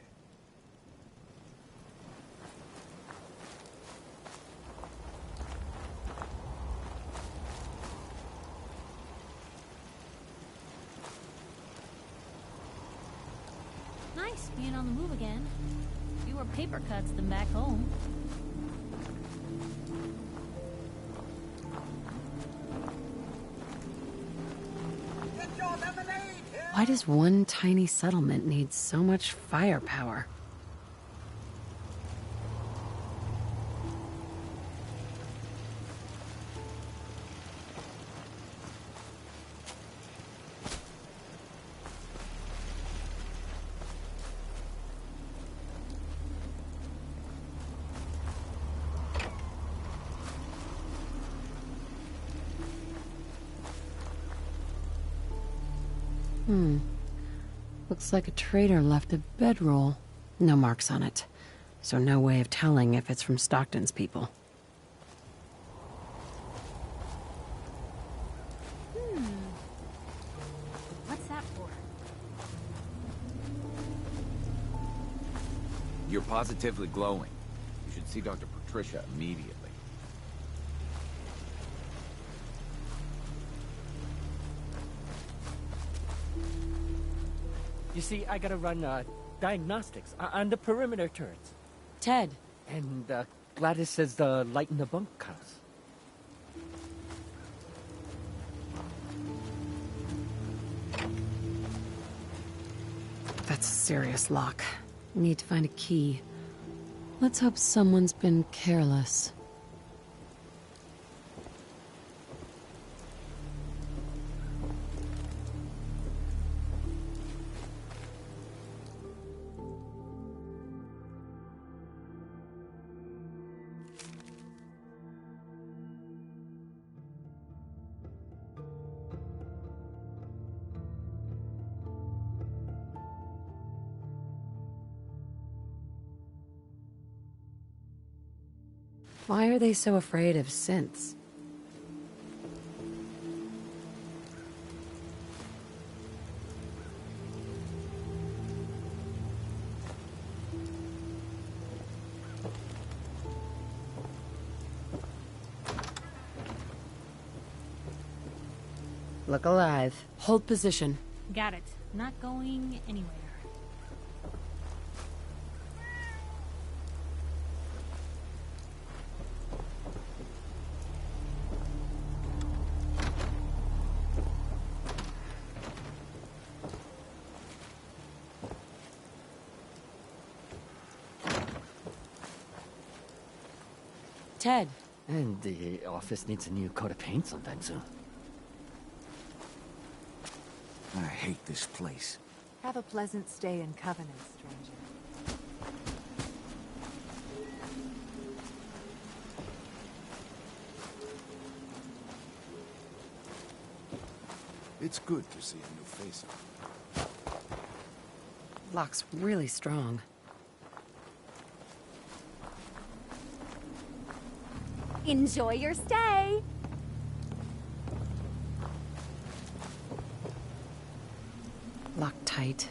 Nice being on the move again. Fewer paper cuts than back home. Why does one tiny settlement need so much firepower? Looks like a trader left a bedroll. No marks on it, so no way of telling if it's from Stockton's people. What's that for? You're positively glowing. You should see Dr. Patricia immediately. You see, I gotta run diagnostics on the perimeter turrets. Ted. And Gladys says the light in the bunkhouse. That's a serious lock. Need to find a key. Let's hope someone's been careless. Why are they so afraid of synths? Look alive. Hold position. Got it. Not going anywhere. Ted. And the office needs a new coat of paint sometime soon. I hate this place. Have a pleasant stay in Covenant, stranger. It's good to see a new face. Lock's really strong. Enjoy your stay! Locked tight.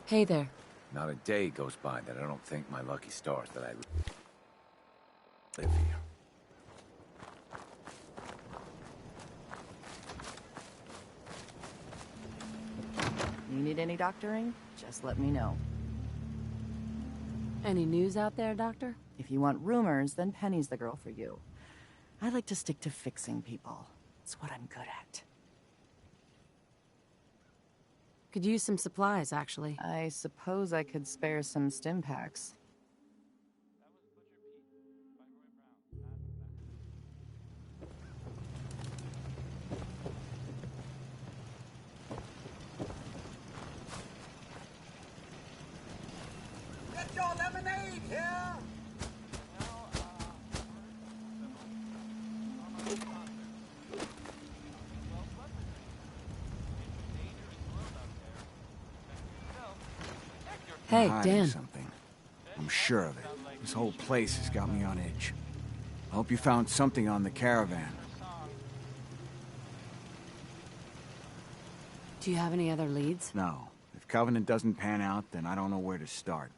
Hey there. Not a day goes by that I don't thank my lucky stars that I live here. You need any doctoring? Just let me know. Any news out there, Doctor? If you want rumors, then Penny's the girl for you. I like to stick to fixing people. It's what I'm good at. Could use some supplies, actually. I suppose I could spare some stim packs. Get your lemonade here! Hey, hiding Dan. something. I'm sure of it. This whole place has got me on edge. I hope you found something on the caravan. Do you have any other leads? No. If Covenant doesn't pan out, then I don't know where to start.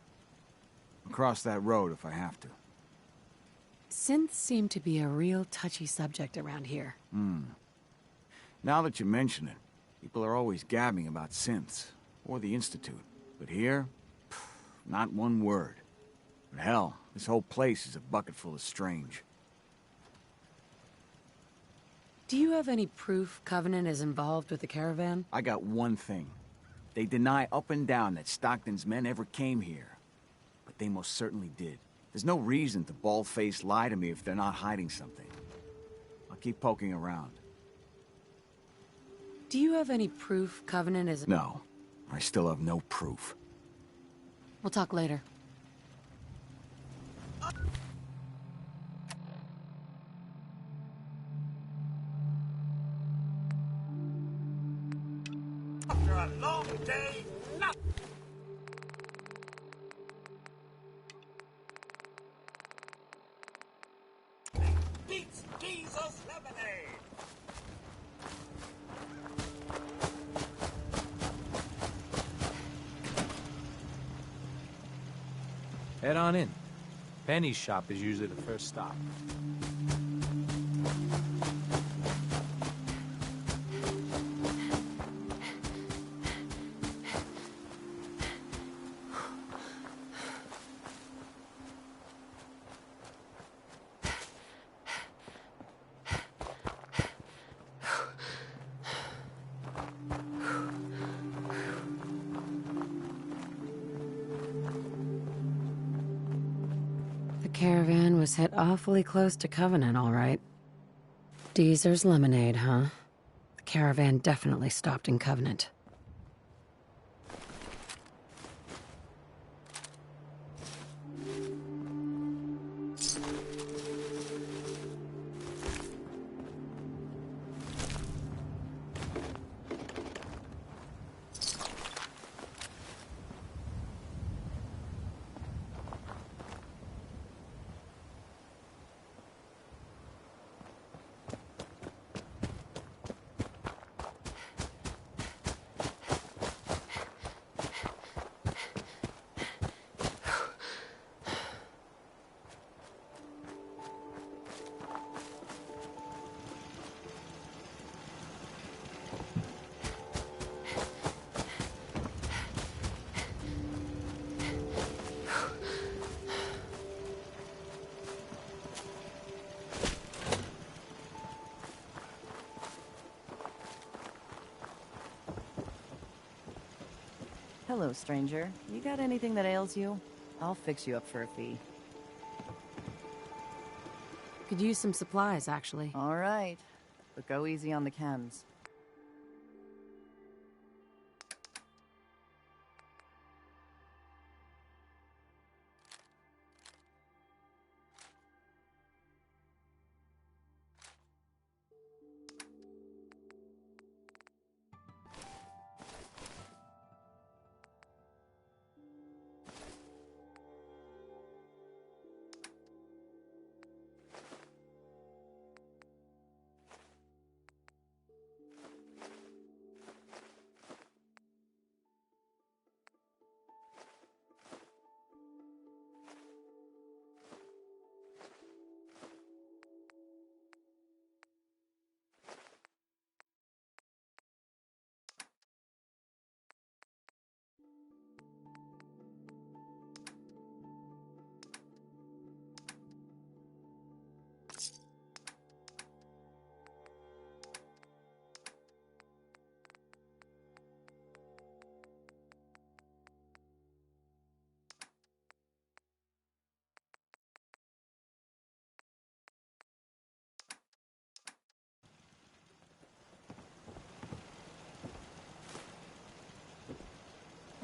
I'll cross that road if I have to. Synths seem to be a real touchy subject around here. Now that you mention it, people are always gabbing about synths, or the Institute. But here, not one word. But hell, this whole place is a bucket full of strange. Do you have any proof Covenant is involved with the caravan? I got one thing. They deny up and down that Stockton's men ever came here. But they most certainly did. There's no reason to bald-faced lie to me if they're not hiding something. I'll keep poking around. Do you have any proof Covenant is... No, I still have no proof. We'll talk later. After a long day, nothing beats Jesus lemonade. Head on in. Penny's shop is usually the first stop. The caravan was hit awfully close to Covenant, all right. Deezer's lemonade, huh? The caravan definitely stopped in Covenant. Hello, stranger. You got anything that ails you? I'll fix you up for a fee. Could use some supplies, actually. All right. But go easy on the chems.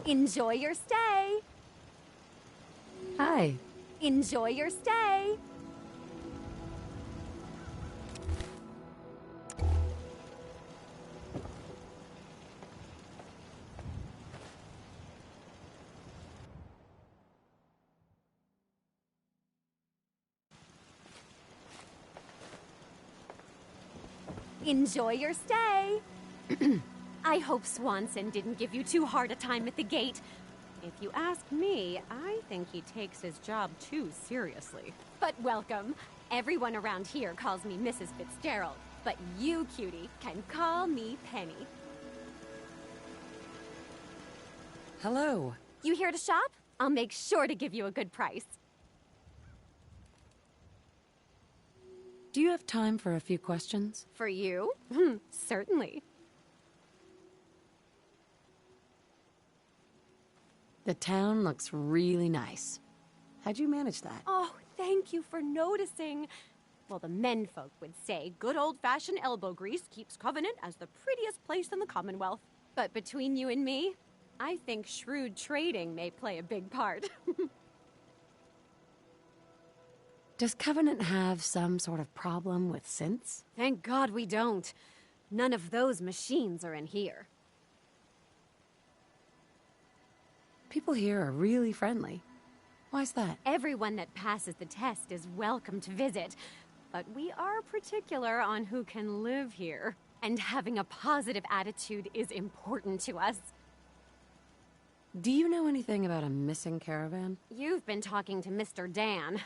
Enjoy your stay. Hi. Enjoy your stay. Enjoy your stay. I hope Swanson didn't give you too hard a time at the gate. If you ask me, I think he takes his job too seriously. But welcome. Everyone around here calls me Mrs. Fitzgerald, but you, cutie, can call me Penny. Hello. You here to shop? I'll make sure to give you a good price. Do you have time for a few questions? For you? Certainly. The town looks really nice. How'd you manage that? Oh, thank you for noticing. Well, the menfolk would say good old-fashioned elbow grease keeps Covenant as the prettiest place in the Commonwealth. But between you and me, I think shrewd trading may play a big part. Does Covenant have some sort of problem with synths? Thank God we don't. None of those machines are in here. People here are really friendly. Why's that? Everyone that passes the test is welcome to visit, but we are particular on who can live here. And having a positive attitude is important to us. Do you know anything about a missing caravan? You've been talking to Mr. Dan.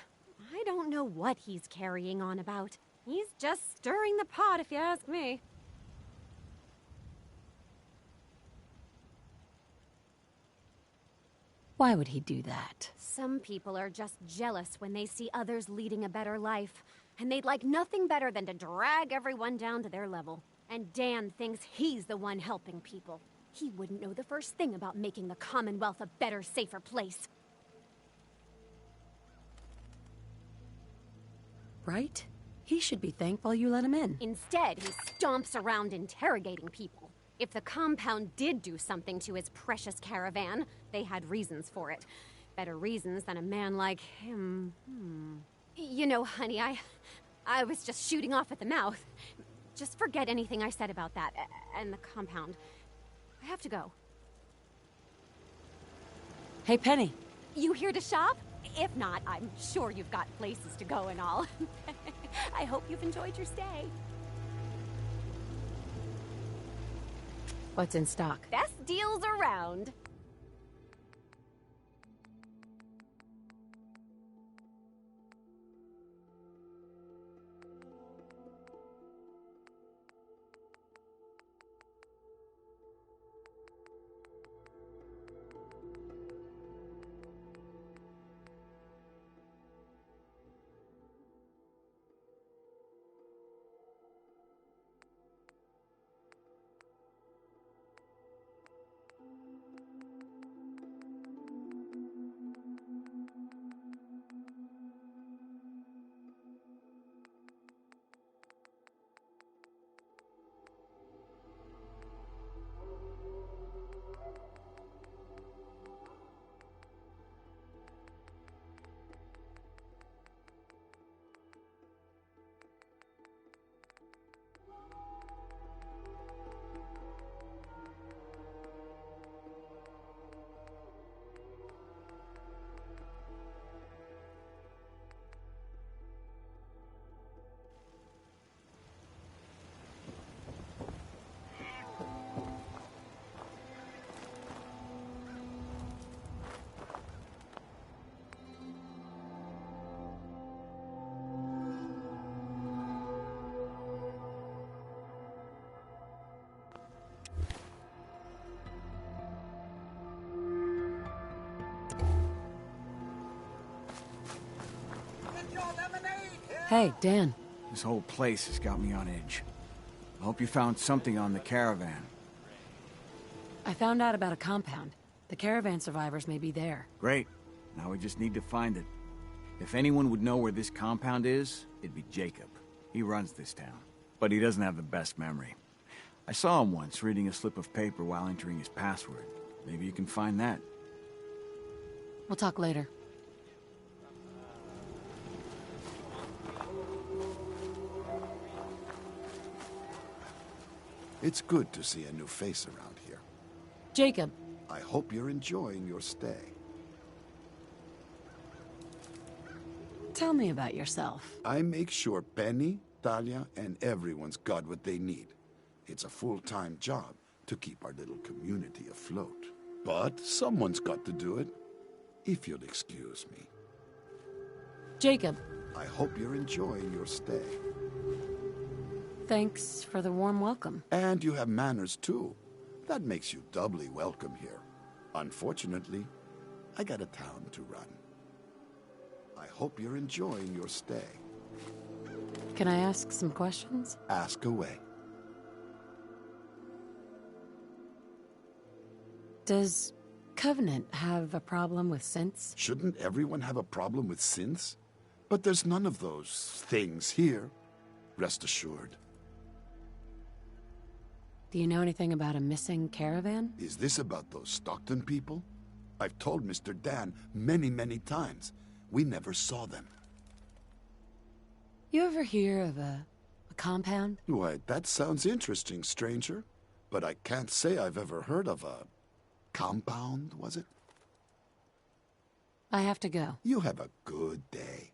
I don't know what he's carrying on about. He's just stirring the pot, if you ask me. Why would he do that? Some people are just jealous when they see others leading a better life, and they'd like nothing better than to drag everyone down to their level. And Dan thinks he's the one helping people. He wouldn't know the first thing about making the Commonwealth a better, safer place. Right? He should be thankful you let him in. Instead, he stomps around interrogating people. If the compound did do something to his precious caravan, they had reasons for it. Better reasons than a man like him. You know, honey, I was just shooting off at the mouth. Just forget anything I said about that and the compound. I have to go. Hey, Penny. You here to shop? If not, I'm sure you've got places to go and all. I hope you've enjoyed your stay. What's in stock? Best deals around. Hey, Dan. This whole place has got me on edge. I hope you found something on the caravan. I found out about a compound. The caravan survivors may be there. Great. Now we just need to find it. If anyone would know where this compound is, it'd be Jacob. He runs this town. But he doesn't have the best memory. I saw him once reading a slip of paper while entering his password. Maybe you can find that. We'll talk later. It's good to see a new face around here. Jacob. I hope you're enjoying your stay. Tell me about yourself. I make sure Penny, Talia, and everyone's got what they need. It's a full-time job to keep our little community afloat. But someone's got to do it, if you'll excuse me. Jacob. I hope you're enjoying your stay. Thanks for the warm welcome. And you have manners, too. That makes you doubly welcome here. Unfortunately, I got a town to run. I hope you're enjoying your stay. Can I ask some questions? Ask away. Does Covenant have a problem with synths? Shouldn't everyone have a problem with synths? But there's none of those things here. Rest assured. Do you know anything about a missing caravan? Is this about those Stockton people? I've told Mr. Dan many, many times. We never saw them. You ever hear of a compound? Why, that sounds interesting, stranger. But I can't say I've ever heard of a compound, was it? I have to go. You have a good day.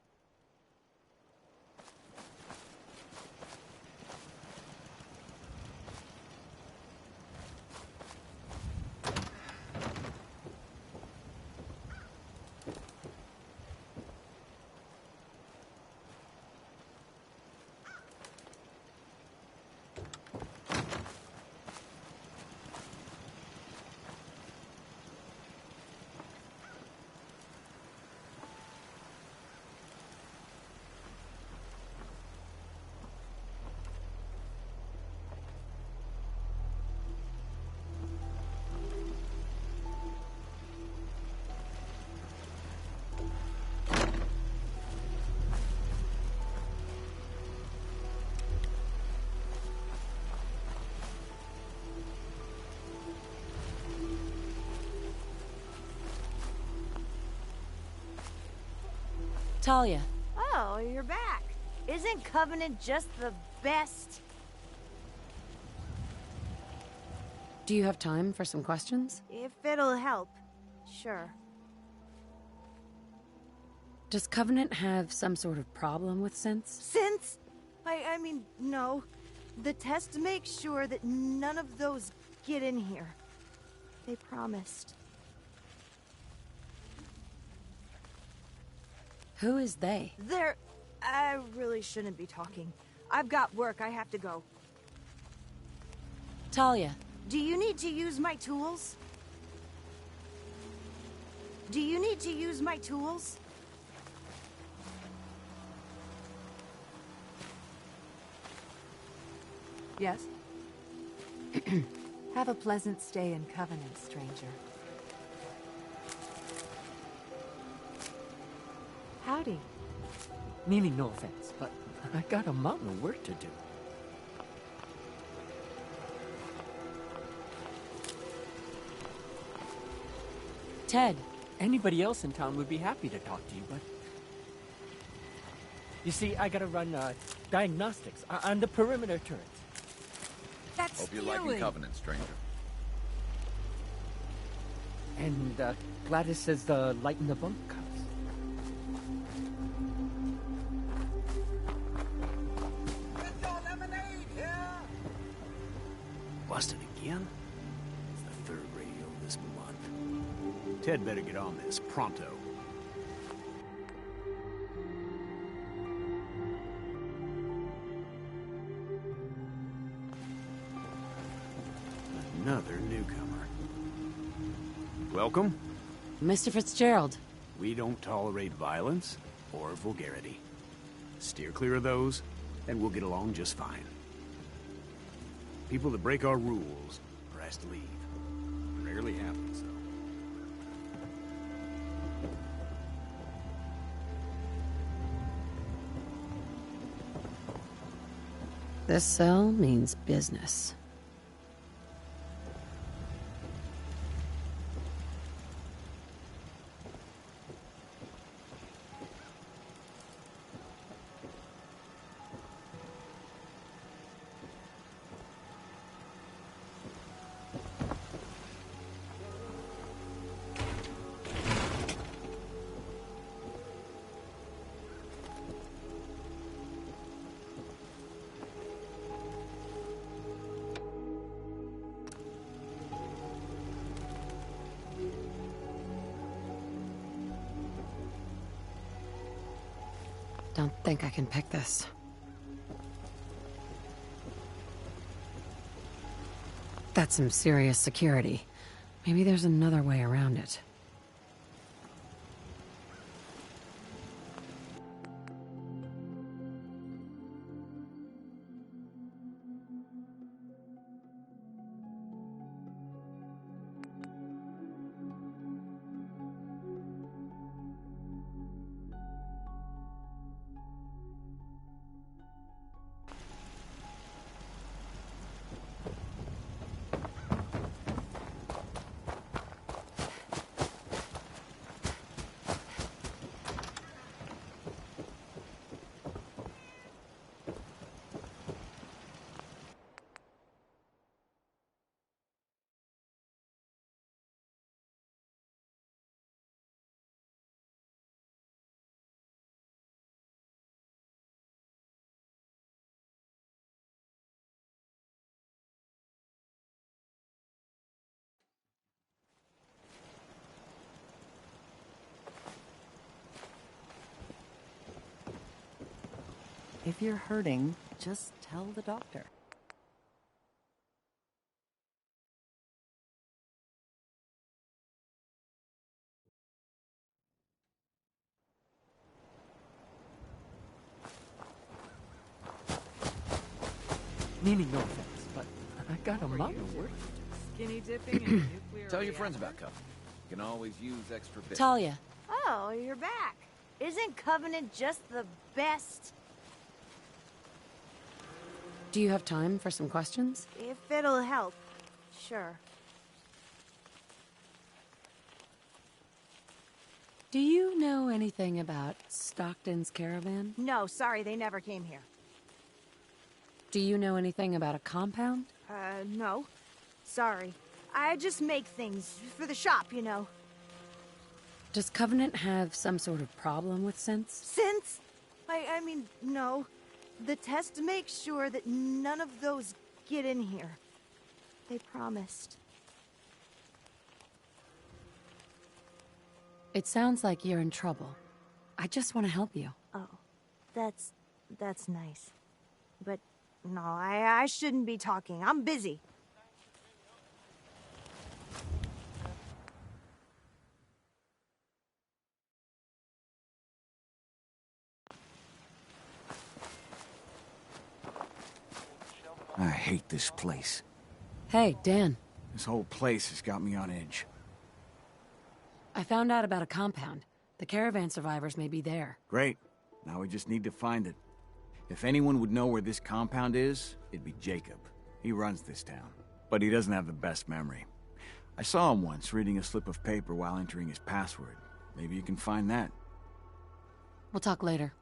Talia. Oh, you're back. Isn't Covenant just the best? Do you have time for some questions? If it'll help, sure. Does Covenant have some sort of problem with synths? Synths? I mean, no. The test makes sure that none of those get in here. They promised. Who is they? I really shouldn't be talking. I've got work, I have to go. Talia. Do you need to use my tools? Do you need to use my tools? Yes? Have a pleasant stay in Covenant, stranger. Howdy. Meaning no offense, but I got a mountain of work to do. Ted. Anybody else in town would be happy to talk to you, but... You see, I gotta run diagnostics on the perimeter turrets. That's Hope you're liking Covenant, stranger. And Gladys says the light in the bunkhouse. Busted again? It's the third radio this month. Ted better get on this, pronto. Another newcomer. Welcome. Mr. Fitzgerald. We don't tolerate violence or vulgarity. Steer clear of those, and we'll get along just fine. People that break our rules are asked to leave. Rarely happens, though. This cell means business. Don't think I can pick this. That's some serious security. Maybe there's another way around it. If you're hurting, just tell the doctor. Meaning no offense, but I got a mother. Skinny dipping in nuclear. Tell your friends about Covenant. You can always use extra bits. Talia. Oh, you're back. Isn't Covenant just the best? Do you have time for some questions? If it'll help, sure. Do you know anything about Stockton's caravan? No, sorry, they never came here. Do you know anything about a compound? No. Sorry. I just make things for the shop, you know. Does Covenant have some sort of problem with synths? Synths? I mean, no. The test makes sure that none of those get in here. They promised. It sounds like you're in trouble. I just want to help you. Oh, that's nice. But no, I shouldn't be talking. I'm busy. I hate this place. Hey, Dan. This whole place has got me on edge. I found out about a compound. The caravan survivors may be there. Great. Now we just need to find it. If anyone would know where this compound is, it'd be Jacob. He runs this town, but he doesn't have the best memory. I saw him once reading a slip of paper while entering his password. Maybe you can find that. We'll talk later.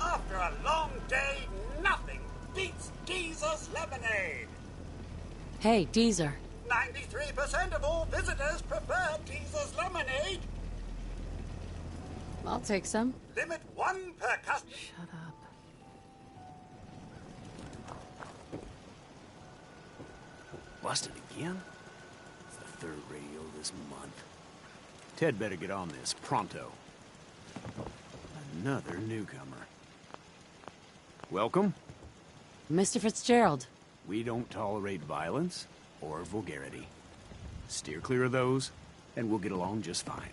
After a long day, nothing beats Geezer's lemonade. Hey, Deezer. 93% of all visitors prefer Geezer's lemonade. I'll take some. Limit 1 per customer. Shut up. Busted again? It's the third radio this month. Ted better get on this, pronto. Another newcomer. Welcome. Mr. Fitzgerald. We don't tolerate violence or vulgarity. Steer clear of those, and we'll get along just fine.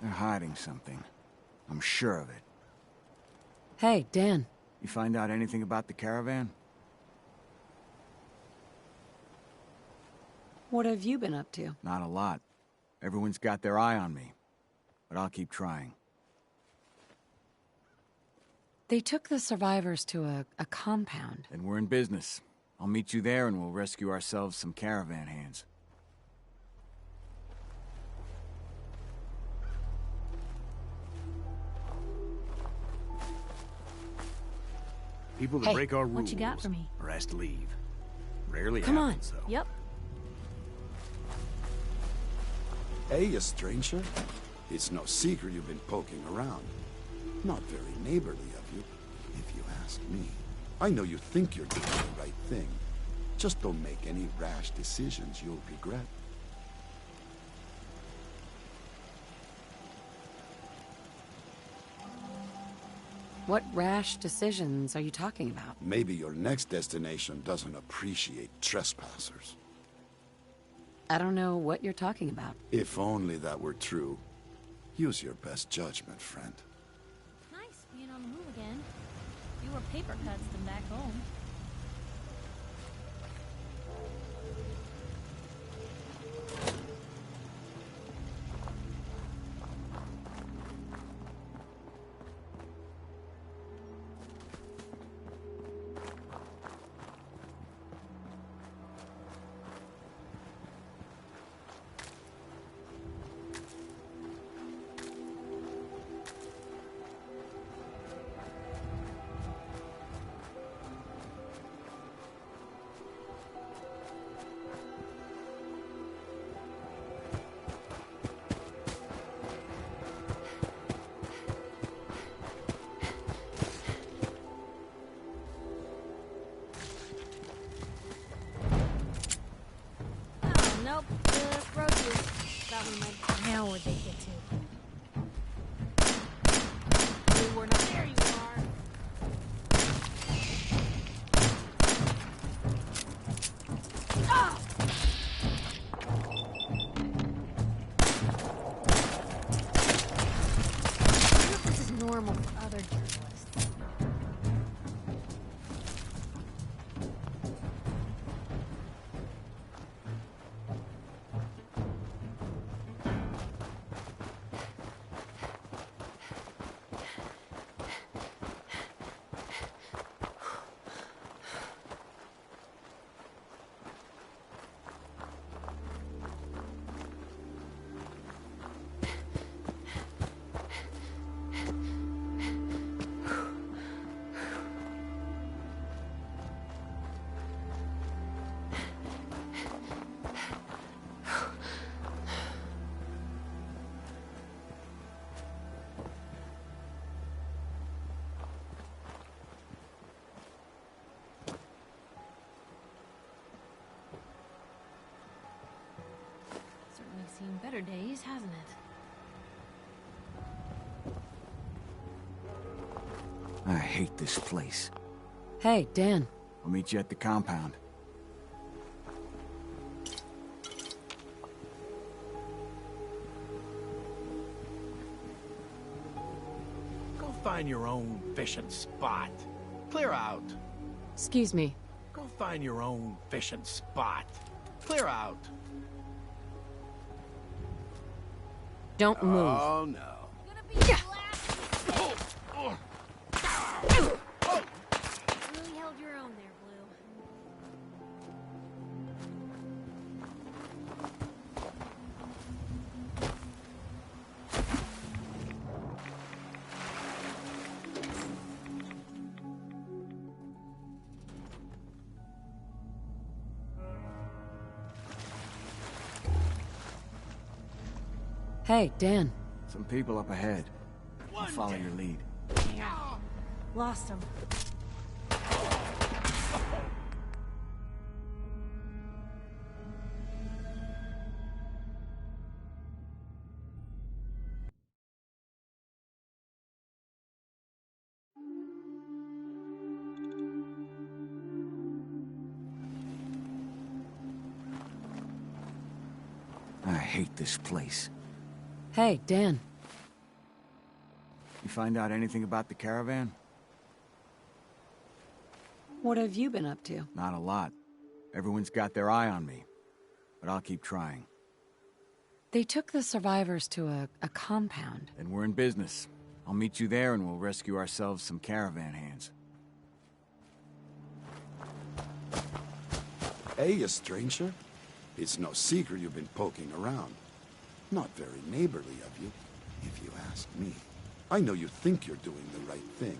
They're hiding something. I'm sure of it. Hey, Dan. You find out anything about the caravan? What have you been up to? Not a lot. Everyone's got their eye on me. But I'll keep trying. They took the survivors to a compound. Then we're in business. I'll meet you there and we'll rescue ourselves some caravan hands. People that break our rules what you got for me? are asked to leave. Rarely Come on. happens, though. Yep. Hey, a stranger. It's no secret you've been poking around. Not very neighborly of you, if you ask me. I know you think you're doing the right thing. Just don't make any rash decisions you'll regret. What rash decisions are you talking about? Maybe your next destination doesn't appreciate trespassers. I don't know what you're talking about. If only that were true. Use your best judgment, friend. Nice being on the move again. Fewer paper cuts than back home. Nope, just roaches. Thought we might. Now where'd they get to? We were not there, you are. Ah! I wonder if this is normal for other journalists. Certainly seen better days, hasn't it? I hate this place. Hey, Dan. I'll meet you at the compound. Go find your own fishing spot. Clear out. Excuse me. Go find your own fishing spot. Clear out. Don't move. Oh, no. Really held your own there, Blue. Hey, Dan. Some people up ahead. I'll follow your lead. Yeah. Lost him. I hate this place. Hey, Dan. You find out anything about the caravan? What have you been up to? Not a lot. Everyone's got their eye on me. But I'll keep trying. They took the survivors to a compound. Then we're in business. I'll meet you there and we'll rescue ourselves some caravan hands. Hey, a stranger. It's no secret you've been poking around. Not very neighborly of you, if you ask me. I know you think you're doing the right thing.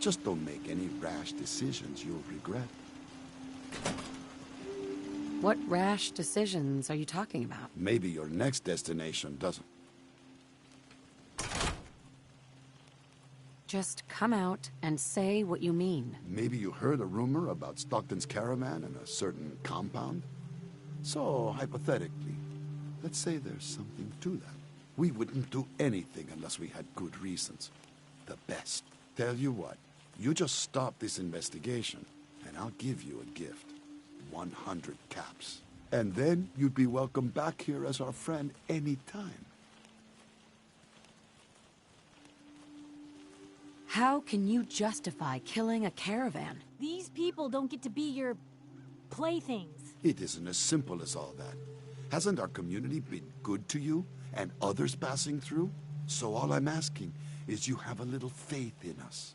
Just don't make any rash decisions you'll regret. What rash decisions are you talking about? Maybe your next destination doesn't. Just come out and say what you mean. Maybe you heard a rumor about Stockton's caravan and a certain compound? So, hypothetically, let's say there's something to that. We wouldn't do anything unless we had good reasons. The best. Tell you what, you just stop this investigation, and I'll give you a gift. 100 caps. And then you'd be welcome back here as our friend anytime. How can you justify killing a caravan? These people don't get to be your playthings. It isn't as simple as all that. Hasn't our community been good to you and others passing through? So all I'm asking is you have a little faith in us.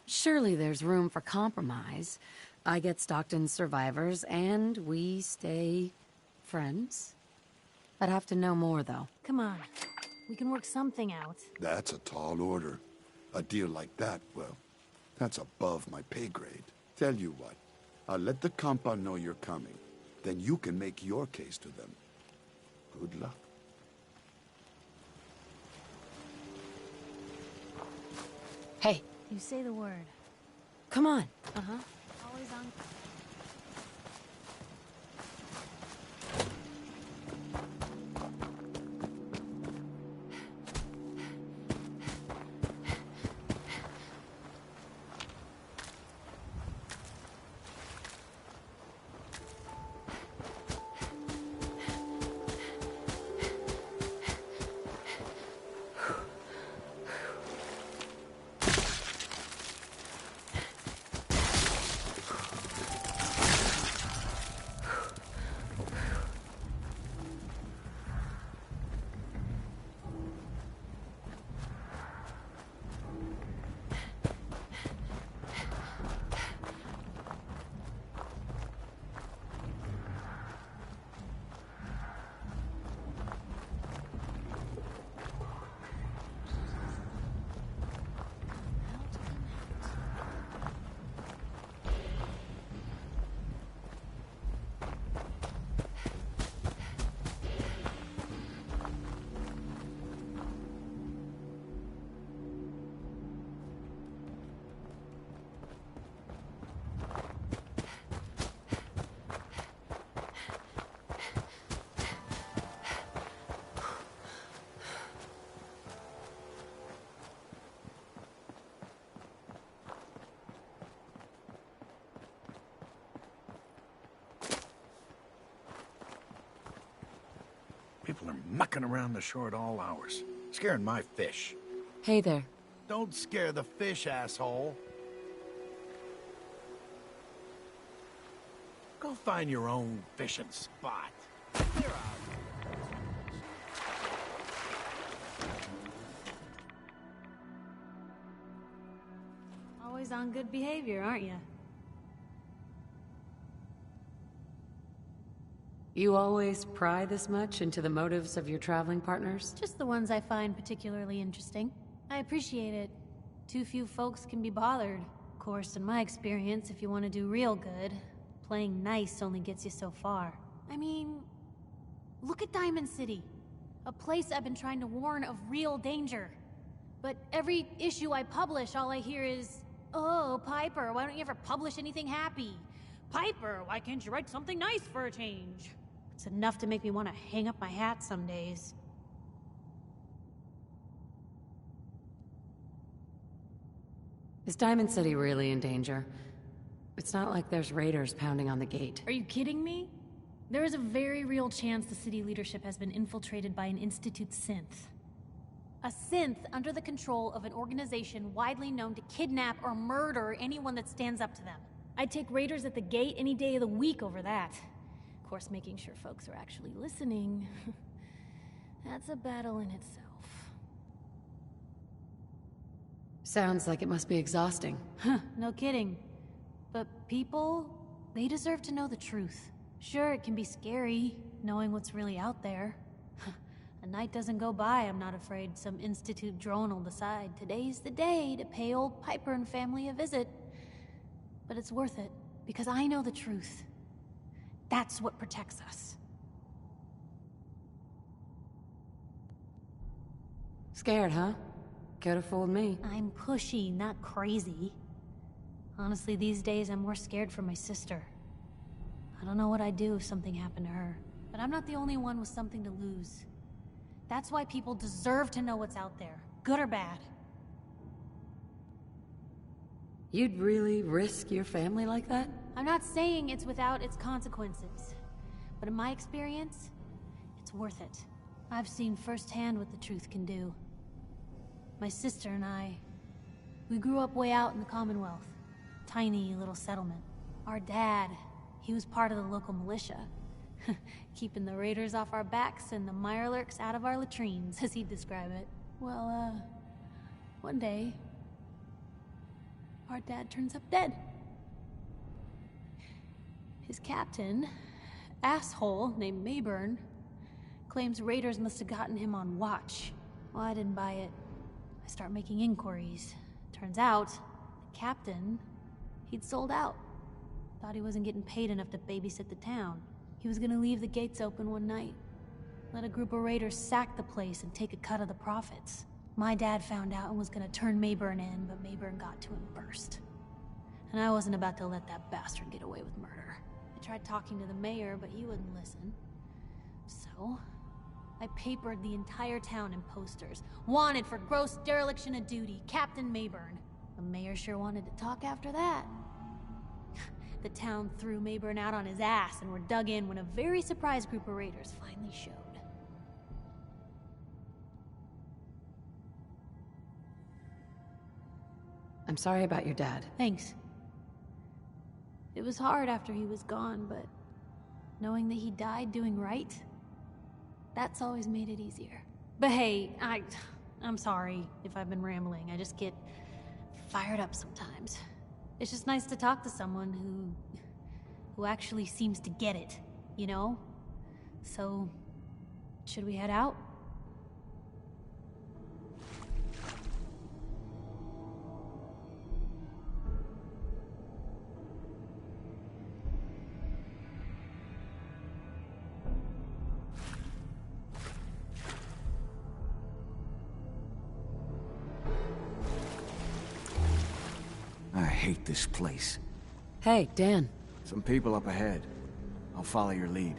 Surely there's room for compromise. I get Stockton's survivors, and we stay friends. I'd have to know more, though. Come on. We can work something out. That's a tall order. A deal like that, well, that's above my pay grade. Tell you what, I'll let the compound know you're coming. Then you can make your case to them. Good luck. Hey. You say the word. Come on. Uh-huh. Always on. People are mucking around the shore at all hours, scaring my fish. Hey there. Don't scare the fish, asshole. Go find your own fishing spot. They're out. Always on good behavior, aren't you? You always pry this much into the motives of your traveling partners? Just the ones I find particularly interesting. I appreciate it. Too few folks can be bothered. Of course, in my experience, if you want to do real good, playing nice only gets you so far. I mean, look at Diamond City. A place I've been trying to warn of real danger. But every issue I publish, all I hear is, "Oh, Piper, why don't you ever publish anything happy? Piper, why can't you write something nice for a change?" It's enough to make me want to hang up my hat some days. Is Diamond City really in danger? It's not like there's raiders pounding on the gate. Are you kidding me? There is a very real chance the city leadership has been infiltrated by an Institute synth. A synth under the control of an organization widely known to kidnap or murder anyone that stands up to them. I'd take raiders at the gate any day of the week over that. Of course, making sure folks are actually listening. That's a battle in itself. Sounds like it must be exhausting. No kidding. But people, they deserve to know the truth. Sure, it can be scary, knowing what's really out there. A night doesn't go by, I'm not afraid some Institute drone will decide today's the day to pay old Piper and family a visit. But it's worth it, because I know the truth. That's what protects us. Scared, huh? Could have fooled me. I'm pushy, not crazy. Honestly, these days I'm more scared for my sister. I don't know what I'd do if something happened to her. But I'm not the only one with something to lose. That's why people deserve to know what's out there, good or bad. You'd really risk your family like that? I'm not saying it's without its consequences. But in my experience, it's worth it. I've seen firsthand what the truth can do. My sister and I, we grew up way out in the Commonwealth. Tiny little settlement. Our dad, he was part of the local militia. Keeping the raiders off our backs and the mirelurks out of our latrines, as he'd describe it. Well, one day, our dad turns up dead. His captain, asshole named Mayburn, claims raiders must have gotten him on watch. Well, I didn't buy it. I start making inquiries. Turns out, the captain, he'd sold out. Thought he wasn't getting paid enough to babysit the town. He was gonna leave the gates open one night. Let a group of raiders sack the place and take a cut of the profits. My dad found out and was gonna turn Mayburn in, but Mayburn got to him first. And I wasn't about to let that bastard get away with murder. I tried talking to the mayor, but he wouldn't listen. So, I papered the entire town in posters. Wanted for gross dereliction of duty, Captain Mayburn. The mayor sure wanted to talk after that. The town threw Mayburn out on his ass and were dug in when a very surprised group of raiders finally showed. I'm sorry about your dad. Thanks. It was hard after he was gone, but knowing that he died doing right, that's always made it easier. But hey, I'm sorry if I've been rambling. I just get fired up sometimes. It's just nice to talk to someone who actually seems to get it, you know? So, should we head out? I hate this place. Hey, Dan. Some people up ahead. I'll follow your lead.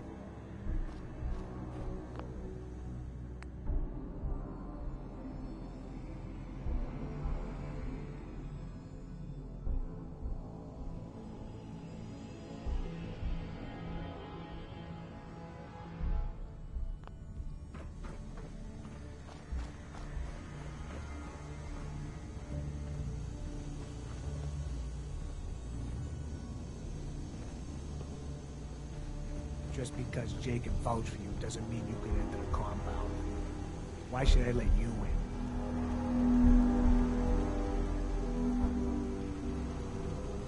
Just because Jake can vouch for you doesn't mean you can enter the compound. Why should I let you in?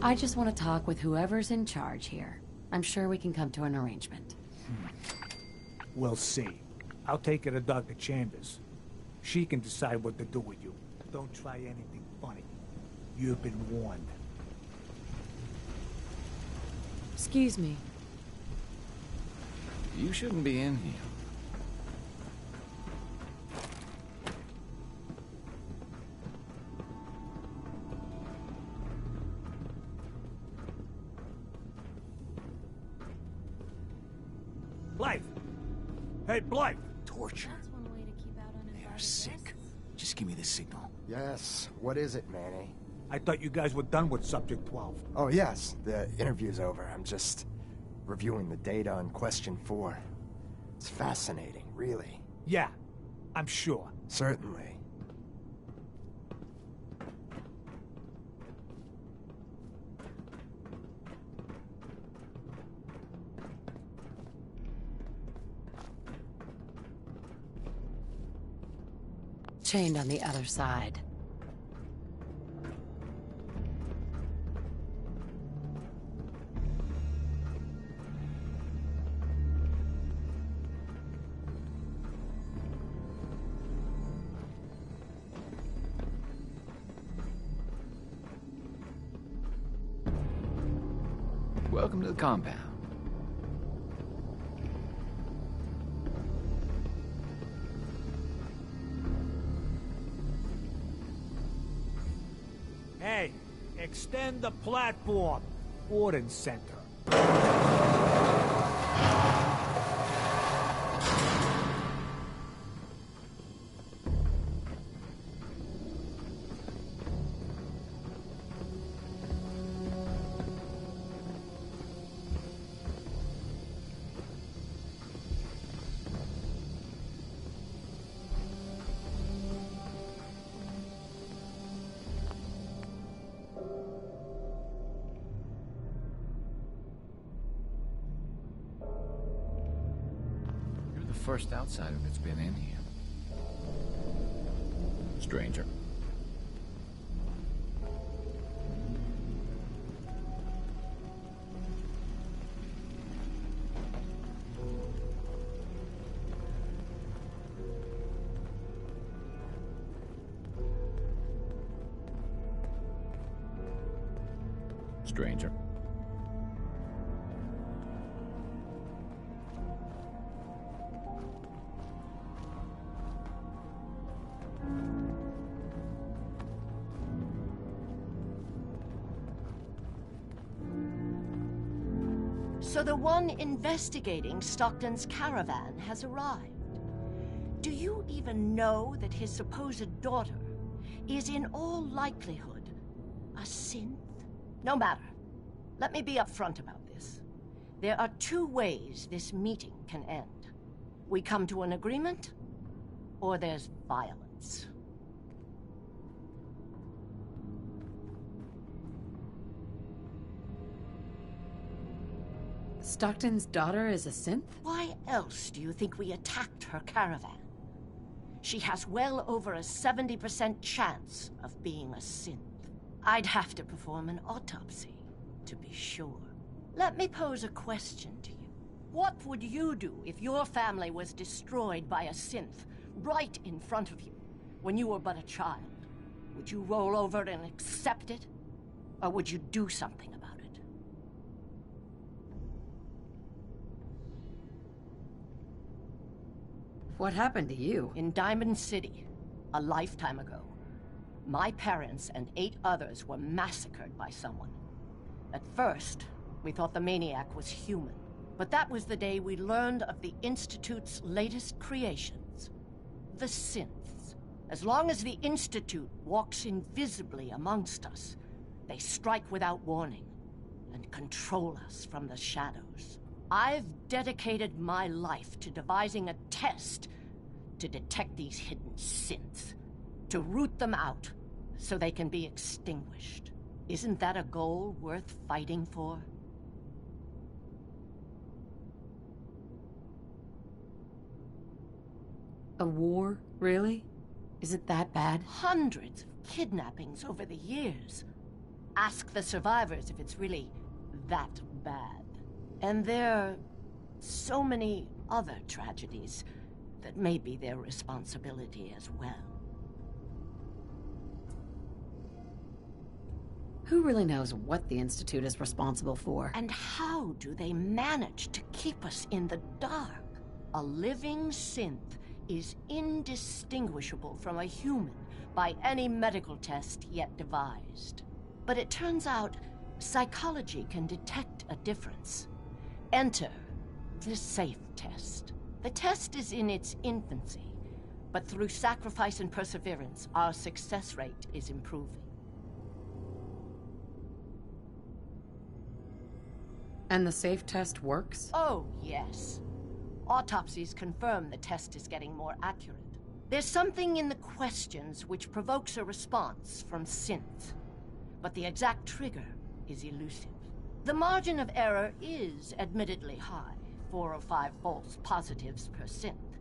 I just want to talk with whoever's in charge here. I'm sure we can come to an arrangement. We'll see. I'll take it to Dr. Chambers. She can decide what to do with you. Don't try anything funny. You've been warned. Excuse me. You shouldn't be in here. Blythe! Hey, Blythe! Torture. That's one way to keep out uninvited They're sick. Just give me the signal. Yes. What is it, Manny? I thought you guys were done with Subject 12. Oh, yes. The interview's over. I'm just reviewing the data on Question 4. It's fascinating, really. Yeah, I'm sure. Certainly. chained on the other side. Welcome to the compound. Hey, extend the platform. Ordnance Center. First outsider that's been in here. Stranger. Stranger. So the one investigating Stockton's caravan has arrived. Do you even know that his supposed daughter is in all likelihood a synth? No matter. Let me be upfront about this. There are two ways this meeting can end. We come to an agreement, or there's violence. Stockton's daughter is a synth? Why else do you think we attacked her caravan? She has well over a 70% chance of being a synth. I'd have to perform an autopsy, to be sure. Let me pose a question to you. What would you do if your family was destroyed by a synth right in front of you when you were but a child? Would you roll over and accept it? Or would you do something about it? What happened to you? In Diamond City, a lifetime ago, my parents and 8 others were massacred by someone. At first, we thought the maniac was human, but that was the day we learned of the Institute's latest creations, the synths. As long as the Institute walks invisibly amongst us, they strike without warning and control us from the shadows. I've dedicated my life to devising a test to detect these hidden synths, to root them out so they can be extinguished. Isn't that a goal worth fighting for? A war, really? Is it that bad? Hundreds of kidnappings over the years. Ask the survivors if it's really that bad. And there are so many other tragedies that may be their responsibility as well. Who really knows what the Institute is responsible for? And how do they manage to keep us in the dark? A living synth is indistinguishable from a human by any medical test yet devised. But it turns out psychology can detect a difference. Enter the SAFE test. The test is in its infancy, but through sacrifice and perseverance, our success rate is improving. And the SAFE test works? Oh, yes. Autopsies confirm the test is getting more accurate. There's something in the questions which provokes a response from synths, but the exact trigger is elusive. The margin of error is admittedly high, 4 or 5 false positives per synth,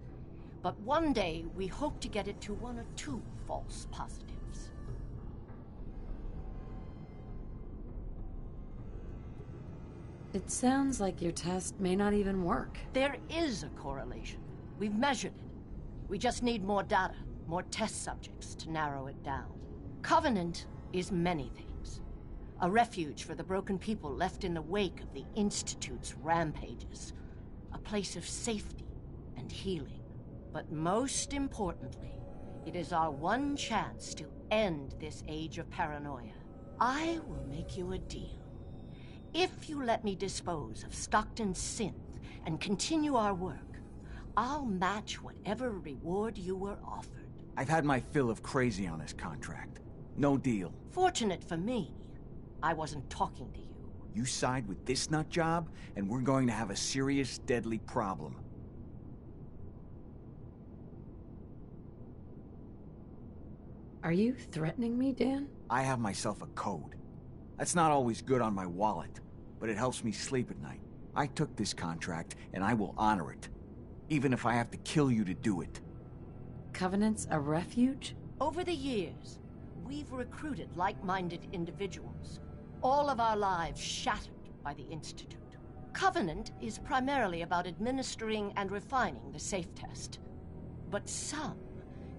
But one day, we hope to get it to 1 or 2 false positives. It sounds like your test may not even work. There is a correlation. We've measured it. We just need more data, more test subjects to narrow it down. Covenant is many things. A refuge for the broken people left in the wake of the Institute's rampages. A place of safety and healing. But most importantly, it is our one chance to end this age of paranoia. I will make you a deal. If you let me dispose of Stockton's synth and continue our work, I'll match whatever reward you were offered. I've had my fill of crazy on this contract. No deal. Fortunate for me, I wasn't talking to you. You side with this nut job, and we're going to have a serious, deadly problem. Are you threatening me, Dan? I have myself a code. That's not always good on my wallet, but it helps me sleep at night. I took this contract, and I will honor it. Even if I have to kill you to do it. Covenant's a refuge? Over the years, we've recruited like-minded individuals. All of our lives shattered by the Institute. Covenant is primarily about administering and refining the safe test. But some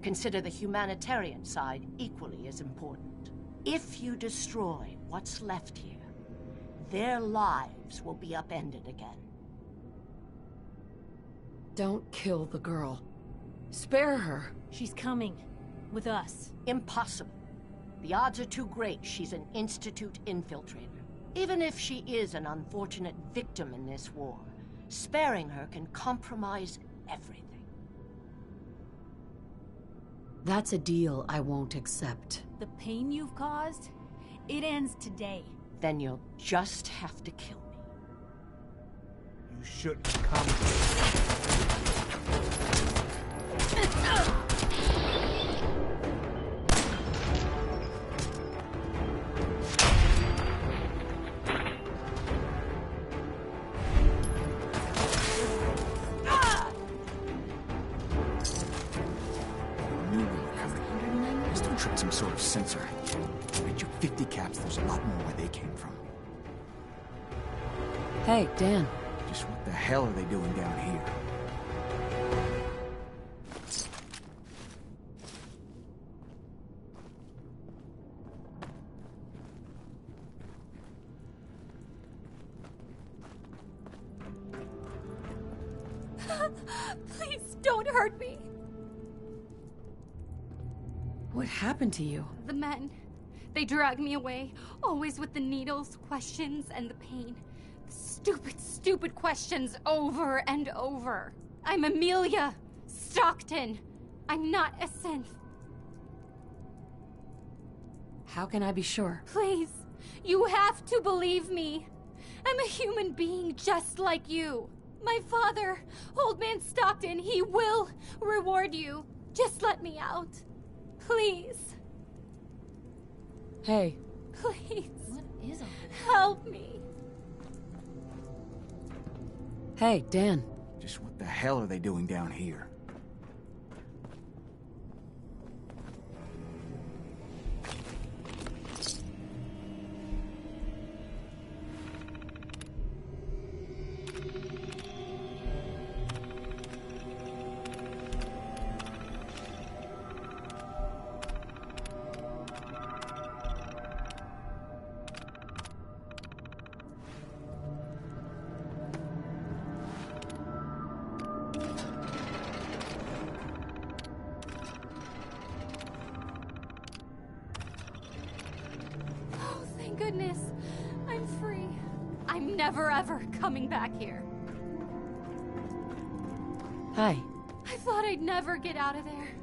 consider the humanitarian side equally as important. If you destroy what's left here, their lives will be upended again. Don't kill the girl. Spare her. She's coming. With us. Impossible. The odds are too great she's an Institute infiltrator. Even if she is an unfortunate victim in this war, sparing her can compromise everything. That's a deal I won't accept. The pain you've caused, it ends today. Then you'll just have to kill me. You shouldn't come. Some sort of sensor. Bet you 50 caps there's a lot more where they came from. Hey, Dan. Just what the hell are they doing down here? Please don't hurt me. What happened to you? The men. They dragged me away, always with the needles, questions, and the pain. Stupid, stupid questions over and over. I'm Amelia Stockton. I'm not a synth. How can I be sure? Please, you have to believe me. I'm a human being just like you. My father, Old Man Stockton, he will reward you. Just let me out. Please. Hey. Please. What is all this? Help me. Hey, Dan. Just what the hell are they doing down here? Goodness, I'm free. I'm never ever coming back here. Hi. I thought I'd never get out of there.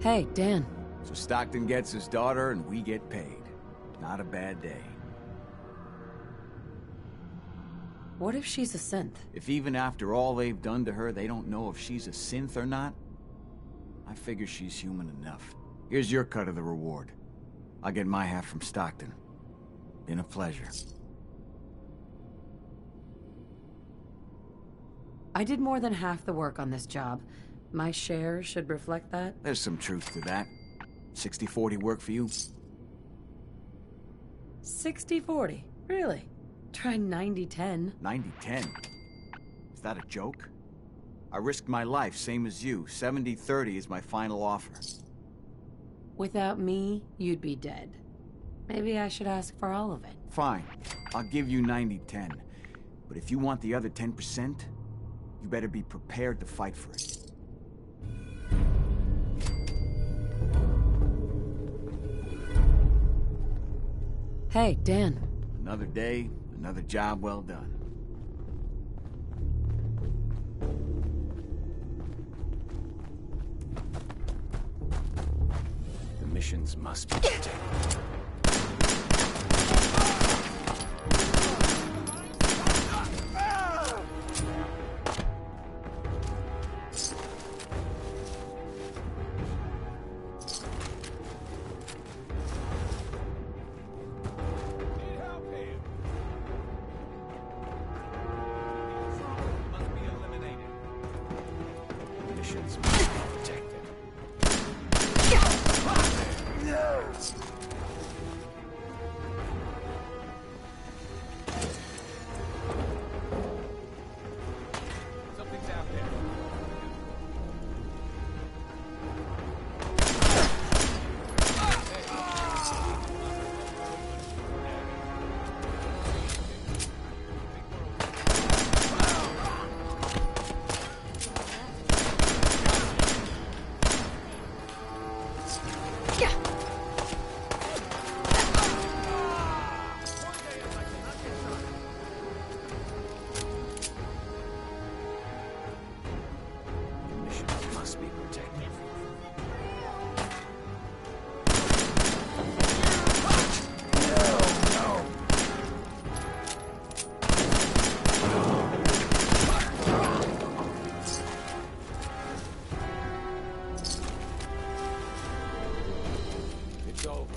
Hey, Dan. So Stockton gets his daughter and we get paid. Not a bad day. What if she's a synth? If even after all they've done to her, they don't know if she's a synth or not, I figure she's human enough. Here's your cut of the reward. I'll get my half from Stockton. Been a pleasure. I did more than half the work on this job. My share should reflect that. There's some truth to that. 60-40 work for you? 60-40. Really? Try 90-10. 90-10? Is that a joke? I risked my life, same as you. 70-30 is my final offer. Without me, you'd be dead. Maybe I should ask for all of it. Fine. I'll give you 90-10. But if you want the other 10%, you better be prepared to fight for it. Hey, Dan. Another day, another job well done. The missions must be protected. Missions must be protected. Something's out there. Missions must be protected. It's over.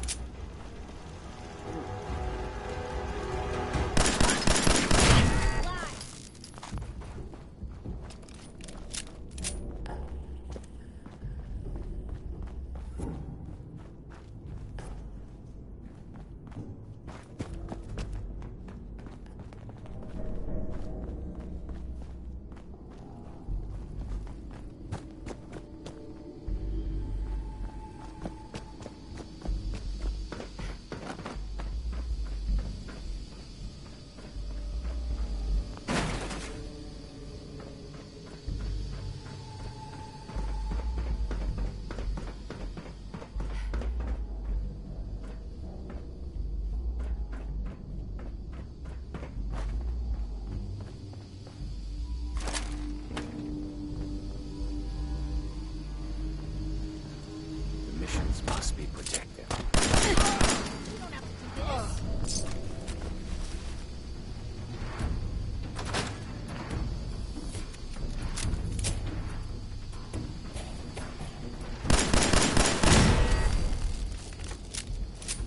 The missions must be protected.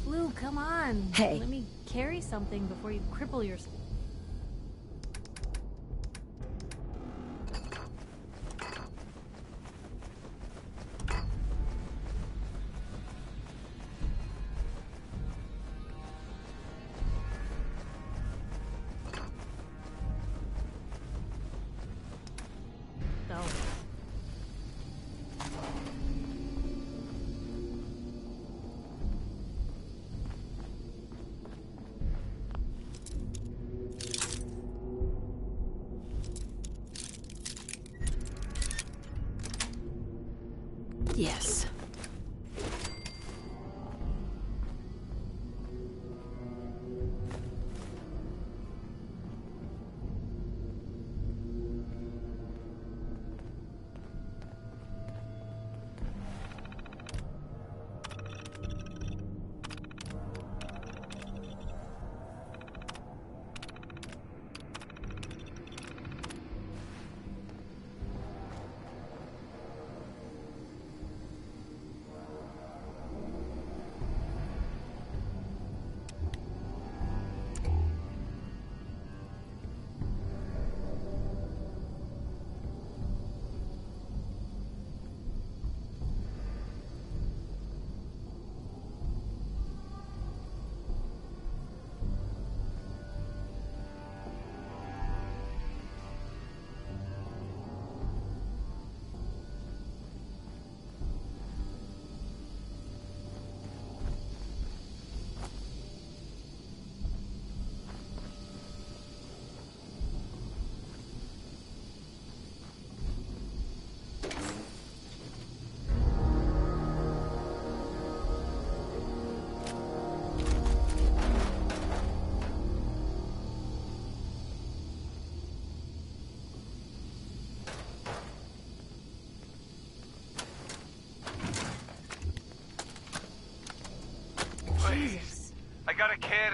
Lou, come on. Hey. Let me carry something before you cripple yourself. Go. Jesus. I got a kid.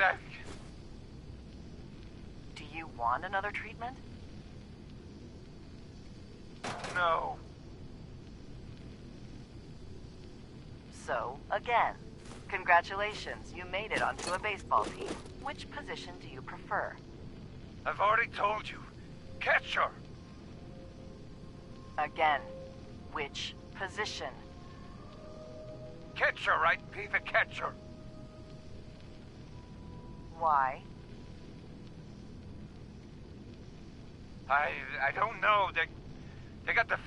Do you want another treatment? No. So, again, congratulations, you made it onto a baseball team. Which position do you prefer? I've already told you. Catcher. Again, which position? Catcher, right? Be the catcher. Why? I don't know. They got the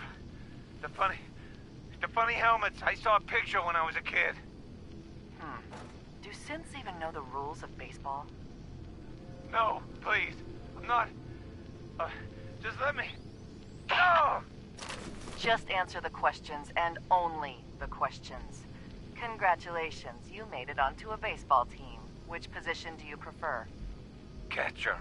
funny helmets. I saw a picture when I was a kid. Do synths even know the rules of baseball? No, please. I'm not... just let me... No! Just answer the questions, and only the questions. Congratulations, you made it onto a baseball team. Which position do you prefer? Catcher.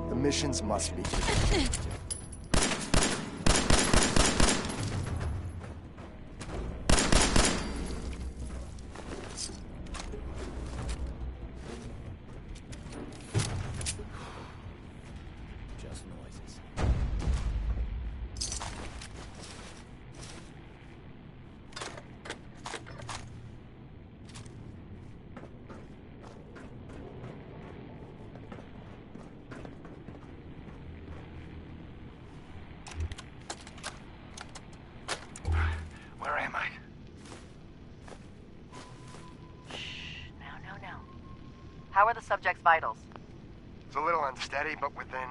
The missions must be. Just noises. Where am I? No. How are the subject's vitals? It's a little unsteady, but within.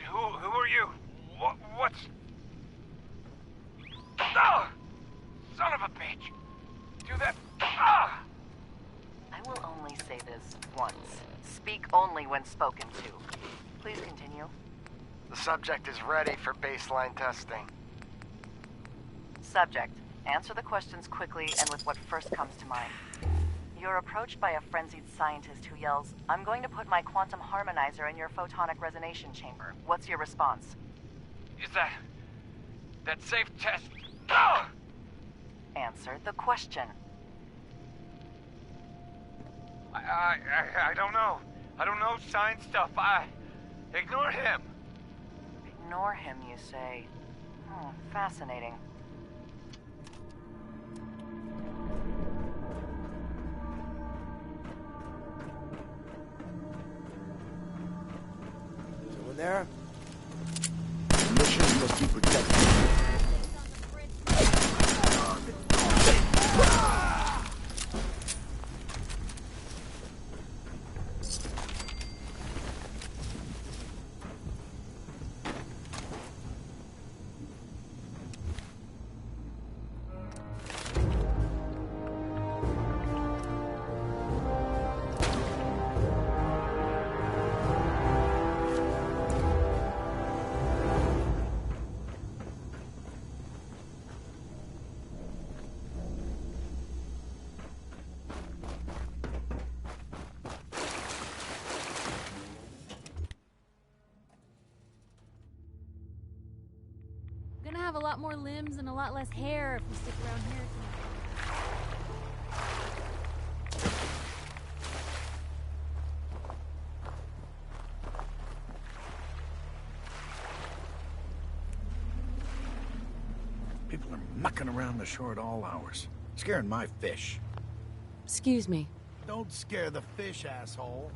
Who are you? What's... Ah! Son of a bitch! Do that... Ah! I will only say this once. Speak only when spoken to. Please continue. The subject is ready for baseline testing. Subject, answer the questions quickly and with what first comes to mind. You're approached by a frenzied scientist who yells, "I'm going to put my quantum harmonizer in your photonic resonation chamber." What's your response? Is that safe test? Ah! Answer the question. I don't know. I don't know science stuff. Ignore him. Ignore him, you say? Fascinating. Someone there? The mission must be protected. Gonna have a lot more limbs and a lot less hair if we stick around here tonight. People are mucking around the shore at all hours, scaring my fish. Excuse me. Don't scare the fish, asshole.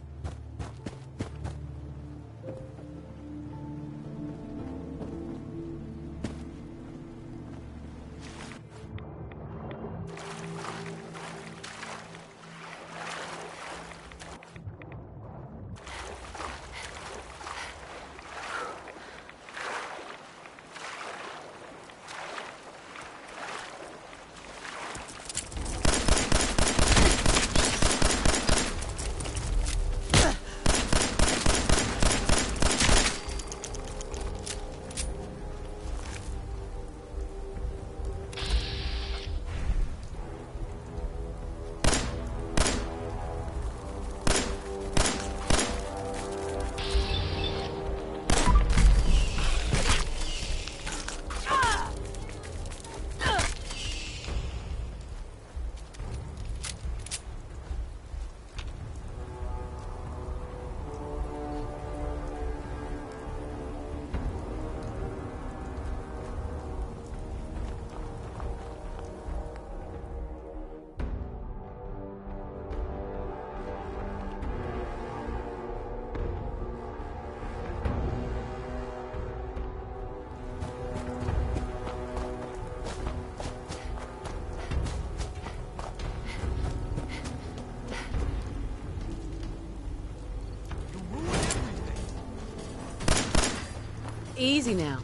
Easy now.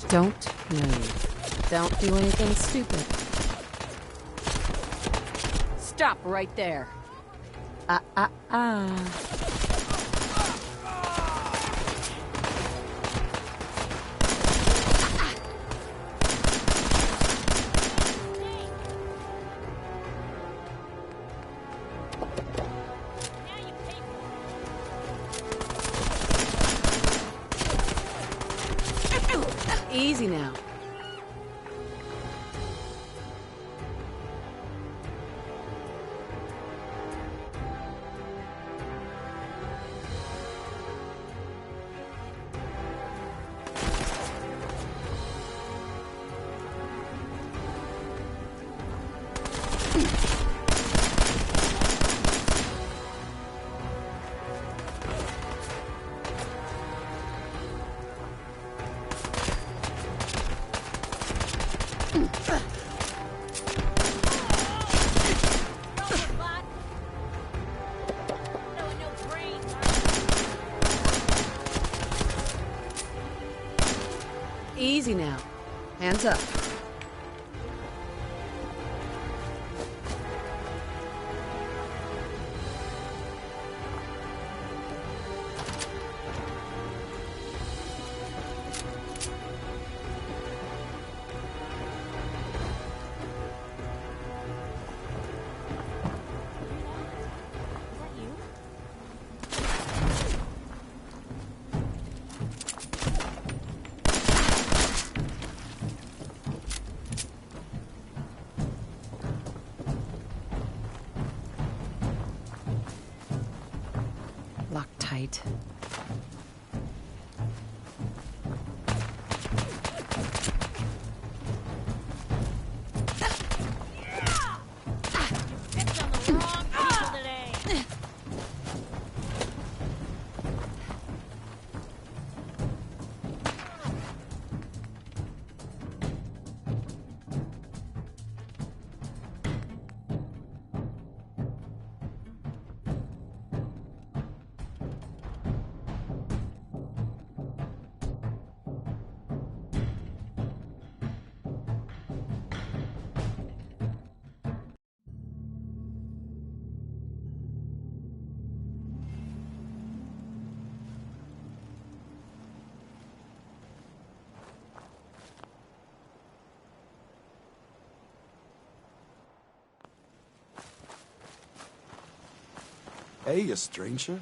Don't move. Don't do anything stupid. Stop right there. Easy now. Easy now. Hands up. Locked tight. Hey, a stranger.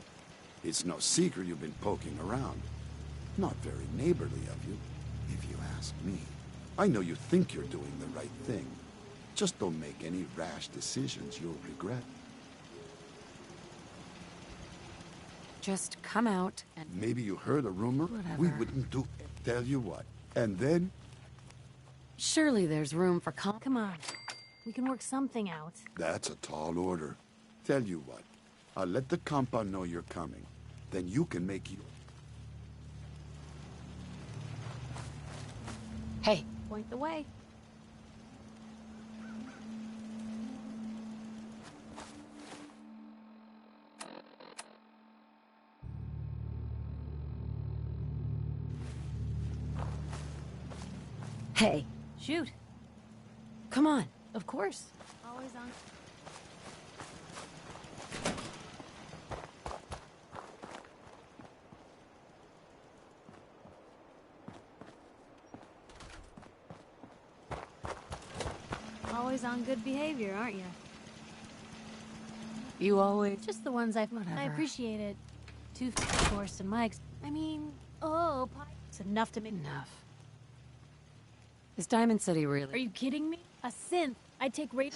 It's no secret you've been poking around. Not very neighborly of you, if you ask me. I know you think you're doing the right thing. Just don't make any rash decisions you'll regret. Just come out and... Maybe you heard a rumor? Whatever. We wouldn't do... Tell you what. And then... Surely there's room for Come on. We can work something out. That's a tall order. Tell you what. I'll let the compound know you're coming. Then you can make you... Hey. Point the way. Hey. Shoot. Come on. Of course. Always on. Always on good behavior, aren't you? You always... Just the ones I Whatever. appreciate it. Two, of course, and Mike's. I mean, oh, it's enough to make... Enough. Is Diamond City really... Are you kidding me? A synth. I'd take rate...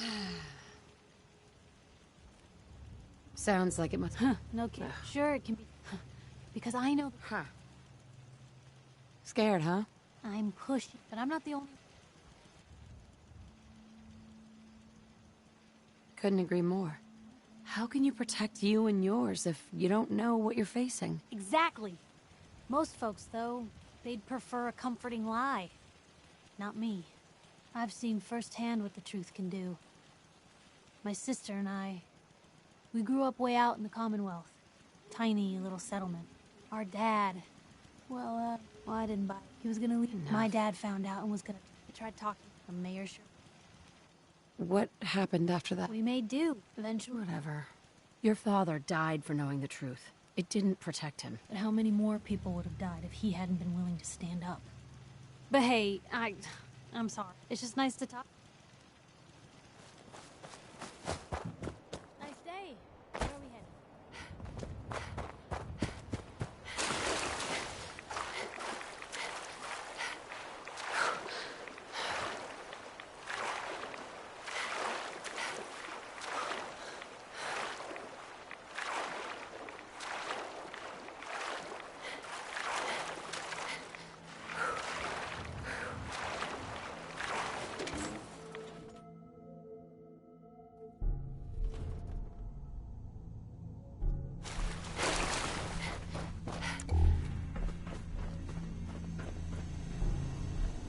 Sounds like it must... Huh, no kidding. Sure, it can be... Because I know... Huh. Scared, huh? I'm pushy, but I'm not the only... Couldn't agree more. How can you protect you and yours if you don't know what you're facing? Exactly. Most folks, though, they'd prefer a comforting lie. not me. I've seen firsthand what the truth can do. My sister and I, we grew up way out in the Commonwealth. Tiny little settlement. Our dad, well, I didn't buy it. He was gonna leave. Enough. My dad found out and was gonna... I tried talking to the mayor. What happened after that? We made do, eventually. Whatever. Your father died for knowing the truth. It didn't protect him. But how many more people would have died if he hadn't been willing to stand up? But hey, I'm sorry. It's just nice to talk. Nice day. Where are we headed?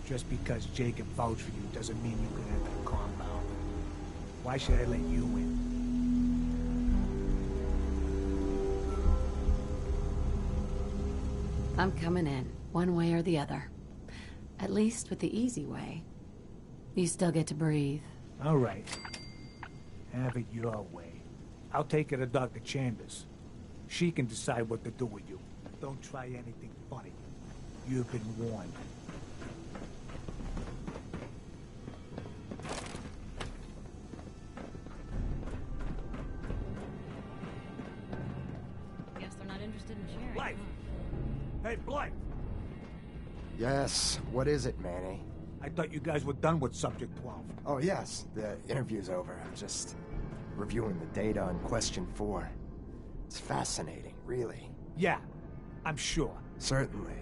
Just because Jacob vouched for you doesn't mean you can enter the compound. Why should I let you in? I'm coming in, one way or the other. At least with the easy way. You still get to breathe. All right. Have it your way. I'll take her to Dr. Chambers. She can decide what to do with you. Don't try anything funny. You've been warned. Guess they're not interested in sharing. Blythe! Hey, Blythe! Yes, what is it, Manny? I thought you guys were done with Subject 12. Oh, yes, the interview's over. I'm just reviewing the data on Question 4. It's fascinating, really. Yeah, I'm sure. Certainly.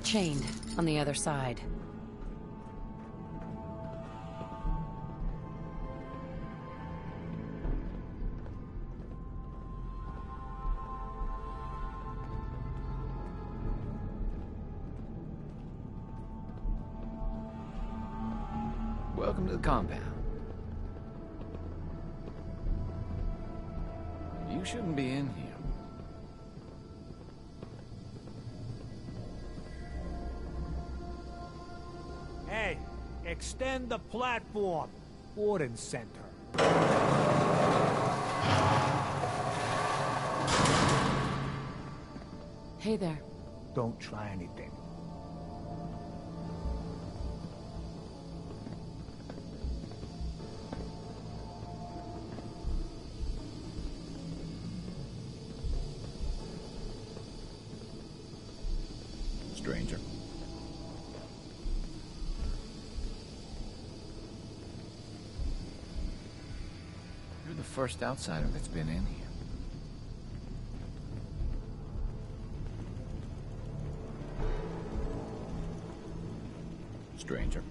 Chained on the other side. Welcome to the compound. You shouldn't be in here. Hey, extend the platform. Boarding center. Hey there. Don't try anything. Stranger. You're the first outsider that's been in here. Stranger.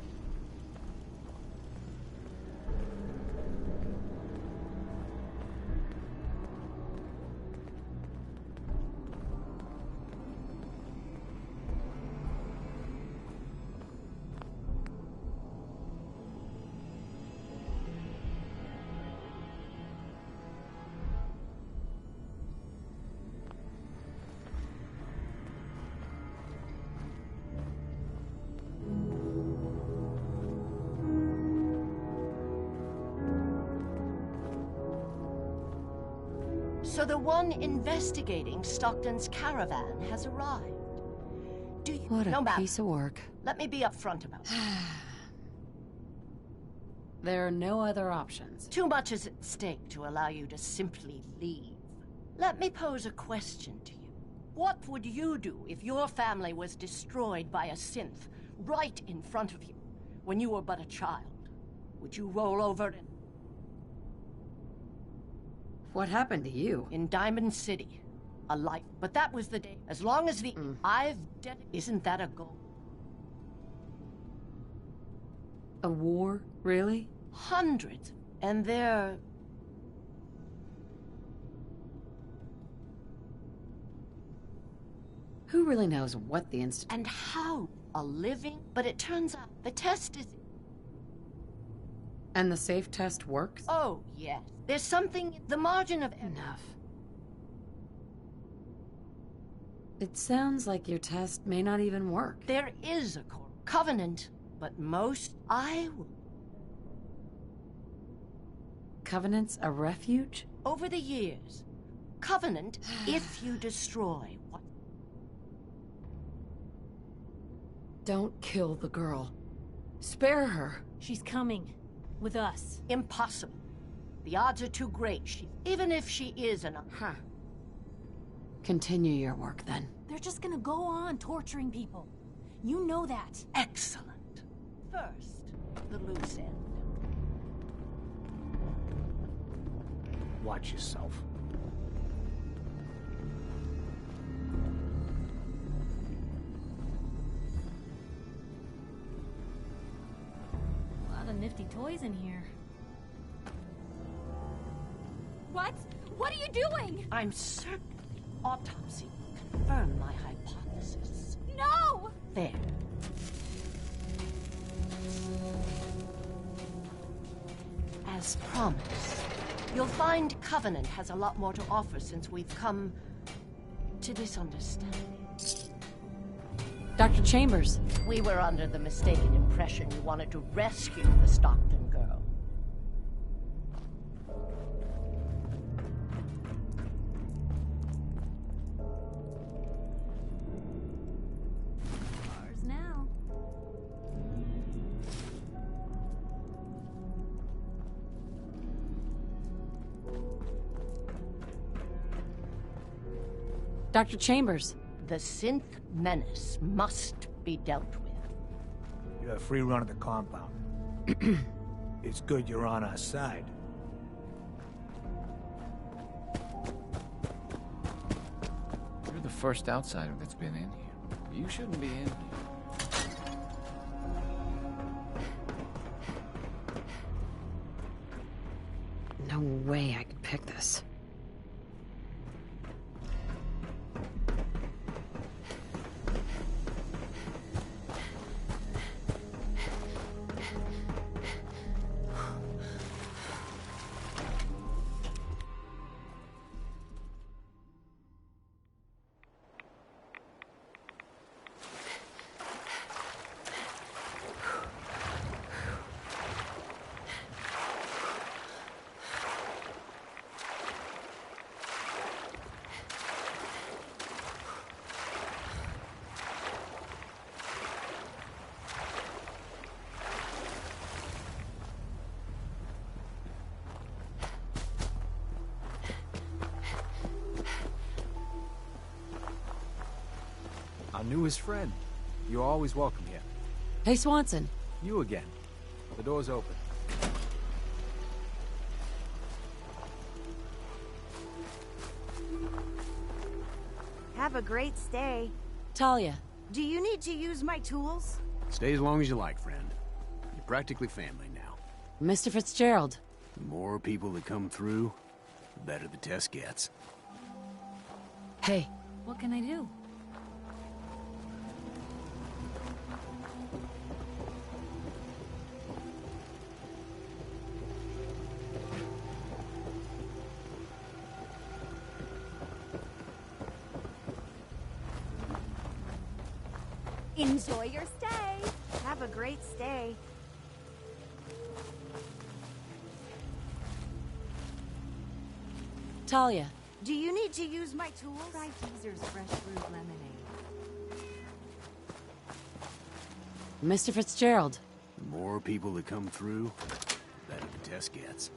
So the one investigating Stockton's caravan has arrived. Do you... What a no matter. piece of work. Let me be upfront about it. There are no other options. Too much is at stake to allow you to simply leave. Let me pose a question to you. What would you do if your family was destroyed by a synth right in front of you when you were but a child? Would you roll over and... What happened to you? In Diamond City. A life. But that was the day. As long as the... Isn't that a goal? A war? Really? Hundreds. And they're... Who really knows what the Institute... And how a living... But it turns out the test is... And the safe test works? Oh, yes. There's something... The margin of... Enough. It sounds like your test may not even work. There is a covenant, but most... Covenant's a refuge? Over the years, Covenant, if you destroy what... Don't kill the girl. Spare her. She's coming. With us. Impossible. The odds are too great. Even if she is an... Continue your work, then. They're just gonna go on torturing people. You know that. Excellent. First, the loose end. Watch yourself. A lot of nifty toys in here. What? What are you doing? I'm certain the autopsy will confirm my hypothesis. No! There. As promised, you'll find Covenant has a lot more to offer since we've come to this understanding. Dr. Chambers. We were under the mistaken impression you wanted to rescue the Stockton girl. Ours now. Dr. Chambers. The synth menace must be dealt with. You have free run of the compound. It's good you're on our side. You're the first outsider that's been in here. You shouldn't be in here. No way I could pick this. Our newest friend. You're always welcome here. Hey, Swanson. You again. The door's open. Have a great stay. Talia. Do you need to use my tools? Stay as long as you like, friend. You're practically family now. Mr. Fitzgerald. The more people that come through, the better the test gets. Hey. What can I do? Enjoy your stay. Have a great stay. Talia. Do you need to use my tools? Try Teaser's fresh fruit lemonade. Mr. Fitzgerald. The more people that come through, the better the test gets.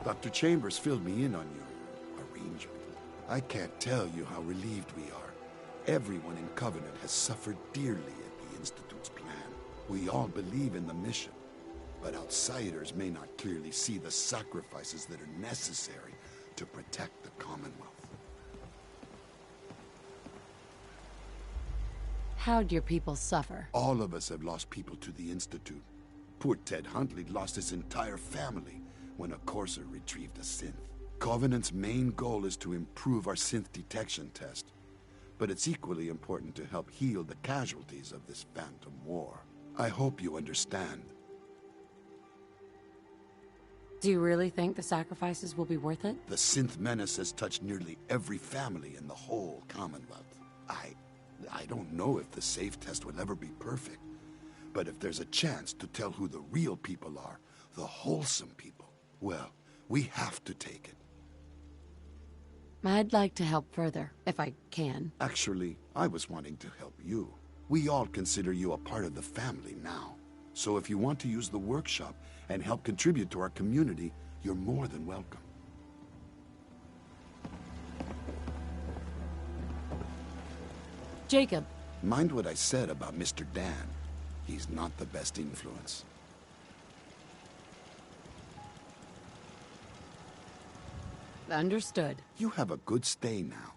Dr. Chambers filled me in on your arrangement. I can't tell you how relieved we are. Everyone in Covenant has suffered dearly at the Institute's plan. We all believe in the mission, but outsiders may not clearly see the sacrifices that are necessary to protect the Commonwealth. How'd your people suffer? All of us have lost people to the Institute. Poor Ted Huntley lost his entire family when a courser retrieved a synth. Covenant's main goal is to improve our synth detection test, but it's equally important to help heal the casualties of this phantom war. I hope you understand. Do you really think the sacrifices will be worth it? The synth menace has touched nearly every family in the whole Commonwealth. I don't know if the safe test will ever be perfect, but if there's a chance to tell who the real people are, the wholesome people, well, we have to take it. I'd like to help further, if I can. Actually, I was wanting to help you. We all consider you a part of the family now. So if you want to use the workshop and help contribute to our community, you're more than welcome. Jacob. Mind what I said about Mr. Dan. He's not the best influence. Understood. You have a good stay now.